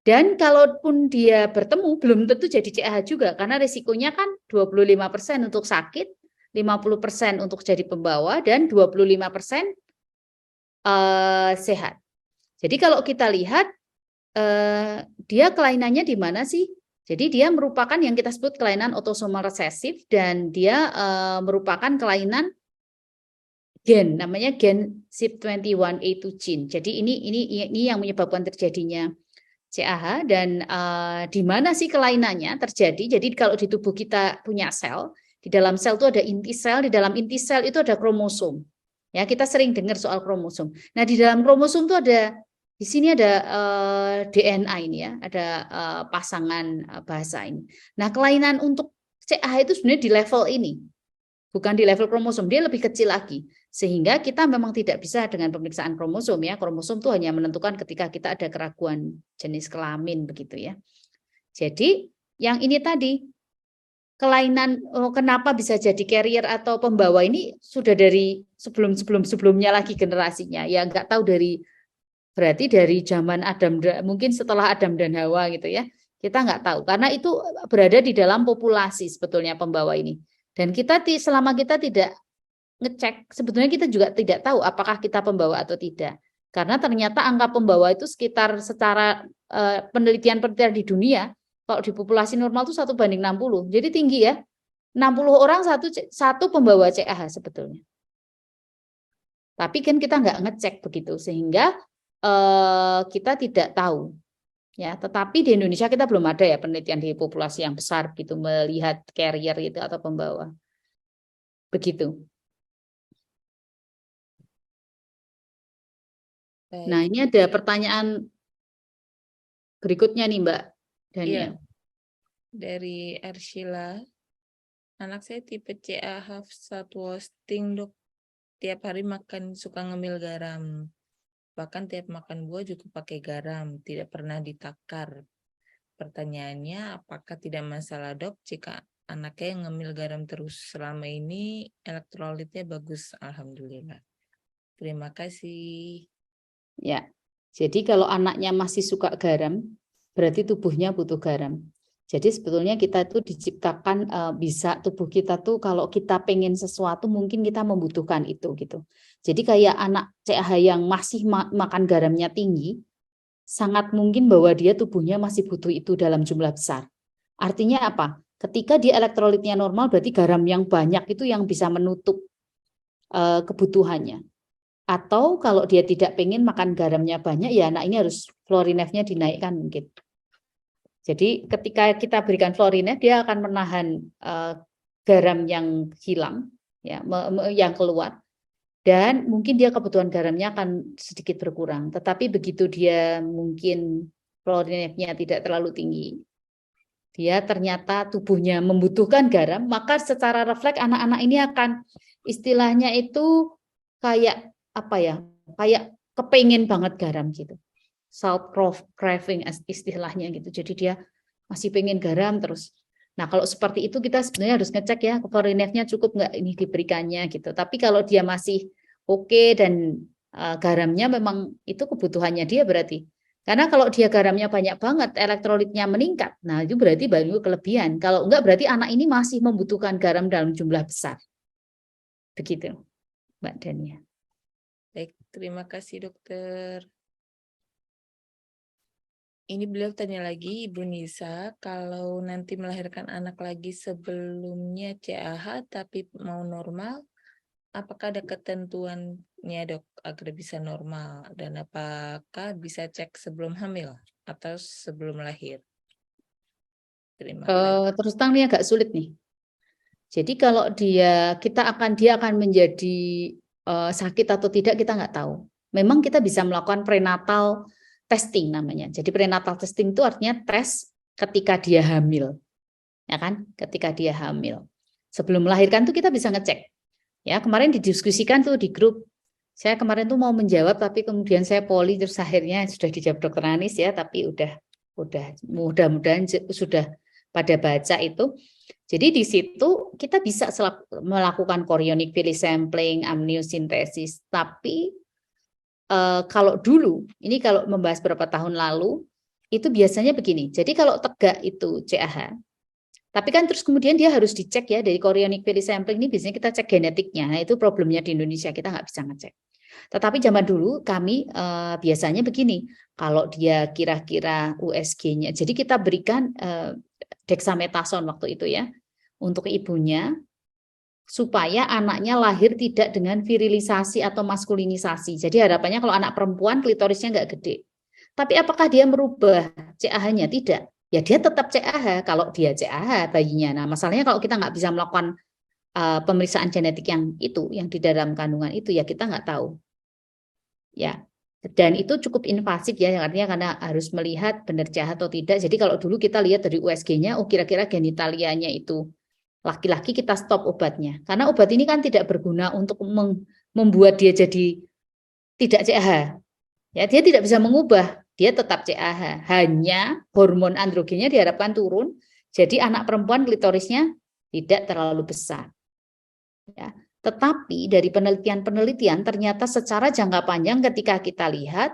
Dan kalaupun dia bertemu, belum tentu jadi CAH juga. Karena risikonya kan 25% untuk sakit, 50% untuk jadi pembawa, dan 25% sehat. Jadi kalau kita lihat, dia kelainannya di mana sih? Jadi dia merupakan yang kita sebut kelainan autosomal resesif dan dia merupakan kelainan gen, namanya gen CYP21A2 gene. Jadi ini yang menyebabkan terjadinya CAH dan di mana sih kelainannya terjadi? Jadi kalau di tubuh kita punya sel, di dalam sel itu ada inti sel, di dalam inti sel itu ada kromosom. Ya, kita sering dengar soal kromosom. Nah, di dalam kromosom itu ada di sini ada DNA ini ya, ada pasangan bahasa ini. Nah, kelainan untuk CAH itu sebenarnya di level ini, bukan di level kromosom, dia lebih kecil lagi. Sehingga kita memang tidak bisa dengan pemeriksaan kromosom ya. Kromosom itu hanya menentukan ketika kita ada keraguan jenis kelamin begitu ya. Jadi yang ini tadi kelainan kenapa bisa jadi carrier atau pembawa ini sudah dari sebelumnya lagi generasinya. Ya nggak tahu berarti dari zaman Adam, mungkin setelah Adam dan Hawa gitu ya. Kita nggak tahu karena itu berada di dalam populasi sebetulnya pembawa ini. Dan selama kita tidak ngecek, sebetulnya kita juga tidak tahu apakah kita pembawa atau tidak. Karena ternyata angka pembawa itu sekitar secara penelitian di dunia, kalau di populasi normal itu 1:60. Jadi tinggi ya. 60 orang satu pembawa CAH sebetulnya. Tapi kan kita nggak ngecek begitu sehingga kita tidak tahu. Ya, tetapi di Indonesia kita belum ada ya penelitian di populasi yang besar gitu melihat carrier itu atau pembawa. Begitu. Nah, Baik. ini ada pertanyaan berikutnya nih Mbak Iya, Dania. dari Arshila. Anak saya tipe CAH Satwasting, Dok. Tiap hari makan suka ngemil garam. Bahkan tiap makan buah juga pakai garam, tidak pernah ditakar. Pertanyaannya, apakah tidak masalah, Dok, jika anaknya yang ngemil garam terus? Selama ini elektrolitnya bagus, alhamdulillah. Terima kasih. Ya, jadi kalau anaknya masih suka garam, berarti tubuhnya butuh garam. Jadi sebetulnya kita itu diciptakan bisa tubuh kita tuh kalau kita pengen sesuatu mungkin kita membutuhkan itu gitu. Jadi kayak anak CAH yang masih makan garamnya tinggi, sangat mungkin bahwa dia tubuhnya masih butuh itu dalam jumlah besar. Artinya apa? Ketika dia elektrolitnya normal, berarti garam yang banyak itu yang bisa menutup kebutuhannya. Atau kalau dia tidak pengen makan garamnya banyak, ya anak ini harus Florinef-nya dinaikkan mungkin. Jadi ketika kita berikan Florinef, dia akan menahan garam yang hilang, ya, yang keluar. Dan mungkin dia kebutuhan garamnya akan sedikit berkurang. Tetapi begitu dia mungkin Florinef-nya tidak terlalu tinggi, dia ternyata tubuhnya membutuhkan garam, maka secara refleks anak-anak ini akan istilahnya itu kayak apa ya, kayak kepengen banget garam gitu. Salt craving istilahnya gitu. Jadi dia masih pengen garam terus. Nah kalau seperti itu kita sebenarnya harus ngecek ya, Florinef-nya cukup nggak ini diberikannya gitu. Tapi kalau dia masih oke dan garamnya memang itu kebutuhannya dia berarti. Karena kalau dia garamnya banyak banget, elektrolitnya meningkat. Nah itu berarti baru kelebihan. Kalau enggak berarti anak ini masih membutuhkan garam dalam jumlah besar. Begitu Mbak Dania. Baik, terima kasih, Dokter. Ini beliau tanya lagi, Ibu Nisa, kalau nanti melahirkan anak lagi sebelumnya CAH tapi mau normal, apakah ada ketentuannya, Dok, agar bisa normal? Dan apakah bisa cek sebelum hamil atau sebelum lahir? Terima kasih. Terus terang ini agak sulit nih. Jadi kalau dia akan menjadi sakit atau tidak kita nggak tahu. Memang kita bisa melakukan prenatal testing namanya. Jadi prenatal testing itu artinya tes ketika dia hamil, ya kan? Ketika dia hamil. Sebelum melahirkan tuh kita bisa ngecek. Ya kemarin didiskusikan tuh di grup. Saya kemarin tuh mau menjawab tapi kemudian saya poli terus akhirnya sudah dijawab Dokter Anis ya. Tapi udah mudah-mudahan sudah pada baca itu. Jadi di situ kita bisa melakukan chorionic villus sampling, amniocentesis. Tapi kalau dulu, ini kalau membahas beberapa tahun lalu, itu biasanya begini. Jadi kalau tegak itu CAH, tapi kan terus kemudian dia harus dicek ya dari chorionic villus sampling ini biasanya kita cek genetiknya. Nah, itu problemnya di Indonesia kita nggak bisa ngecek. Tetapi zaman dulu kami biasanya begini, kalau dia kira-kira USG-nya, jadi kita berikan dexamethasone waktu itu ya untuk ibunya supaya anaknya lahir tidak dengan virilisasi atau maskulinisasi. Jadi harapannya kalau anak perempuan klitorisnya nggak gede. Tapi apakah dia merubah CAH-nya? Tidak. Ya dia tetap CAH kalau dia CAH bayinya. Nah masalahnya kalau kita nggak bisa melakukan pemeriksaan genetik yang di dalam kandungan itu ya kita nggak tahu. Ya. Dan itu cukup invasif ya, artinya karena harus melihat benar CAH atau tidak. Jadi kalau dulu kita lihat dari USG-nya, oh kira-kira genitalianya itu laki-laki kita stop obatnya. Karena obat ini kan tidak berguna untuk membuat dia jadi tidak CAH. Ya, dia tidak bisa mengubah, dia tetap CAH. Hanya hormon androgennya diharapkan turun, jadi anak perempuan klitorisnya tidak terlalu besar. Ya. Tetapi dari penelitian-penelitian ternyata secara jangka panjang ketika kita lihat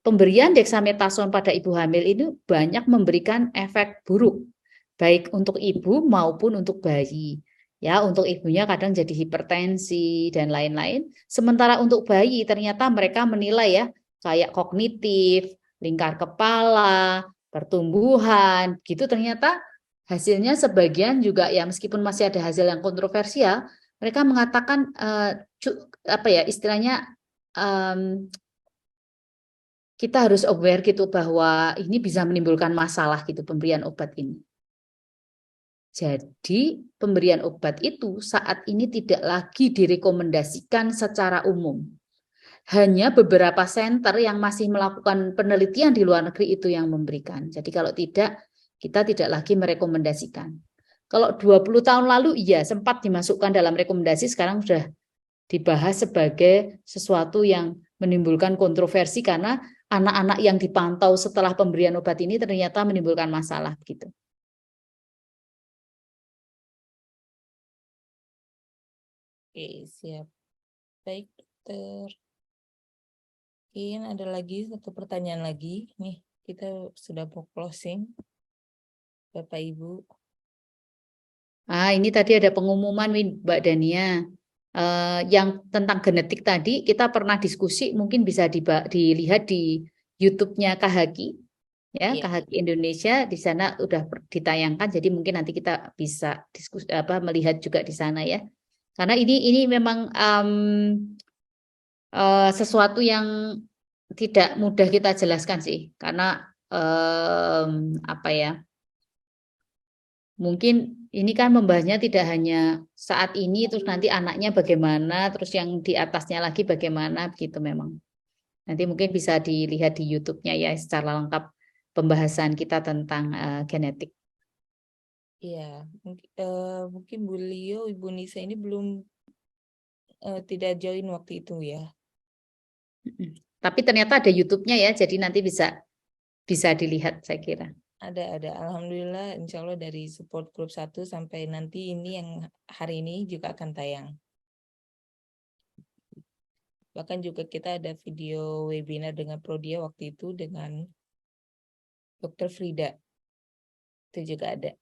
pemberian dexamethasone pada ibu hamil ini banyak memberikan efek buruk baik untuk ibu maupun untuk bayi. Ya, untuk ibunya kadang jadi hipertensi dan lain-lain. Sementara untuk bayi ternyata mereka menilai ya kayak kognitif, lingkar kepala, pertumbuhan, gitu ternyata hasilnya sebagian juga ya meskipun masih ada hasil yang kontroversial, mereka mengatakan apa ya istilahnya kita harus aware gitu bahwa ini bisa menimbulkan masalah gitu pemberian obat ini. Jadi pemberian obat itu saat ini tidak lagi direkomendasikan secara umum. hanya beberapa center yang masih melakukan penelitian di luar negeri itu yang memberikan. Jadi kalau tidak, kita tidak lagi merekomendasikan. Kalau 20 tahun lalu iya sempat dimasukkan dalam rekomendasi, sekarang sudah dibahas sebagai sesuatu yang menimbulkan kontroversi karena anak-anak yang dipantau setelah pemberian obat ini ternyata menimbulkan masalah gitu. Oke, siap. Baik, dokter. Mungkin ada lagi satu pertanyaan lagi. Nih, kita sudah mau closing. Bapak Ibu. Ini tadi ada pengumuman Mbak Dania. Yang tentang genetik tadi kita pernah diskusi, mungkin bisa dilihat di YouTube-nya Kahaki. Ya, Iya. Kahaki Indonesia di sana udah ditayangkan, jadi mungkin nanti kita bisa diskusi melihat juga di sana ya. Karena ini memang sesuatu yang tidak mudah kita jelaskan sih, karena apa ya? Mungkin ini kan membahasnya tidak hanya saat ini, terus nanti anaknya bagaimana, terus yang di atasnya lagi bagaimana, begitu memang. Nanti mungkin bisa dilihat di YouTube-nya ya secara lengkap pembahasan kita tentang genetik. Iya, mungkin Bu Lio, Ibu Nisa ini belum tidak join waktu itu ya. Tapi ternyata ada YouTube-nya ya, jadi nanti bisa dilihat saya kira. Ada. Alhamdulillah, insya Allah dari support group 1 sampai nanti ini yang hari ini juga akan tayang. Bahkan juga kita ada video webinar dengan Prodia waktu itu dengan Dr. Frida. Itu juga ada.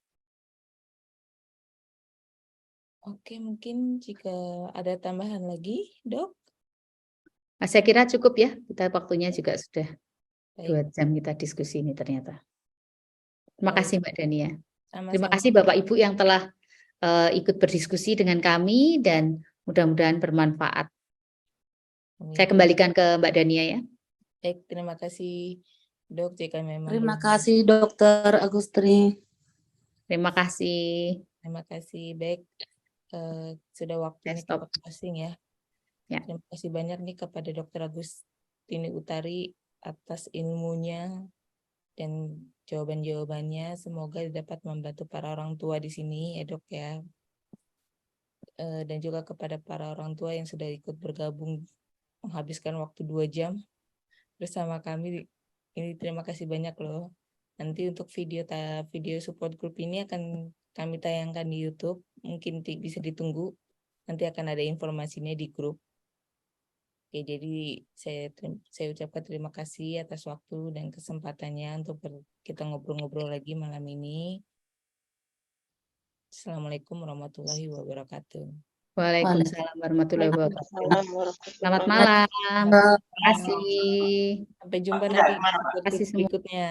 Oke, mungkin jika ada tambahan lagi, Dok? Saya kira cukup ya, kita waktunya juga sudah Baik. 2 jam kita diskusi ini ternyata. Terima Baik. kasih Mbak Dania. Sama-sama. Terima kasih Bapak Ibu yang telah ikut berdiskusi dengan kami dan mudah-mudahan bermanfaat. Saya kembalikan ke Mbak Dania ya. Baik, terima kasih Dok. Jika memang Terima kasih Dokter Agustri. Terima kasih. Terima kasih. Baik, sudah waktunya kita closing ya. Ya. Terima kasih banyak nih kepada Dr. Agustini Utari atas ilmunya dan jawaban-jawabannya. Semoga dapat membantu para orang tua di sini ya Dok ya. Dan juga kepada para orang tua yang sudah ikut bergabung menghabiskan waktu 2 jam bersama kami. Ini terima kasih banyak loh. Nanti untuk video support group ini akan kami tayangkan di YouTube. Mungkin bisa ditunggu. Nanti akan ada informasinya di grup. Oke, jadi saya ucapkan terima kasih atas waktu dan kesempatannya untuk kita ngobrol-ngobrol lagi malam ini. Assalamualaikum warahmatullahi wabarakatuh. Waalaikumsalam warahmatullahi wabarakatuh. Selamat Malam. malam. Terima kasih. Sampai jumpa nanti di Terima kasih semua. berikutnya.